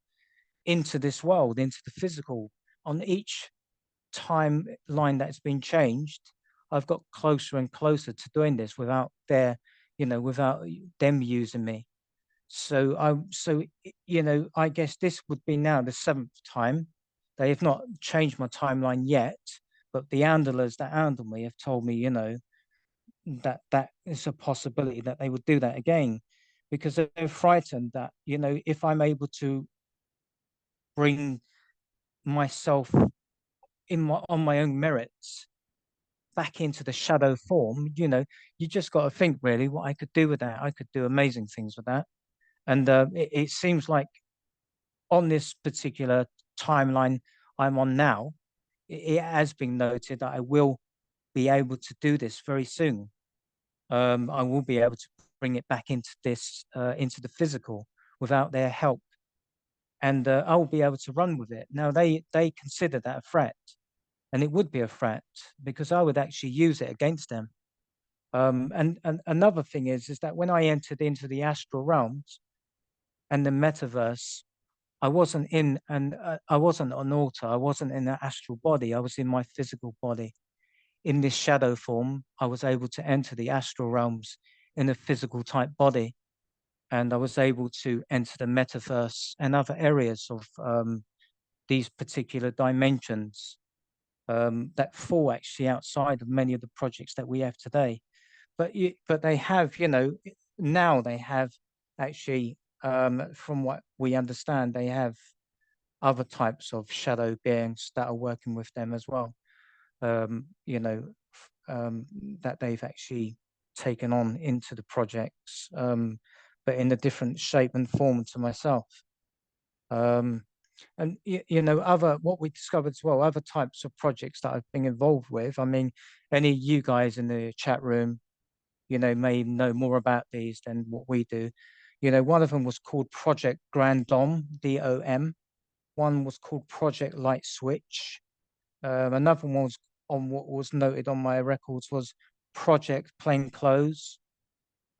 into this world, into the physical. On each timeline that's been changed, I've got closer and closer to doing this without without them using me. So I guess this would be now the 7th time. They have not changed my timeline yet, but the handlers that handle me have told me, that is a possibility that they would do that again, because they're frightened that, if I'm able to bring myself on my own merits back into the shadow form, you just got to think really what I could do with that. I could do amazing things with that. And it seems like on this particular timeline, I'm on now, it has been noted that I will be able to do this very soon. I will be able to bring it back into into the physical without their help, and I will be able to run with it. Now they consider that a threat, and it would be a threat because I would actually use it against them. And another thing is that when I entered into the astral realms and the metaverse, I wasn't in and I wasn't an altar. I wasn't in an astral body. I was in my physical body. In this shadow form, I was able to enter the astral realms in a physical type body, and I was able to enter the metaverse and other areas of these particular dimensions that fall actually outside of many of the projects that we have today. But they have, now they have actually, from what we understand, they have other types of shadow beings that are working with them as well. um, you know, that they've actually taken on into the projects, but in a different shape and form to myself. And other what we discovered as well, other types of projects that I've been involved with. I mean, any of you guys in the chat room, may know more about these than what we do. One of them was called Project Grand Dom, DOM. One was called Project Light Switch. Another one was on what was noted on my records was Project Plainclothes,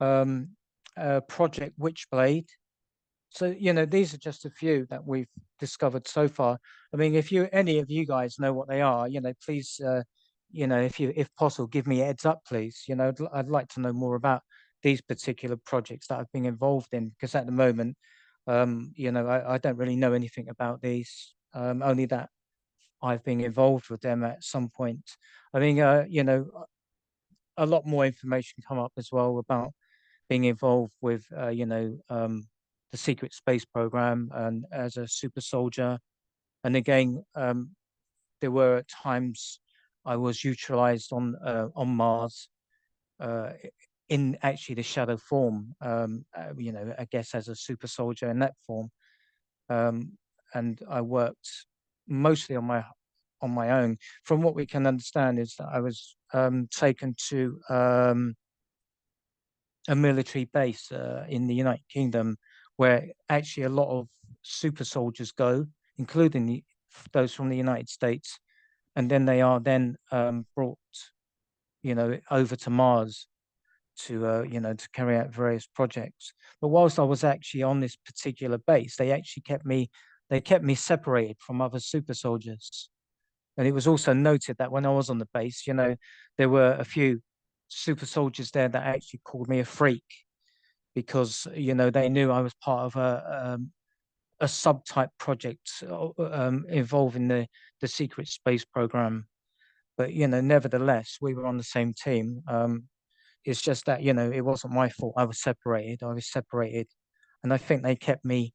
Project Witchblade. So, these are just a few that we've discovered so far. I mean, if any of you guys know what they are, please, if possible, give me a heads up, please. I'd like to know more about these particular projects that I've been involved in, because at the moment, I don't really know anything about these, only that I've been involved with them at some point. I mean, a lot more information come up as well about being involved with, the secret space program and as a super soldier. And again, there were times I was utilized on Mars, in actually the shadow form, I guess as a super soldier in that form. And I worked mostly on my own. From what we can understand is that I was taken to a military base in the United Kingdom, where actually a lot of super soldiers go, including those from the United States, and then they are then brought, over to Mars to carry out various projects. But whilst I was actually on this particular base, they kept me separated from other super soldiers. And it was also noted that when I was on the base, there were a few super soldiers there that actually called me a freak because, they knew I was part of a subtype project involving the secret space program. But, nevertheless, we were on the same team. It's just that, it wasn't my fault. I was separated. And I think they kept me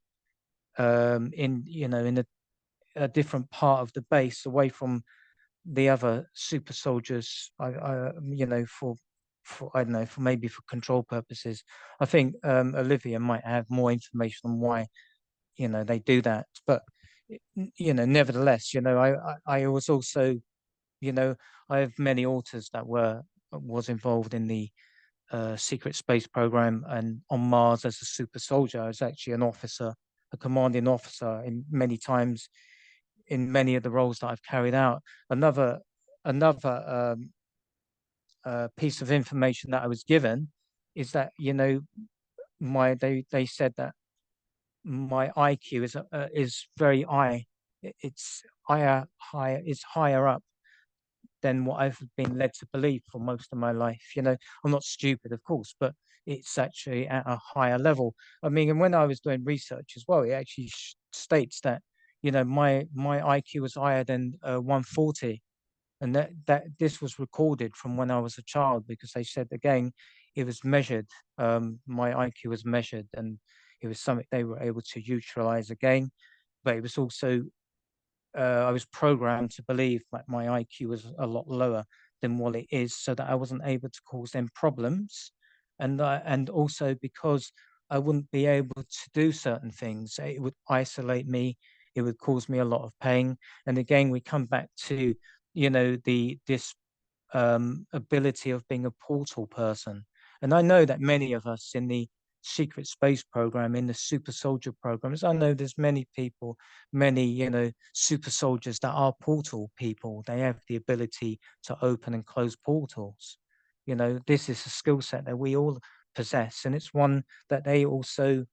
in a different part of the base away from the other super soldiers. For I don't know, for maybe for control purposes. I think Olivia might have more information on why they do that. But nevertheless, I was also, I have many authors that was involved in the secret space program and on Mars as a super soldier. I was actually an officer, a commanding officer in many times in many of the roles that I've carried out. Another piece of information that I was given is that they said that my IQ is very high. It's higher up than what I've been led to believe for most of my life. I'm not stupid, of course, but it's actually at a higher level. I mean, and when I was doing research as well, it actually states that my IQ was higher than 140, and that this was recorded from when I was a child because they said again it was measured. My IQ was measured, and it was something they were able to utilize again. But it was also I was programmed to believe that my IQ was a lot lower than what it is, so that I wasn't able to cause them problems, and also because I wouldn't be able to do certain things. It would isolate me. it would cause me a lot of pain. And again, we come back to, you know, this ability of being a portal person. And I know that many of us in the secret space program, in the super soldier programs, I know there's many people, many, you know, super soldiers that are portal people. They have the ability to open and close portals. You know, this is a skill set that we all possess, and it's one that they also,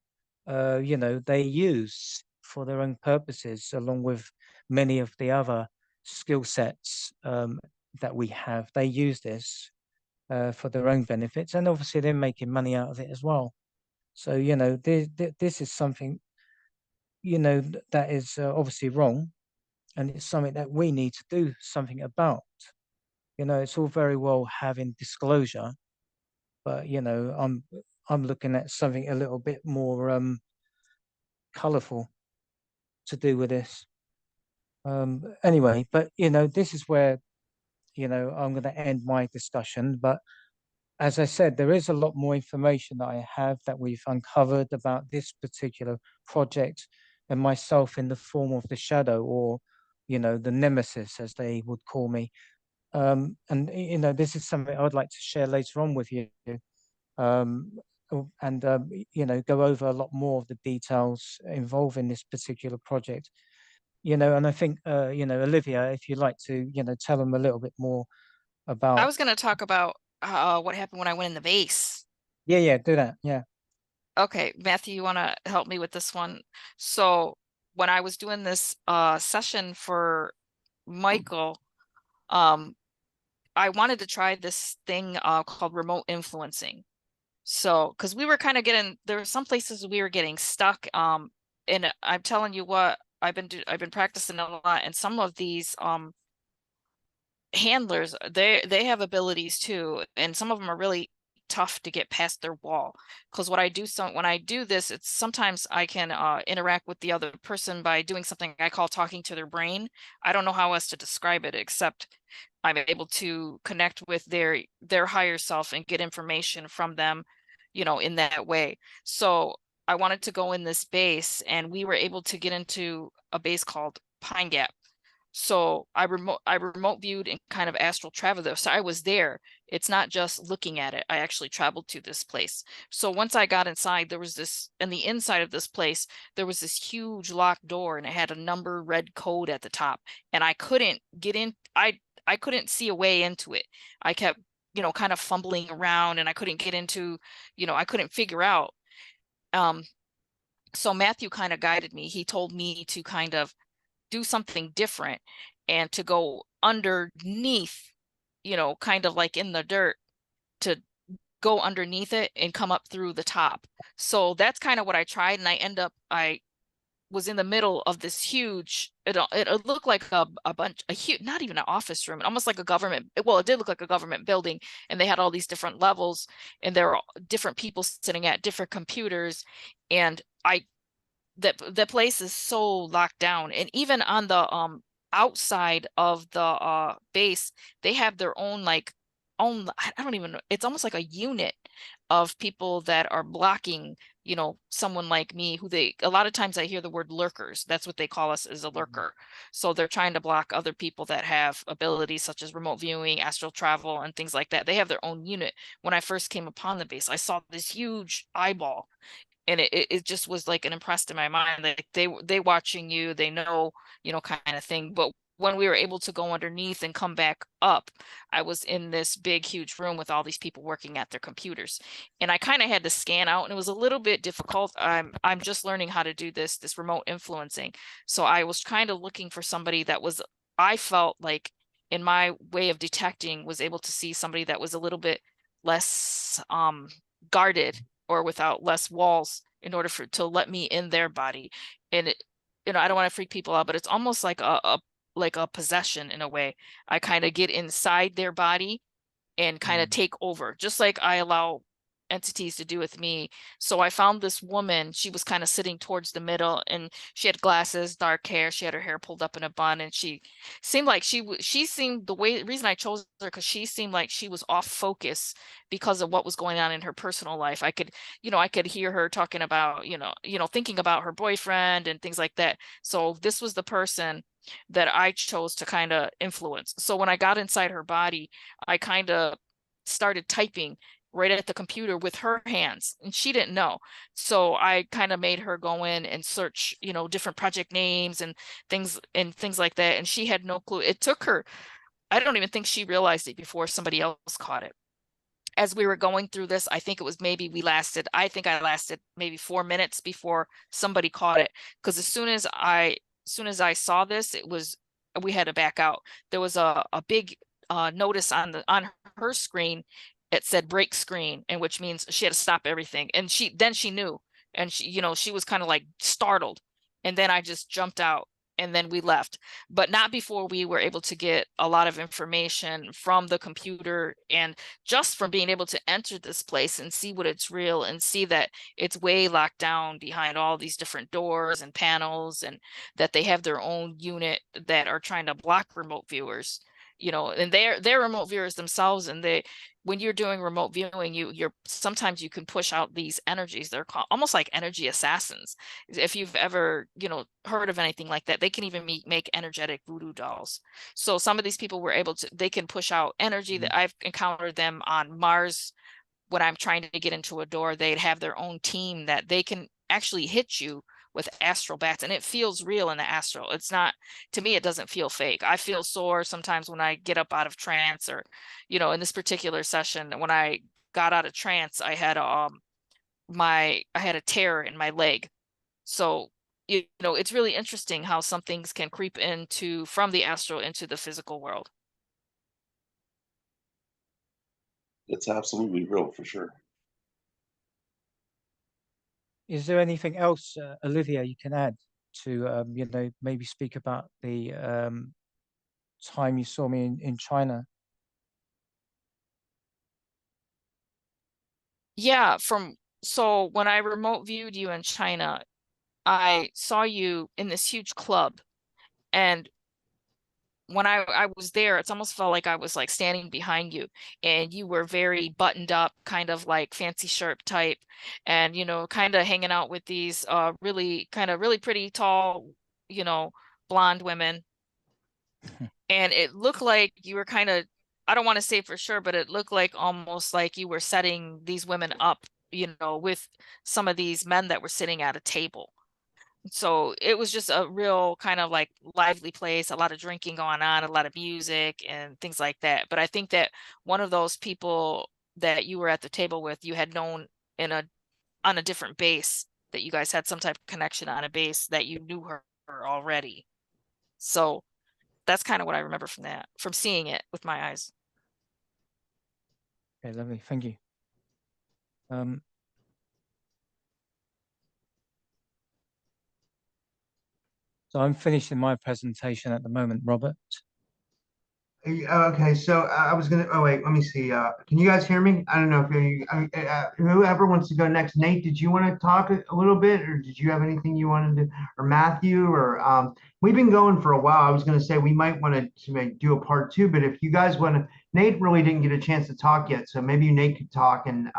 you know, they use for their own purposes, along with many of the other skill sets that we have. They use this for their own benefits, and obviously they're making money out of it as well. So, you know, this is something, you know, that is obviously wrong, and it's something that we need to do something about. You know, it's all very well having disclosure, but you know, I'm looking at something a little bit more colorful to do with this. Anyway, but you know, this is where, you know, I'm going to end my discussion. But as I said, there is a lot more information that I have that we've uncovered about this particular project and myself in the form of the shadow, or, you know, the nemesis, as they would call me. And, you know, this is something I would like to share later on with you. And, you know, go over a lot more of the details involved in this particular project. You know, and I think, you know, Olivia, if you'd like to, you know, tell them a little bit more about. I was going to talk about what happened when I went in the base. Yeah, do that. Yeah. Okay, Matthew, you want to help me with this one? So when I was doing this session for Michael, I wanted to try this thing called remote influencing. So, because we were kind of getting, there were some places we were getting stuck. And I'm telling you what, I've been practicing a lot, and some of these handlers, they have abilities too, and some of them are really tough to get past their wall. Because what I do, when I do this, it's sometimes I can interact with the other person by doing something I call talking to their brain. I don't know how else to describe it, except I'm able to connect with their higher self and get information from them, you know, in that way. So I wanted to go in this base, and we were able to get into a base called Pine Gap. So I remote viewed and kind of astral traveled there. So I was there. It's not just looking at it. I actually traveled to this place. So once I got inside, there was this, in the inside of this place, there was this huge locked door, and it had a number red code at the top. And I couldn't get in. I couldn't see a way into it. I kept, you know, kind of fumbling around, and I couldn't get into, you know, I couldn't figure out. So Matthew kind of guided me. He told me to kind of do something different and to go underneath, you know, kind of like in the dirt, to go underneath it and come up through the top. So that's kind of what I tried. And I was in the middle of this huge, it looked like a huge, not even an office room, almost like a government, well, it did look like a government building, and they had all these different levels, and there were different people sitting at different computers. And the place is so locked down. And even on the outside of the base, they have their own I don't even know, it's almost like a unit of people that are blocking, you know, someone like me, who a lot of times I hear the word lurkers. That's what they call us, as a lurker. So they're trying to block other people that have abilities such as remote viewing, astral travel, and things like that. They have their own unit. When I first came upon the base, I saw this huge eyeball, and it just was like an impressed in my mind, like they watching you, they know, you know, kind of thing. But when we were able to go underneath and come back up, I was in this big, huge room with all these people working at their computers, and I kind of had to scan out, and it was a little bit difficult. I'm just learning how to do this remote influencing. So I was kind of looking for somebody that was, I felt like, in my way of detecting, was able to see somebody that was a little bit less guarded, or without less walls, in order to let me in their body. And it, you know, I don't want to freak people out, but it's almost like a possession in a way. I kind of get inside their body and kind of take over, just like I allow entities to do with me. So I found this woman, she was kind of sitting towards the middle, and she had glasses, dark hair, she had her hair pulled up in a bun, and she seemed like she seemed, the reason I chose her, because she seemed like she was off focus because of what was going on in her personal life. I could hear her talking about, thinking about her boyfriend and things like that. So this was the person that I chose to kind of influence. So when I got inside her body, I kind of started typing right at the computer with her hands, and she didn't know. So I kind of made her go in and search, different project names and things like that. And she had no clue. It took her, I don't even think she realized it before somebody else caught it. As we were going through this, I think I lasted maybe 4 minutes before somebody caught it. Because as soon as I saw this, we had to back out. There was a big notice on her screen. It said break screen, and which means she had to stop everything. And she knew, and she was kind of like startled. And then I just jumped out, and then we left, but not before we were able to get a lot of information from the computer, and just from being able to enter this place and see what it's real, and see that it's way locked down behind all these different doors and panels, and that they have their own unit that are trying to block remote viewers, and they're remote viewers themselves. And when you're doing remote viewing, you're sometimes you can push out these energies. They're called almost like energy assassins. If you've ever, heard of anything like that, they can even make energetic voodoo dolls. So some of these people they can push out energy. That I've encountered them on Mars. When I'm trying to get into a door, they'd have their own team that they can actually hit you with astral bats, and it feels real in the astral. It's not, to me, it doesn't feel fake. I feel sore sometimes when I get up out of trance, or, in this particular session, when I got out of trance, I had a tear in my leg. So, it's really interesting how some things can creep from the astral into the physical world. It's absolutely real for sure. Is there anything else, Olivia, you can add to, maybe speak about the time you saw me in China? Yeah, so when I remote viewed you in China, I saw you in this huge club, and when I was there, it's almost felt like I was like standing behind you, and you were very buttoned up, kind of like fancy shirt type, and kind of hanging out with these really pretty tall, blonde women. And it looked like you were kind of, I don't want to say for sure, but it looked like almost like you were setting these women up, with some of these men that were sitting at a table. So it was just a real kind of like lively place, a lot of drinking going on, a lot of music and things like that. But I think that one of those people that you were at the table with, you had known on a different base, that you guys had some type of connection on a base, that you knew her already. So that's kind of what I remember from seeing it with my eyes. Okay, lovely. Thank you. So I'm finishing my presentation at the moment, Robert. Okay, so I was gonna. Oh wait, let me see. Can you guys hear me? I don't know if whoever wants to go next. Nate, did you want to talk a little bit, or did you have anything you wanted to, or Matthew, or we've been going for a while. I was gonna say we might want to do a part 2, but if you guys want to, Nate really didn't get a chance to talk yet, so maybe Nate could talk, and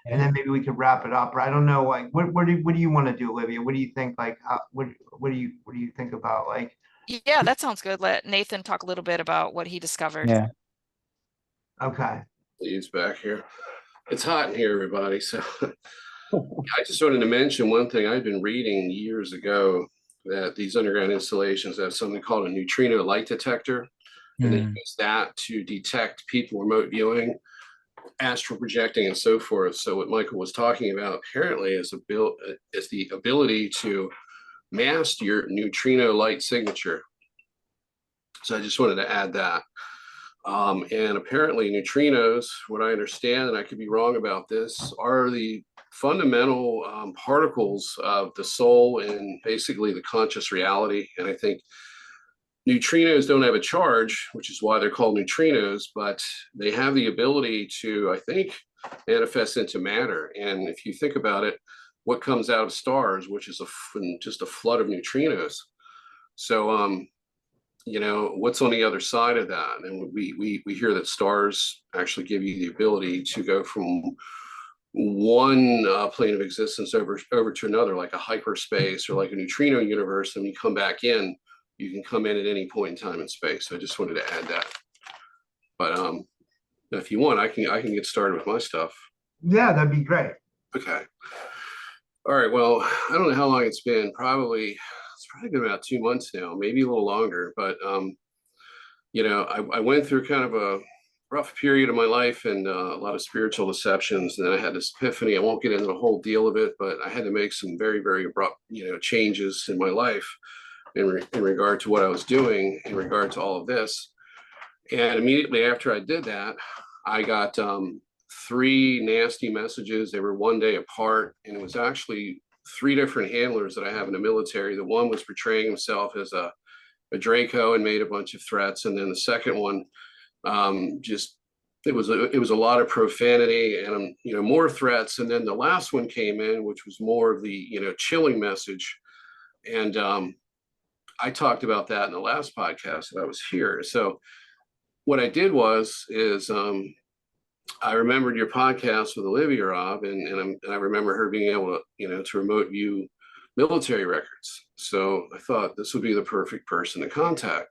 then maybe we could wrap it up. Or I don't know, like what do you want to do, Olivia? What do you think? Like, what do you think about like? Yeah, that sounds good. Let Nathan talk a little bit about what he discovered. Yeah. Okay. He's back here. It's hot in here, everybody. So I just wanted to mention one thing I've been reading years ago, that these underground installations have something called a neutrino light detector. And they use that to detect people remote viewing, astral projecting, and so forth. So what Michael was talking about apparently is the ability to mask your neutrino light signature. So I just wanted to add that. And apparently neutrinos, what I understand, and I could be wrong about this, are the fundamental particles of the soul and basically the conscious reality. And I think neutrinos don't have a charge, which is why they're called neutrinos, but they have the ability to, I think, manifests into matter. And if you think about it, what comes out of stars, which is just a flood of neutrinos. So, you know, what's on the other side of that? And we hear that stars actually give you the ability to go from one plane of existence over to another, like a hyperspace or like a neutrino universe. And when you come back in, you can come in at any point in time and space. So I just wanted to add that. But if you want, I can get started with my stuff. Yeah, that'd be great. Okay. All right. Well, I don't know how long it's been. It's probably been about 2 months now, maybe a little longer. But you know, I went through kind of a rough period of my life and a lot of spiritual deceptions. And then I had this epiphany. I won't get into the whole deal of it, but I had to make some very, very abrupt, you know, changes in my life in regard to what I was doing in regard to all of this. And immediately after I did that, I got 3 nasty messages. They were one day apart, and it was actually 3 different handlers that I have in the military. The one was portraying himself as a Draco and made a bunch of threats, and then the second one, just it was a lot of profanity and you know, more threats. And then the last one came in, which was more of the, you know, chilling message. And I talked about that in the last podcast that I was here. So what I did is I remembered your podcast with Olivia, Rob, and I remember her being able to, you know, to remote view military records. So I thought this would be the perfect person to contact.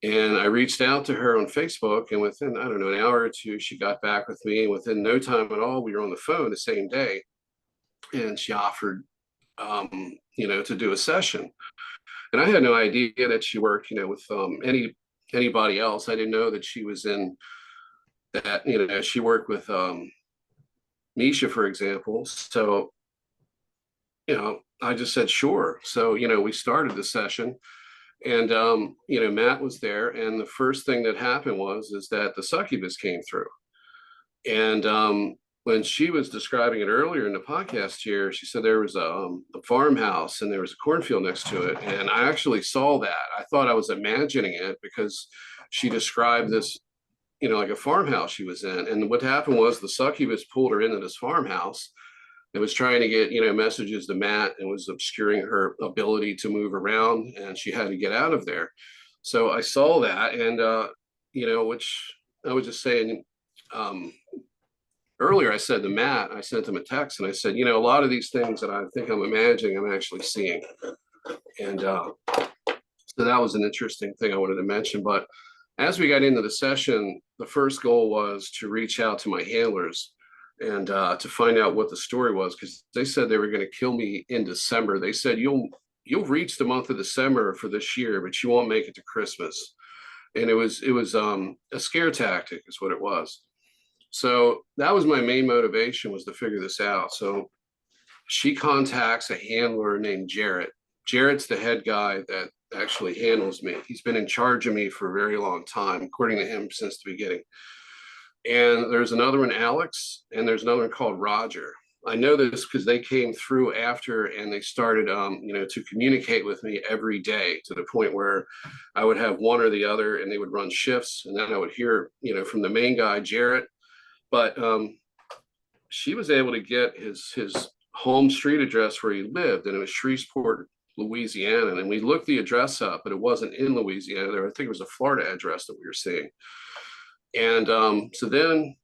And I reached out to her on Facebook, and within, I don't know, an hour or two, she got back with me. And within no time at all, we were on the phone the same day. And she offered, you know, to do a session. And I had no idea that she worked, you know, with anybody else. I didn't know that she was in that, you know, she worked with Misha, for example. So, you know, I just said, sure. So, you know, we started the session. And, you know, Matt was there. And the first thing that happened is that the succubus came through. And when she was describing it earlier in the podcast here, she said there was a farmhouse and there was a cornfield next to it. And I actually saw that. I thought I was imagining it because she described this, you know, like a farmhouse she was in. And what happened was the succubus pulled her into this farmhouse. It was trying to get, you know, messages to Matt and was obscuring her ability to move around, and she had to get out of there. So I saw that, and you know, which I was just saying earlier, I said to Matt, I sent him a text and I said, you know, a lot of these things that I think I'm imagining, I'm actually seeing. And so that was an interesting thing I wanted to mention. But as we got into the session, the first goal was to reach out to my handlers and to find out what the story was, because they said they were going to kill me in December. They said, you'll reach the month of December for this year, but you won't make it to Christmas. And it was a scare tactic is what it was. So that was my main motivation, was to figure this out. So she contacts a handler named Jarrett. Jarrett's the head guy that actually handles me. He's been in charge of me for a very long time, according to him, since the beginning. And there's another one, Alex, and there's another one called Roger. I know this because they came through after and they started, you know, to communicate with me every day, to the point where I would have one or the other and they would run shifts. And then I would hear, you know, from the main guy, Jarrett. But she was able to get his home street address where he lived, and it was Shreveport, Louisiana. And we looked the address up, but it wasn't in Louisiana. I think it was a Florida address that we were seeing. And so then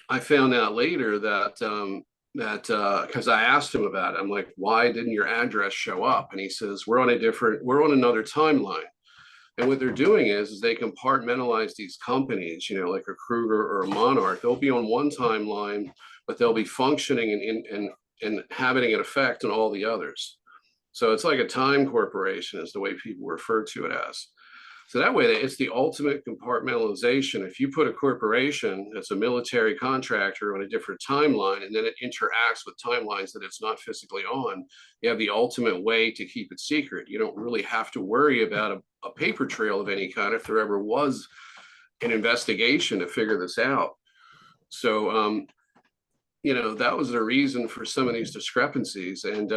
I found out later that because I asked him about it, I'm like, why didn't your address show up? And he says, we're on another timeline. And what they're doing is they compartmentalize these companies, you know, like a Kruger or a Monarch. They'll be on one timeline, but they'll be functioning and having an effect on all the others. So it's like a time corporation is the way people refer to it as. So that way, it's the ultimate compartmentalization. If you put a corporation that's a military contractor on a different timeline, and then it interacts with timelines that it's not physically on, you have the ultimate way to keep it secret. You don't really have to worry about a paper trail of any kind if there ever was an investigation to figure this out. So, you know, that was the reason for some of these discrepancies. And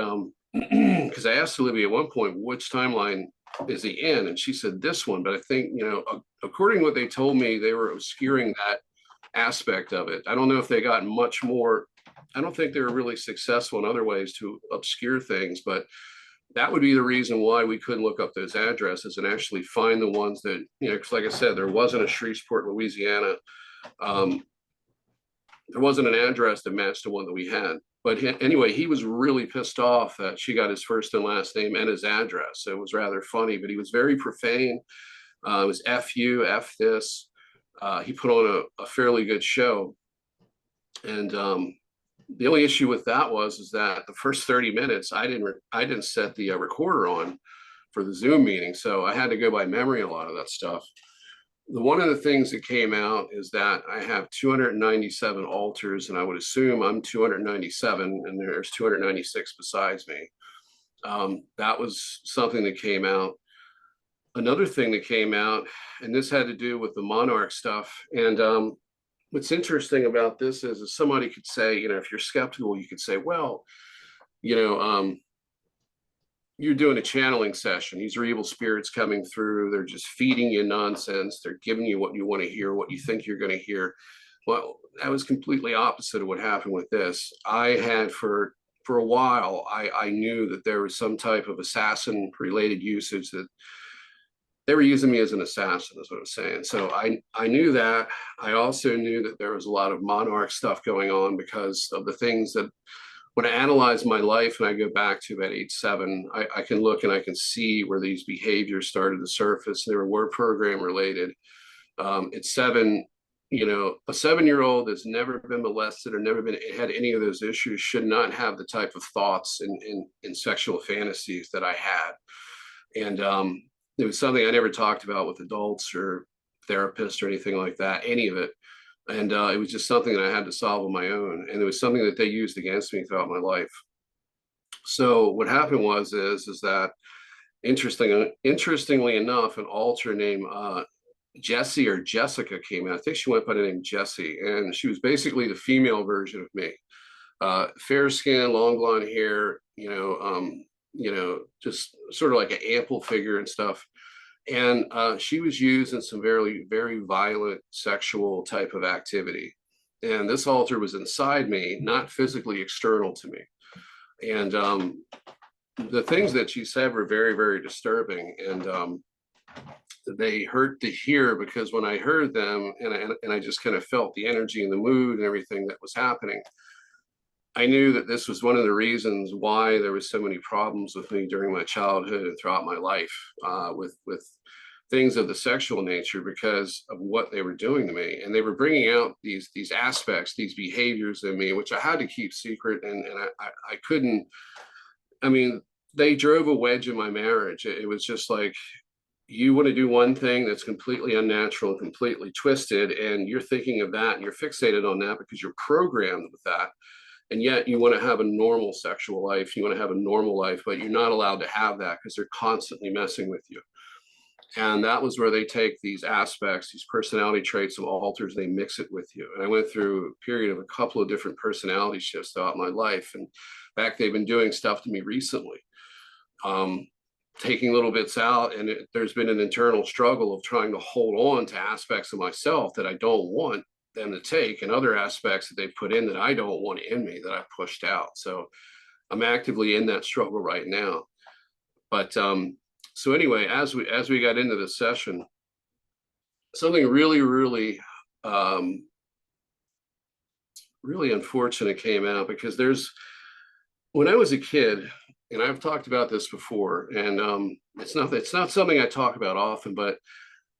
because I asked Olivia at one point, which timeline is he in? And she said this one. But I think, you know, according to what they told me, they were obscuring that aspect of it. I don't know if they got much more. I don't think they were really successful in other ways to obscure things, but that would be the reason why we couldn't look up those addresses and actually find the ones that, you know, because like I said, there wasn't a Shreveport, Louisiana. There wasn't an address that matched the one that we had. But anyway, he was really pissed off that she got his first and last name and his address. So it was rather funny, but he was very profane. It was F you, F this. He put on a fairly good show. And the only issue with that is that the first 30 minutes, I didn't set the recorder on for the Zoom meeting. So I had to go by memory a lot of that stuff. One of the things that came out is that I have 297 alters, and I would assume I'm 297, and there's 296 besides me. That was something that came out. Another thing that came out, and this had to do with the Monarch stuff. And what's interesting about this is somebody could say, you know, if you're skeptical, you could say, well, you know, you're doing a channeling session. These are evil spirits coming through. They're just feeding you nonsense. They're giving you what you want to hear, what you think you're going to hear. Well, that was completely opposite of what happened with this. I had for a while, I knew that there was some type of assassin related usage, that they were using me as an assassin, is what I'm saying. So I knew that. I also knew that there was a lot of Monarch stuff going on because of the things that, when I analyze my life and I go back to about age 7, I can look and I can see where these behaviors started to surface. They were word program related. At 7, you know, a 7-year-old that's never been molested or never had any of those issues should not have the type of thoughts and sexual fantasies that I had. And it was something I never talked about with adults or therapists or anything like that, any of it. And it was just something that I had to solve on my own. And it was something that they used against me throughout my life. So what happened is that interestingly enough, an alter named Jessie or Jessica came out. I think she went by the name Jessie, and she was basically the female version of me. Fair skin, long blonde hair, you know, just sort of like an ample figure and stuff. And she was used in some very, very violent sexual type of activity. And this altar was inside me, not physically external to me. And the things that she said were very, very disturbing. And they hurt to hear, because when I heard them and I just kind of felt the energy and the mood and everything that was happening, I knew that this was one of the reasons why there was so many problems with me during my childhood and throughout my life, with things of the sexual nature, because of what they were doing to me. And they were bringing out these aspects, these behaviors in me, which I had to keep secret. And I couldn't, I mean, they drove a wedge in my marriage. It was just like, you want to do one thing that's completely unnatural and completely twisted, and you're thinking of that and you're fixated on that because you're programmed with that. And yet you want to have a normal sexual life. You want to have a normal life, but you're not allowed to have that because they're constantly messing with you. And that was where they take these aspects, these personality traits of alters, they mix it with you. And I went through a period of a couple of different personality shifts throughout my life. And in fact, they've been doing stuff to me recently, taking little bits out. And there's been an internal struggle of trying to hold on to aspects of myself that I don't want them to take, and other aspects that they put in that I don't want in me, that I pushed out. So I'm actively in that struggle right now. But so anyway, as we got into the session, something really, really, really unfortunate came out, because when I was a kid, and I've talked about this before, and it's not something I talk about often, but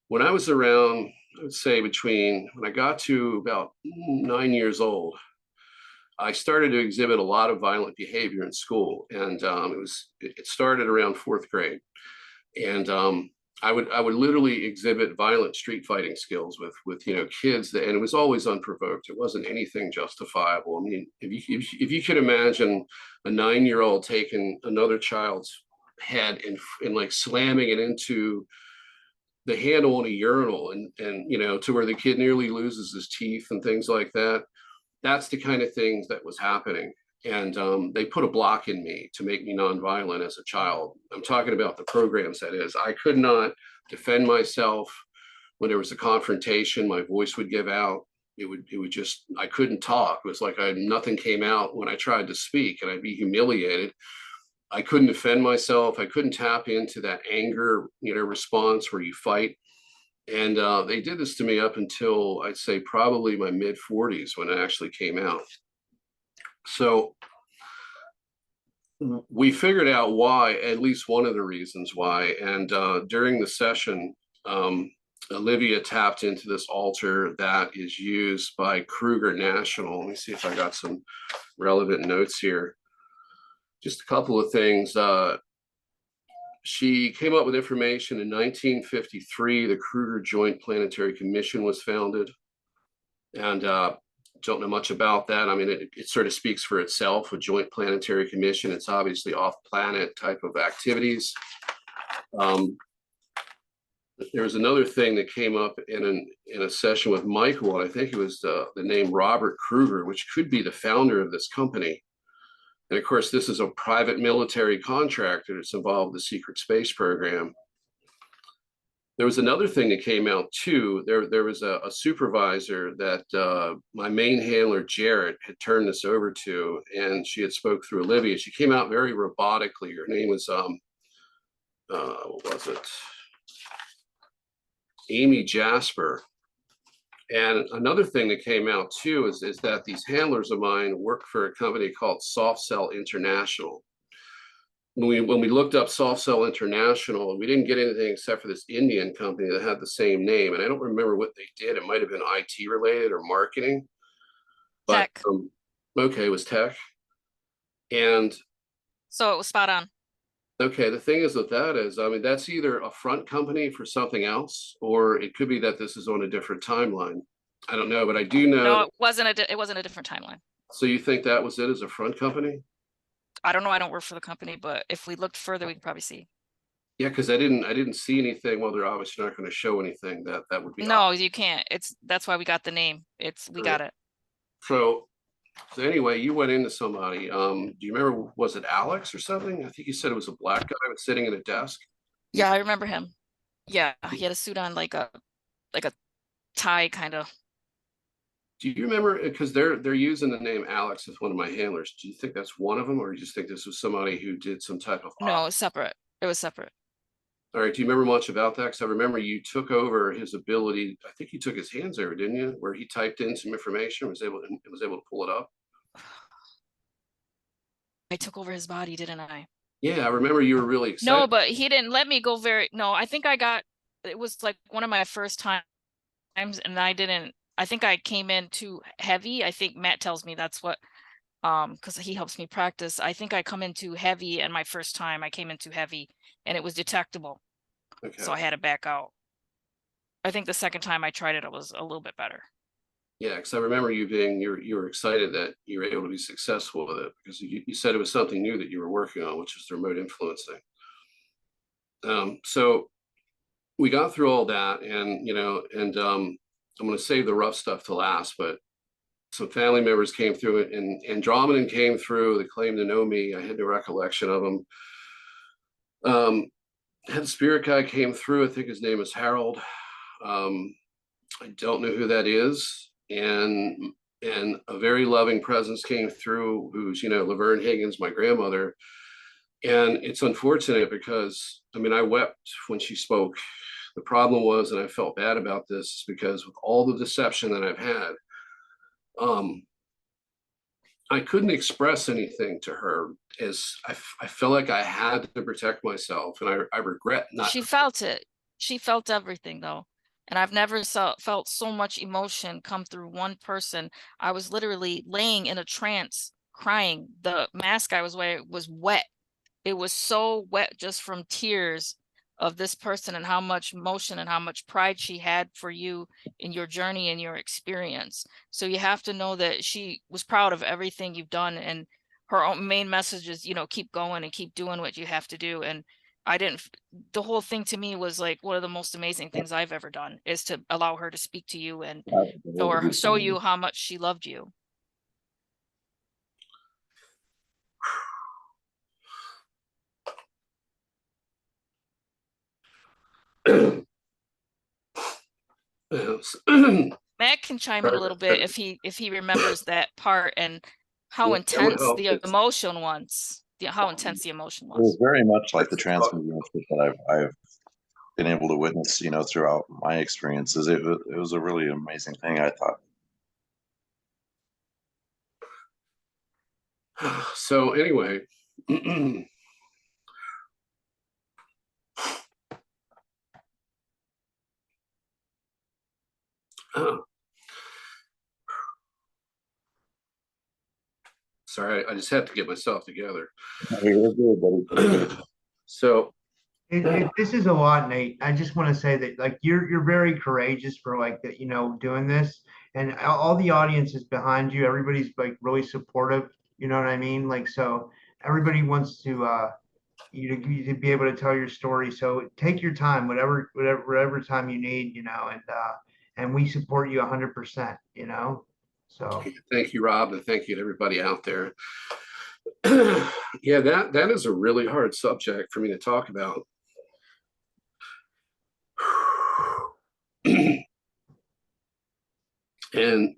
when I was around, I would say when I got to about 9 years old, I started to exhibit a lot of violent behavior in school. And it started around 4th grade. And I would literally exhibit violent street fighting skills with kids and it was always unprovoked. It wasn't anything justifiable. I mean, if you could imagine a 9-year-old taking another child's head and like slamming it into the handle on a urinal and to where the kid nearly loses his teeth and things like that. That's the kind of things that was happening. And they put a block in me to make me nonviolent as a child. I'm talking about the programs, that is. I could not defend myself. When there was a confrontation, my voice would give out. it would just, I couldn't talk. It was like nothing came out when I tried to speak, and I'd be humiliated. I couldn't defend myself. I couldn't tap into that anger, response where you fight. And they did this to me up until, I'd say, probably my mid 40s when it actually came out. So we figured out why, at least one of the reasons why. And during the session, Olivia tapped into this altar that is used by Kruger National. Let me see if I got some relevant notes here. Just a couple of things. She came up with information in 1953. The Kruger Joint Planetary Commission was founded. And don't know much about that. I mean, it sort of speaks for itself, a joint planetary commission. It's obviously off-planet type of activities. There was another thing that came up in a session with Michael, and I think it was the name Robert Kruger, which could be the founder of this company. And of course, this is a private military contractor that's involved with the secret space program. There was another thing that came out too. There was a supervisor that my main handler, Jarrett, had turned this over to, and she had spoke through Olivia. She came out very robotically. Her name was, what was it? Amy Jasper. And another thing that came out too is that these handlers of mine work for a company called Soft Cell International. When we looked up Soft Cell International, we didn't get anything except for this Indian company that had the same name. And I don't remember what they did. It might have been IT related or marketing. But, Tech. Okay, it was tech. And so it was spot on. okay, the thing is with that is, I mean, that's either a front company for something else, or it could be that this is on a different timeline. I don't know, but I do know. No, it wasn't a different timeline. So you think that was it as a front company? I don't know. I don't work for the company, but if we looked further, we could probably see. Yeah, because I didn't see anything. Well, they're obviously not going to show anything that would be. No, you can't. That's why we got the name. We got it. So anyway, you went into somebody. Do you remember? Was it Alex or something? I think you said it was a black guy was sitting at a desk. Yeah, I remember him. Yeah, he had a suit on, like a tie kind of. Do you remember? Because they're using the name Alex as one of my handlers. Do you think that's one of them, or do you just think this was somebody who did some type of? No, it's separate. It was separate. All right. Do you remember much about that? Because I remember you took over his ability. I think you took his hands over, didn't you? Where he typed in some information, was able to pull it up. I took over his body, didn't I? Yeah, I remember you were really excited. No, but he didn't let me go no, I think it was like one of my first times, and I think I came in too heavy. I think Matt tells me that's what, because he helps me practice. I think I come in too heavy, and my first time I came in too heavy, and it was detectable. Okay. So I had to back out. I think the second time I tried it, it was a little bit better. Yeah, because I remember you were excited that you were able to be successful with it, because you said it was something new that you were working on, which is the remote influencing. So we got through all that, and I'm going to save the rough stuff to last, but some family members came through it, and Andromedan came through. They claimed to know me. I had no recollection of them. Had the spirit guy came through. I think his name is Harold. I don't know who that is. And a very loving presence came through, who's, Laverne Higgins, my grandmother. And it's unfortunate because, I mean, I wept when she spoke. The problem was, and I felt bad about this, is because with all the deception that I've had, I couldn't express anything to her, as I felt like I had to protect myself, and I regret not. She felt it. She felt everything, though. And I've never felt so much emotion come through one person. I was literally laying in a trance, crying. The mask I was wearing was wet. It was so wet just from tears of this person, and how much emotion and how much pride she had for you in your journey and your experience. So you have to know that she was proud of everything you've done, and her own main message is, keep going and keep doing what you have to do. And the whole thing to me was like one of the most amazing things I've ever done, is to allow her to speak to you and show you how much she loved you. Matt can chime in a little bit if he remembers that part and how Yeah, that would intense help. the emotion was. How intense the emotion It was was. very much like the transmediumship that I've been able to witness, you know, throughout my experiences. It was a really amazing thing, I thought. So anyway, sorry, I just had to get myself together. So This is a lot, Nate. I just want to say that like you're very courageous for like that, you know, doing this, and all the audience is behind you. Everybody's like really supportive. You know what I mean? Like so, everybody wants to you to be able to tell your story. So take your time, whatever time you need, you know, and we support you 100%. You know, so thank you, Rob, and thank you to everybody out there. Yeah, that is a really hard subject for me to talk about. And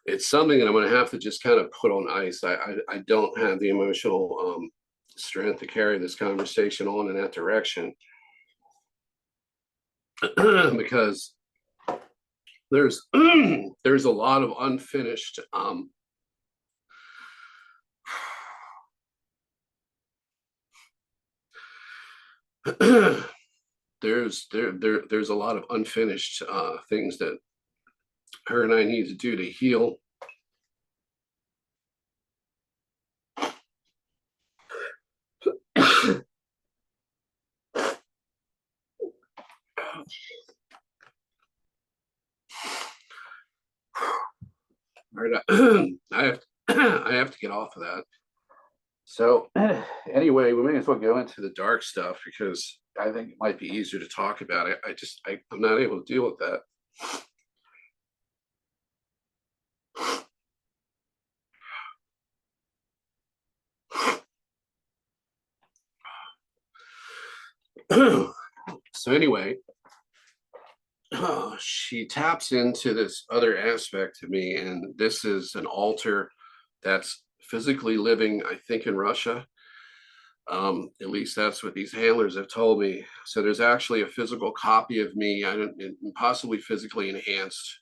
it's something that I'm going to have to just kind of put on ice. I don't have the emotional strength to carry this conversation on in that direction because there's there's a lot of unfinished there's a lot of unfinished things that her and I need to do to heal. All right, I have to get off of that. So anyway, we may as well go into the dark stuff because I think it might be easier to talk about it. I'm not able to deal with that. So anyway, she taps into this other aspect of me, and this is an alter that's physically living, I think, in Russia. At least that's what these handlers have told me. So there's actually a physical copy of me, possibly physically enhanced,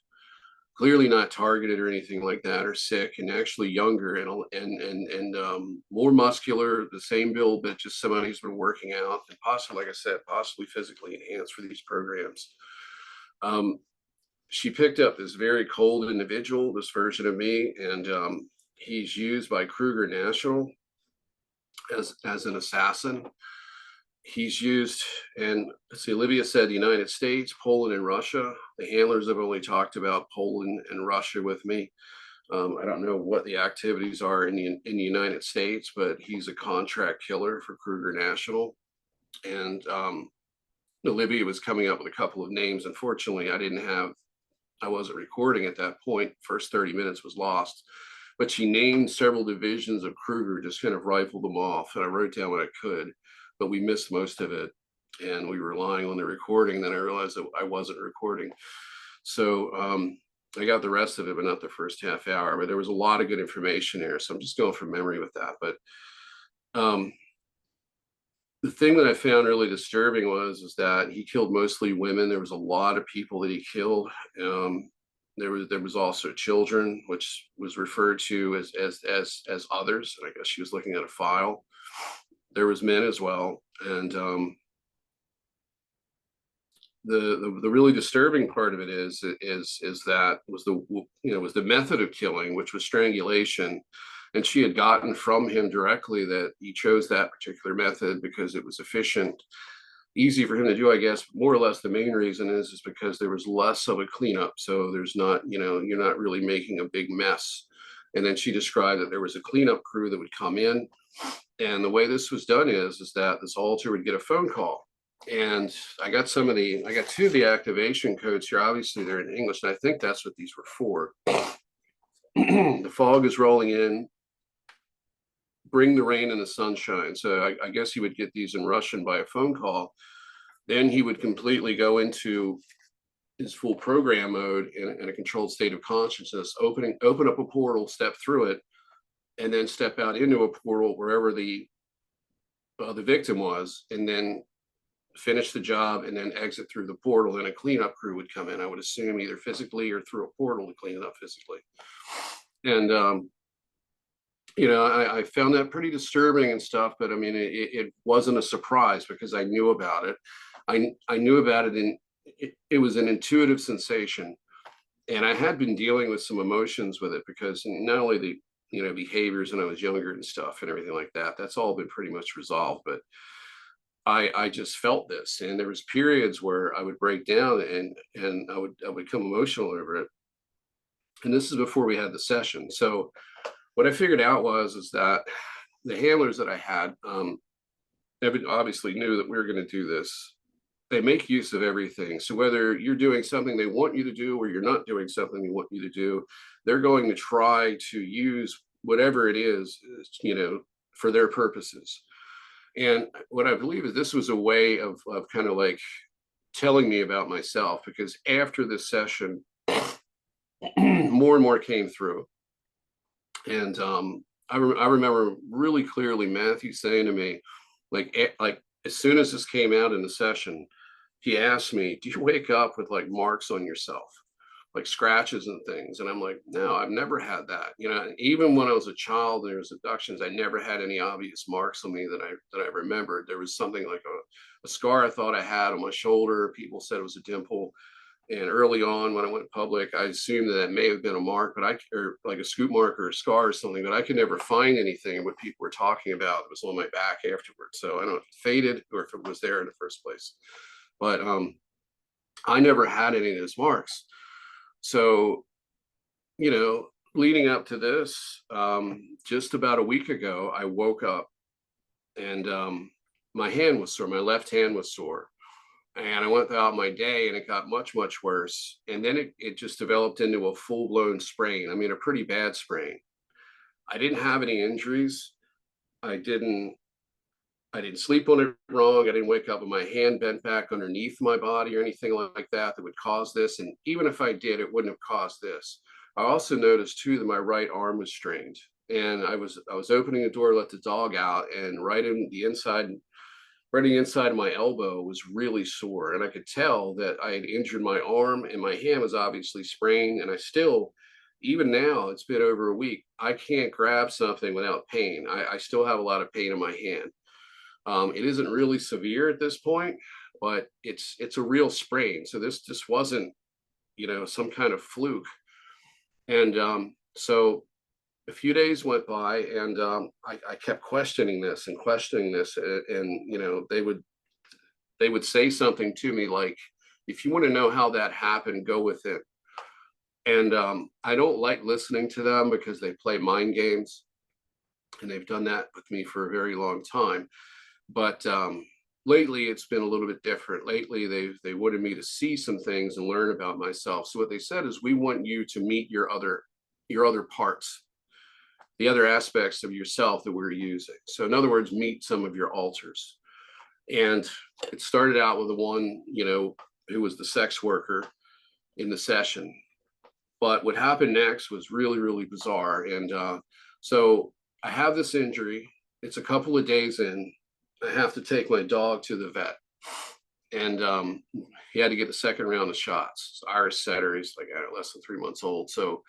clearly not targeted or anything like that, or sick, and actually younger and more muscular, the same build, but just somebody who's been working out and possibly, like I said, possibly physically enhanced for these programs. She picked up this very cold individual, this version of me, and he's used by Kruger National as an assassin. He's used, and let's see, Olivia said the United States, Poland, and Russia. The handlers have only talked about Poland and Russia with me. I don't know what the activities are in the United States, but he's a contract killer for Kruger National. And Olivia was coming up with a couple of names. Unfortunately, I wasn't recording at that point. First 30 minutes was lost. But she named several divisions of Kruger, just kind of rifled them off. And I wrote down what I could, but we missed most of it. And we were relying on the recording. Then I realized that I wasn't recording. So I got the rest of it, but not the first half hour. But there was a lot of good information there. So I'm just going from memory with that. But the thing that I found really disturbing is that he killed mostly women. There was a lot of people that he killed. There was also children, which was referred to as others. And I guess she was looking at a file. There was men as well, and the really disturbing part of it is that was the method of killing, which was strangulation. And she had gotten from him directly that he chose that particular method because it was efficient, easy for him to do, I guess. More or less the main reason is because there was less of a cleanup. So there's not, you're not really making a big mess. And then she described that there was a cleanup crew that would come in. And the way this was done is that this alter would get a phone call. And I got two of the activation codes here. Obviously they're in English, and I think that's what these were for. The fog is rolling in. Bring the rain and the sunshine. So I guess he would get these in Russian by a phone call. Then he would completely go into is full program mode in a controlled state of consciousness, open up a portal, step through it, and then step out into a portal wherever the victim was, and then finish the job and then exit through the portal, and a cleanup crew would come in, I would assume, either physically or through a portal to clean it up physically. And I found that pretty disturbing and stuff, but I mean, it wasn't a surprise because I knew about it. I knew about it, and it was an intuitive sensation, and I had been dealing with some emotions with it, because not only the behaviors when I was younger and stuff and everything like that, that's all been pretty much resolved, but I just felt this, and there was periods where I would break down and I would become emotional over it. And this is before we had the session. So what I figured out is that the handlers that I had, obviously knew that we were going to do this. They make use of everything. So whether you're doing something they want you to do or you're not doing something they want you to do, they're going to try to use whatever it is, for their purposes. And what I believe is this was a way of kind of like telling me about myself, because after this session, more and more came through. And I remember really clearly Matthew saying to me, like as soon as this came out in the session, he asked me, do you wake up with like marks on yourself, like scratches and things? And I'm like, no, I've never had that. Even when I was a child and there was abductions, I never had any obvious marks on me that I remembered. There was something like a scar I thought I had on my shoulder. People said it was a dimple. And early on, when I went public, I assumed that may have been a mark, or like a scoop mark or a scar or something, but I could never find anything what people were talking about that was on my back afterwards. So I don't know if it faded or if it was there in the first place. But I never had any of those marks. So, leading up to this, just about a week ago, I woke up and my hand was sore. My left hand was sore. And I went throughout my day and it got much, much worse. And then it just developed into a full-blown sprain. I mean, a pretty bad sprain. I didn't have any injuries. I didn't sleep on it wrong. I didn't wake up with my hand bent back underneath my body or anything like that would cause this. And even if I did, it wouldn't have caused this. I also noticed too that my right arm was strained. And I was opening the door, let the dog out, and right in the inside of my elbow was really sore. And I could tell that I had injured my arm, and my hand was obviously sprained. And I still, even now, it's been over a week, I can't grab something without pain. I still have a lot of pain in my hand. It isn't really severe at this point, but it's a real sprain. So this just wasn't, some kind of fluke. And so a few days went by, and I kept questioning this, and they would say something to me like, if you want to know how that happened, go with it. And I don't like listening to them because they play mind games, and they've done that with me for a very long time. But lately it's been a little bit different. Lately they wanted me to see some things and learn about myself. So what they said is, we want you to meet your other parts, the other aspects of yourself that we're using. So in other words, meet some of your alters. And it started out with the one, who was the sex worker in the session. But what happened next was really, really bizarre. And so I have this injury. It's a couple of days in. I have to take my dog to the vet. And he had to get the second round of shots. It's Irish setter. He's like less than 3 months old. So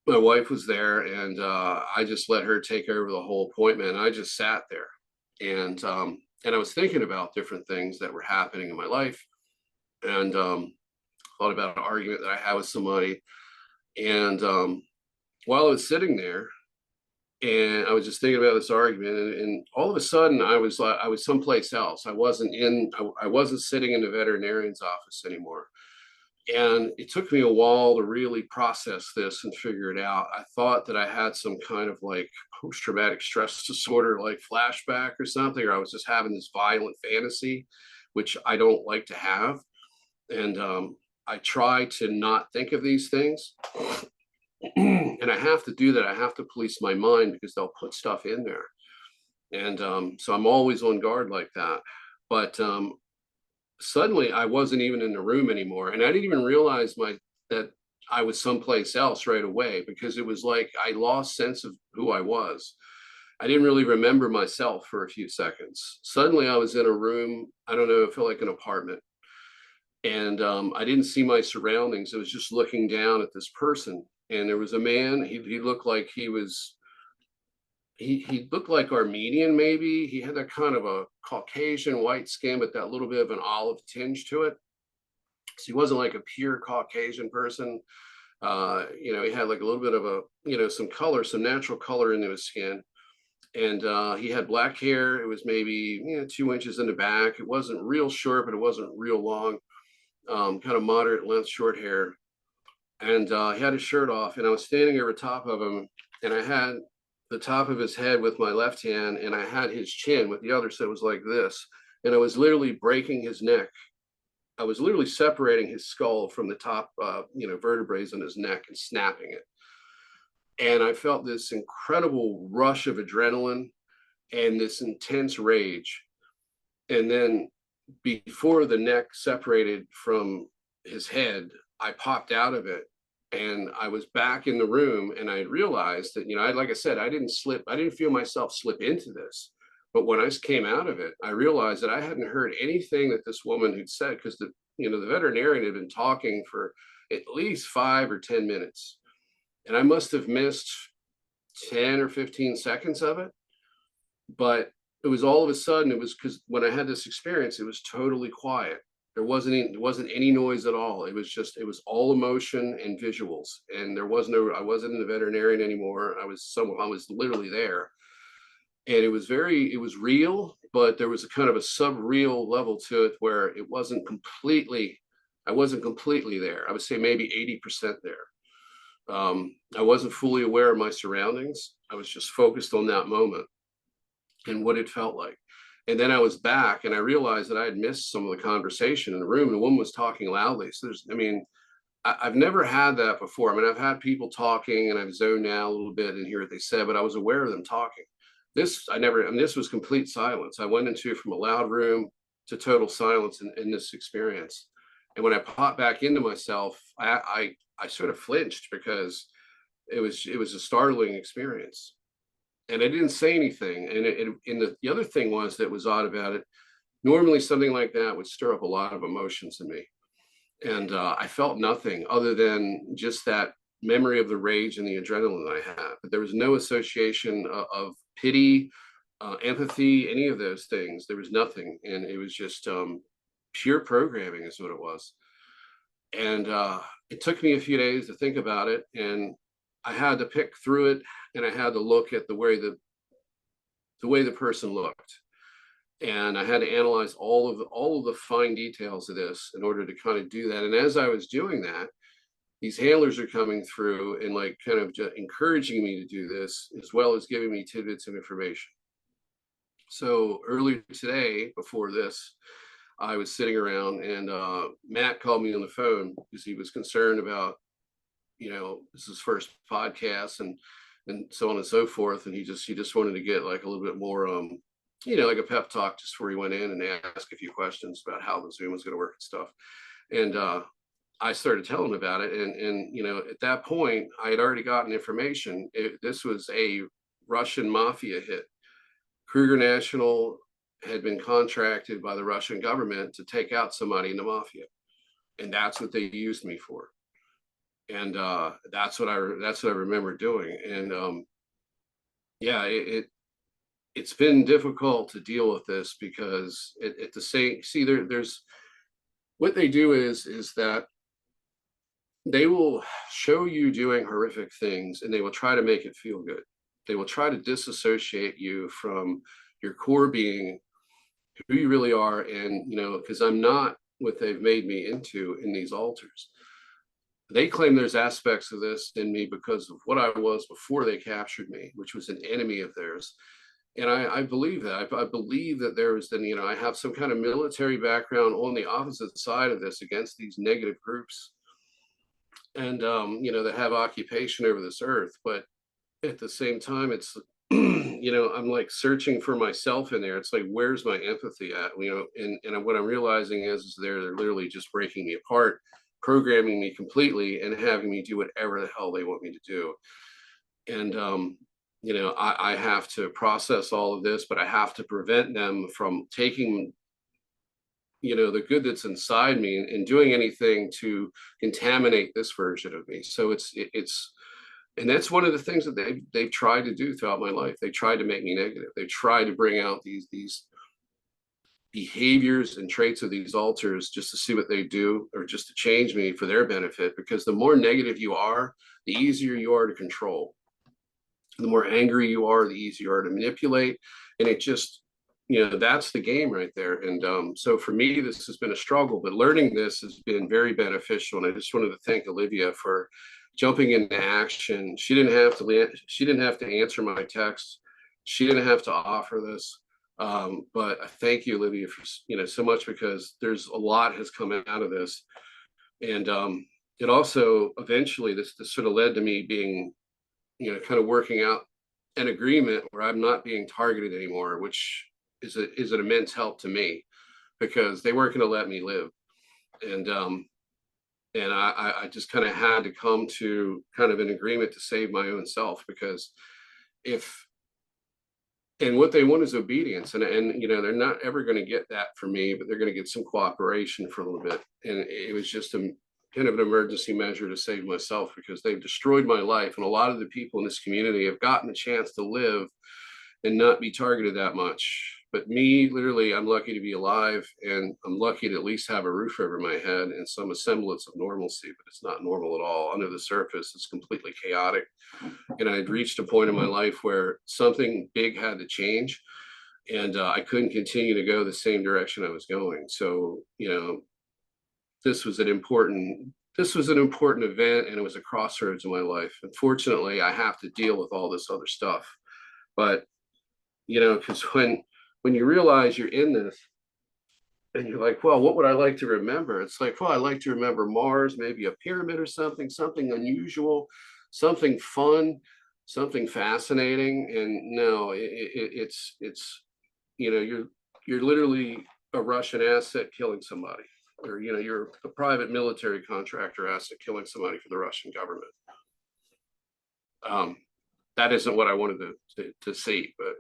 my wife was there, and I just let her take over the whole appointment. I just sat there, and I was thinking about different things that were happening in my life, and thought about an argument that I had with somebody. And while I was sitting there, and I was just thinking about this argument, and all of a sudden I was someplace else. I wasn't sitting in the veterinarian's office anymore. And it took me a while to really process this and figure it out. I thought that I had some kind of like post-traumatic stress disorder, like flashback or something, or I was just having this violent fantasy, which I don't like to have. And I try to not think of these things. And I have to do that. I have to police my mind because they'll put stuff in there. And so I'm always on guard like that. But suddenly I wasn't even in the room anymore. And I didn't even realize that I was someplace else right away, because it was like I lost sense of who I was. I didn't really remember myself for a few seconds. Suddenly I was in a room, I don't know, it felt like an apartment. And I didn't see my surroundings. I was just looking down at this person. And there was a man, he looked like he looked like Armenian, maybe. He had that kind of a Caucasian white skin, but that little bit of an olive tinge to it. So he wasn't like a pure Caucasian person. He had like a little bit of a, some color, some natural color into his skin. And he had black hair. It was maybe 2 inches in the back. It wasn't real short, but it wasn't real long. Kind of moderate length, short hair. And he had his shirt off, and I was standing over top of him, and I had the top of his head with my left hand, and I had his chin with the other. So it was like this. And I was literally breaking his neck. I was literally separating his skull from the top, vertebrae in his neck and snapping it. And I felt this incredible rush of adrenaline and this intense rage. And then before the neck separated from his head, I popped out of it, and I was back in the room, and I realized that, like I said, I didn't feel myself slip into this. But when I came out of it, I realized that I hadn't heard anything that this woman had said, because the veterinarian had been talking for at least 5 or 10 minutes. And I must have missed 10 or 15 seconds of it. But it was all of a sudden, it was because when I had this experience, it was totally quiet. There wasn't any noise at all. It was all emotion and visuals. And I wasn't in the veterinarian anymore. I was literally there. And it was real, but there was a kind of a sub-real level to it where I wasn't completely there. I would say maybe 80% there. I wasn't fully aware of my surroundings. I was just focused on that moment and what it felt like. And then I was back, and I realized that I had missed some of the conversation in the room. The woman was talking loudly. So I've never had that before. I've had people talking, and I've zoned out a little bit and hear what they said, but I was aware of them talking. This was complete silence. I went into from a loud room to total silence in this experience. And when I popped back into myself, I sort of flinched, because it was a startling experience. And I didn't say anything. And the other thing that was odd about it, normally something like that would stir up a lot of emotions in me. And I felt nothing other than just that memory of the rage and the adrenaline I had. But there was no association of pity, empathy, any of those things. There was nothing. And it was just pure programming is what it was. And it took me a few days to think about it. And I had to pick through it, and I had to look at the way the person looked. And I had to analyze all of the fine details of this in order to kind of do that. And as I was doing that, these handlers are coming through and like kind of just encouraging me to do this, as well as giving me tidbits of information. So earlier today, before this, I was sitting around, and Matt called me on the phone because he was concerned about, this is his first podcast and so on and so forth. And he just wanted to get like a little bit more, like a pep talk just before he went in, and ask a few questions about how the Zoom was going to work and stuff. And I started telling him about it. And at that point, I had already gotten information. This was a Russian mafia hit. Kruger National had been contracted by the Russian government to take out somebody in the mafia. And that's what they used me for. And that's what I remember doing. And it's been difficult to deal with this, because there's what they do is that they will show you doing horrific things, and they will try to make it feel good. They will try to disassociate you from your core being, who you really are. And because I'm not what they've made me into in these altars. They claim there's aspects of this in me because of what I was before they captured me, which was an enemy of theirs. And I believe that. I believe that there is, I have some kind of military background on the opposite side of this against these negative groups. And, that have occupation over this earth. But at the same time, it's I'm like searching for myself in there. It's like, where's my empathy at? And what I'm realizing is they're literally just breaking me apart, programming me completely, and having me do whatever the hell they want me to do. And I have to process all of this, but I have to prevent them from taking the good that's inside me and doing anything to contaminate this version of me. So and that's one of the things that they've tried to do throughout my life. They tried to make me negative. They tried to bring out these behaviors and traits of these alters just to see what they do, or just to change me for their benefit. Because the more negative you are, the easier you are to control. The more angry you are, the easier you are to manipulate. And it just, that's the game right there. And so for me, this has been a struggle, but learning this has been very beneficial. And I just wanted to thank Olivia for jumping into action. She didn't have to answer my text. She didn't have to offer this. But I thank you, Olivia, for so much, because there's a lot has come out of this. And it also eventually this sort of led to me being kind of working out an agreement where I'm not being targeted anymore, which is an immense help to me, because they weren't going to let me live. And I just kind of had to come to kind of an agreement to save my own self, because what they want is obedience, and they're not ever going to get that from me, but they're going to get some cooperation for a little bit. And it was just kind of an emergency measure to save myself, because they've destroyed my life. And a lot of the people in this community have gotten a chance to live and not be targeted that much. But me, literally, I'm lucky to be alive, and I'm lucky to at least have a roof over my head and some semblance of normalcy, but it's not normal at all. Under the surface, it's completely chaotic. And I had reached a point in my life where something big had to change, and I couldn't continue to go the same direction I was going. So, this was an important event, and it was a crossroads in my life. Unfortunately, I have to deal with all this other stuff. But, because when you realize you're in this and you're like, well, what would I like to remember? It's like, well, I like to remember Mars, maybe a pyramid or something unusual, something fun, something fascinating. And no, it's you're literally a Russian asset killing somebody, or you're a private military contractor asset killing somebody for the Russian government. That isn't what I wanted to see, but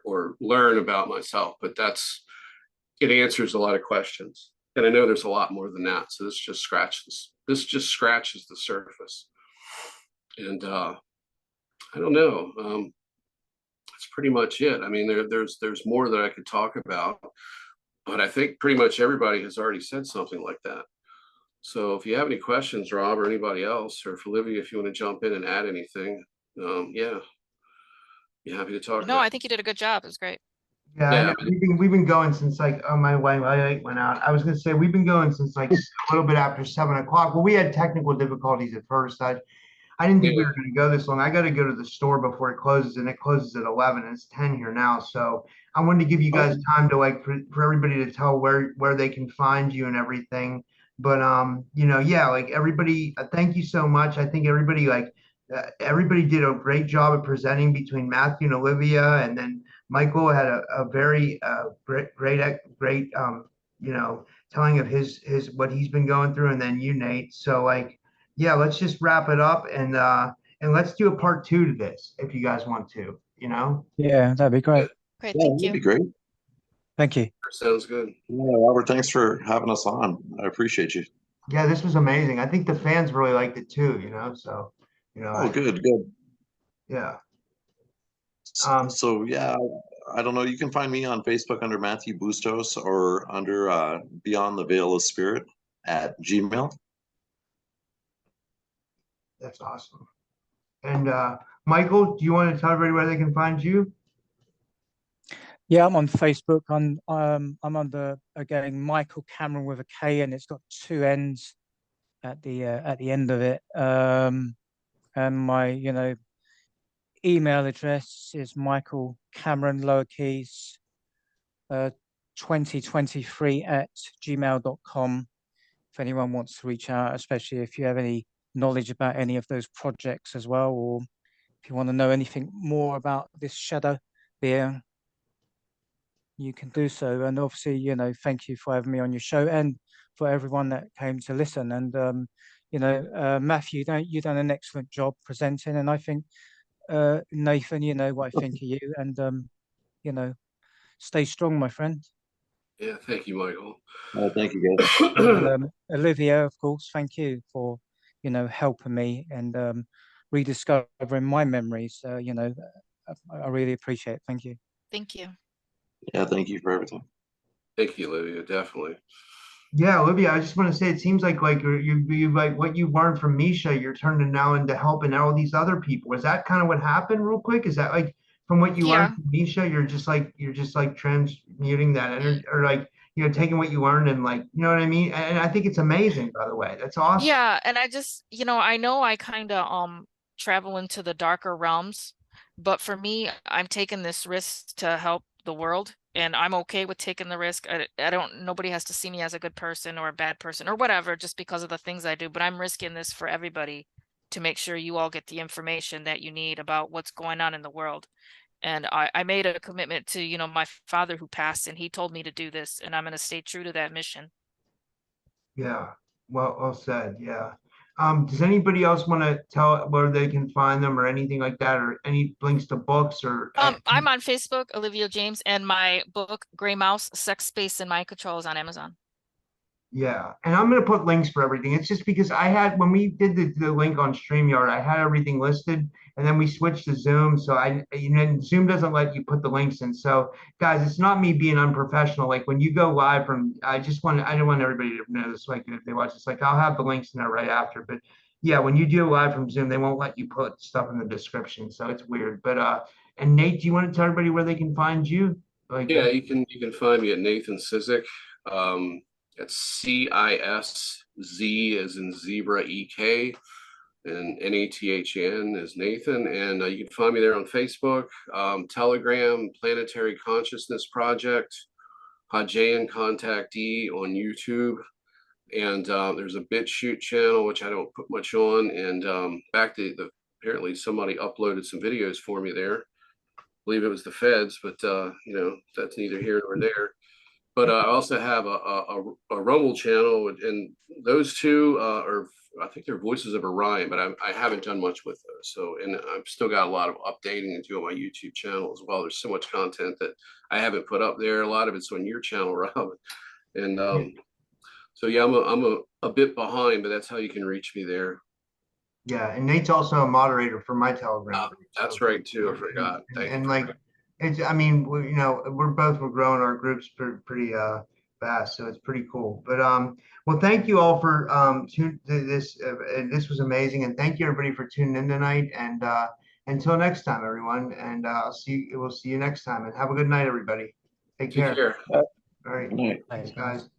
or learn about myself. But it answers a lot of questions, and I know there's a lot more than that. So this just scratches the surface, and I don't know. That's pretty much it. I mean, there's more that I could talk about, but I think pretty much everybody has already said something like that. So if you have any questions, Rob, or anybody else, or if Olivia, if you want to jump in and add anything, yeah, be happy to talk. No, I think you did a good job. It was great. Yeah, we've been going since like my light went out. I was gonna say we've been going since like a little bit after 7 o'clock. Well, we had technical difficulties at first. I didn't think we were gonna go this long. I got to go to the store before it closes, and it closes at 11, and it's 10 here now. So I wanted to give you guys time to for everybody to tell where they can find you and everything. But like everybody, thank you so much. I think everybody did a great job of presenting between Matthew and Olivia, and then Michael had a very great telling of his what he's been going through, and then you, Nate. So let's just wrap it up, and let's do a part 2 to this if you guys want to. Yeah, that'd be great. Great, thank you. That'd be great. Thank you. Sounds good. Yeah, Robert, thanks for having us on. I appreciate you. Yeah, this was amazing. I think the fans really liked it too. So Good. Yeah. So yeah, I don't know. You can find me on Facebook under Matthew Bustos, or under Beyond the Veil of Spirit at Gmail. That's awesome. And Michael, do you want to tell everybody where they can find you? Yeah, I'm on Facebook. I'm under, again, Michael Kameron with a K, and it's got 2 N's at the end of it. And my email address is Michael Kameron lowercase 2023 at gmail.com. If anyone wants to reach out, especially if you have any knowledge about any of those projects as well, or if you want to know anything more about this shadow being, you can do so. And obviously, you know, thank you for having me on your show and for everyone that came to listen. And you know, Matthew, you done an excellent job presenting, and I think Nathan, you know what I think of you, and you know, stay strong, my friend. Yeah, thank you, Michael. Thank you, guys. And Olivia, of course, thank you for, you know, helping me and rediscovering my memories. You know, I really appreciate it. Thank you. Thank you. Yeah, thank you for everything. Thank you, Olivia, definitely. Yeah, Olivia, I just want to say it seems like you like what you learned from Misha, you're turning now into helping all these other people. Is that kind of what happened real quick? Is that like from what you learned Yeah. from Misha, you're just like transmuting that energy or like taking what you learned and like you know what I mean? And I think it's amazing, by the way. That's awesome. Yeah, and I just, I know I kind of travel into the darker realms, but for me, I'm taking this risk to help the world, and I'm okay with taking the risk. I don't, nobody has to see me as a good person or a bad person or whatever just because of the things I do, but I'm risking this for everybody to make sure you all get the information that you need about what's going on in the world. And I made a commitment to, my father who passed, and he told me to do this, and I'm going to stay true to that mission. Yeah. Well said. Yeah. Does anybody else want to tell where they can find them or anything like that, or any links to books or? I'm on Facebook, Olivia James, and my book, Gray Mouse, Sex, Space, and Mind Control is on Amazon. Yeah, and I'm gonna put links for everything. It's just because I had when we did the link on StreamYard, I had everything listed, and then we switched to Zoom. So Zoom doesn't let you put the links in. So guys, it's not me being unprofessional. Like when you go live from, I don't want everybody to know this. Like if they watch this, like I'll have the links in there right after. But yeah, when you do live from Zoom, they won't let you put stuff in the description. So it's weird. But and Nate, do you want to tell everybody where they can find you? Like Yeah, you can find me at Nathan Ciszek. It's CISZ as in zebra EK, and NATHN is Nathan. And you can find me there on Facebook, Telegram, Planetary Consciousness Project, Hajayan Contactee on YouTube. And there's a BitChute channel, which I don't put much on. And back to apparently somebody uploaded some videos for me there. I believe it was the feds, but that's neither here nor there. But I also have a Rumble channel, and those two are, I think they're Voices of Orion, but I haven't done much with those. So, and I've still got a lot of updating to do on my YouTube channel as well. There's so much content that I haven't put up there. A lot of it's on your channel, Rob. And so yeah, I'm a bit behind, but that's how you can reach me there. yeah, and Nate's also a moderator for my Telegram group. That's right too. I forgot. And like it's, I mean, we're growing our groups pretty fast, so it's pretty cool. But well, thank you all for this. This was amazing, and thank you everybody for tuning in tonight. And until next time, everyone, and we'll see you next time. And have a good night, everybody. Take care. Take care. All right, Good night. thanks, guys.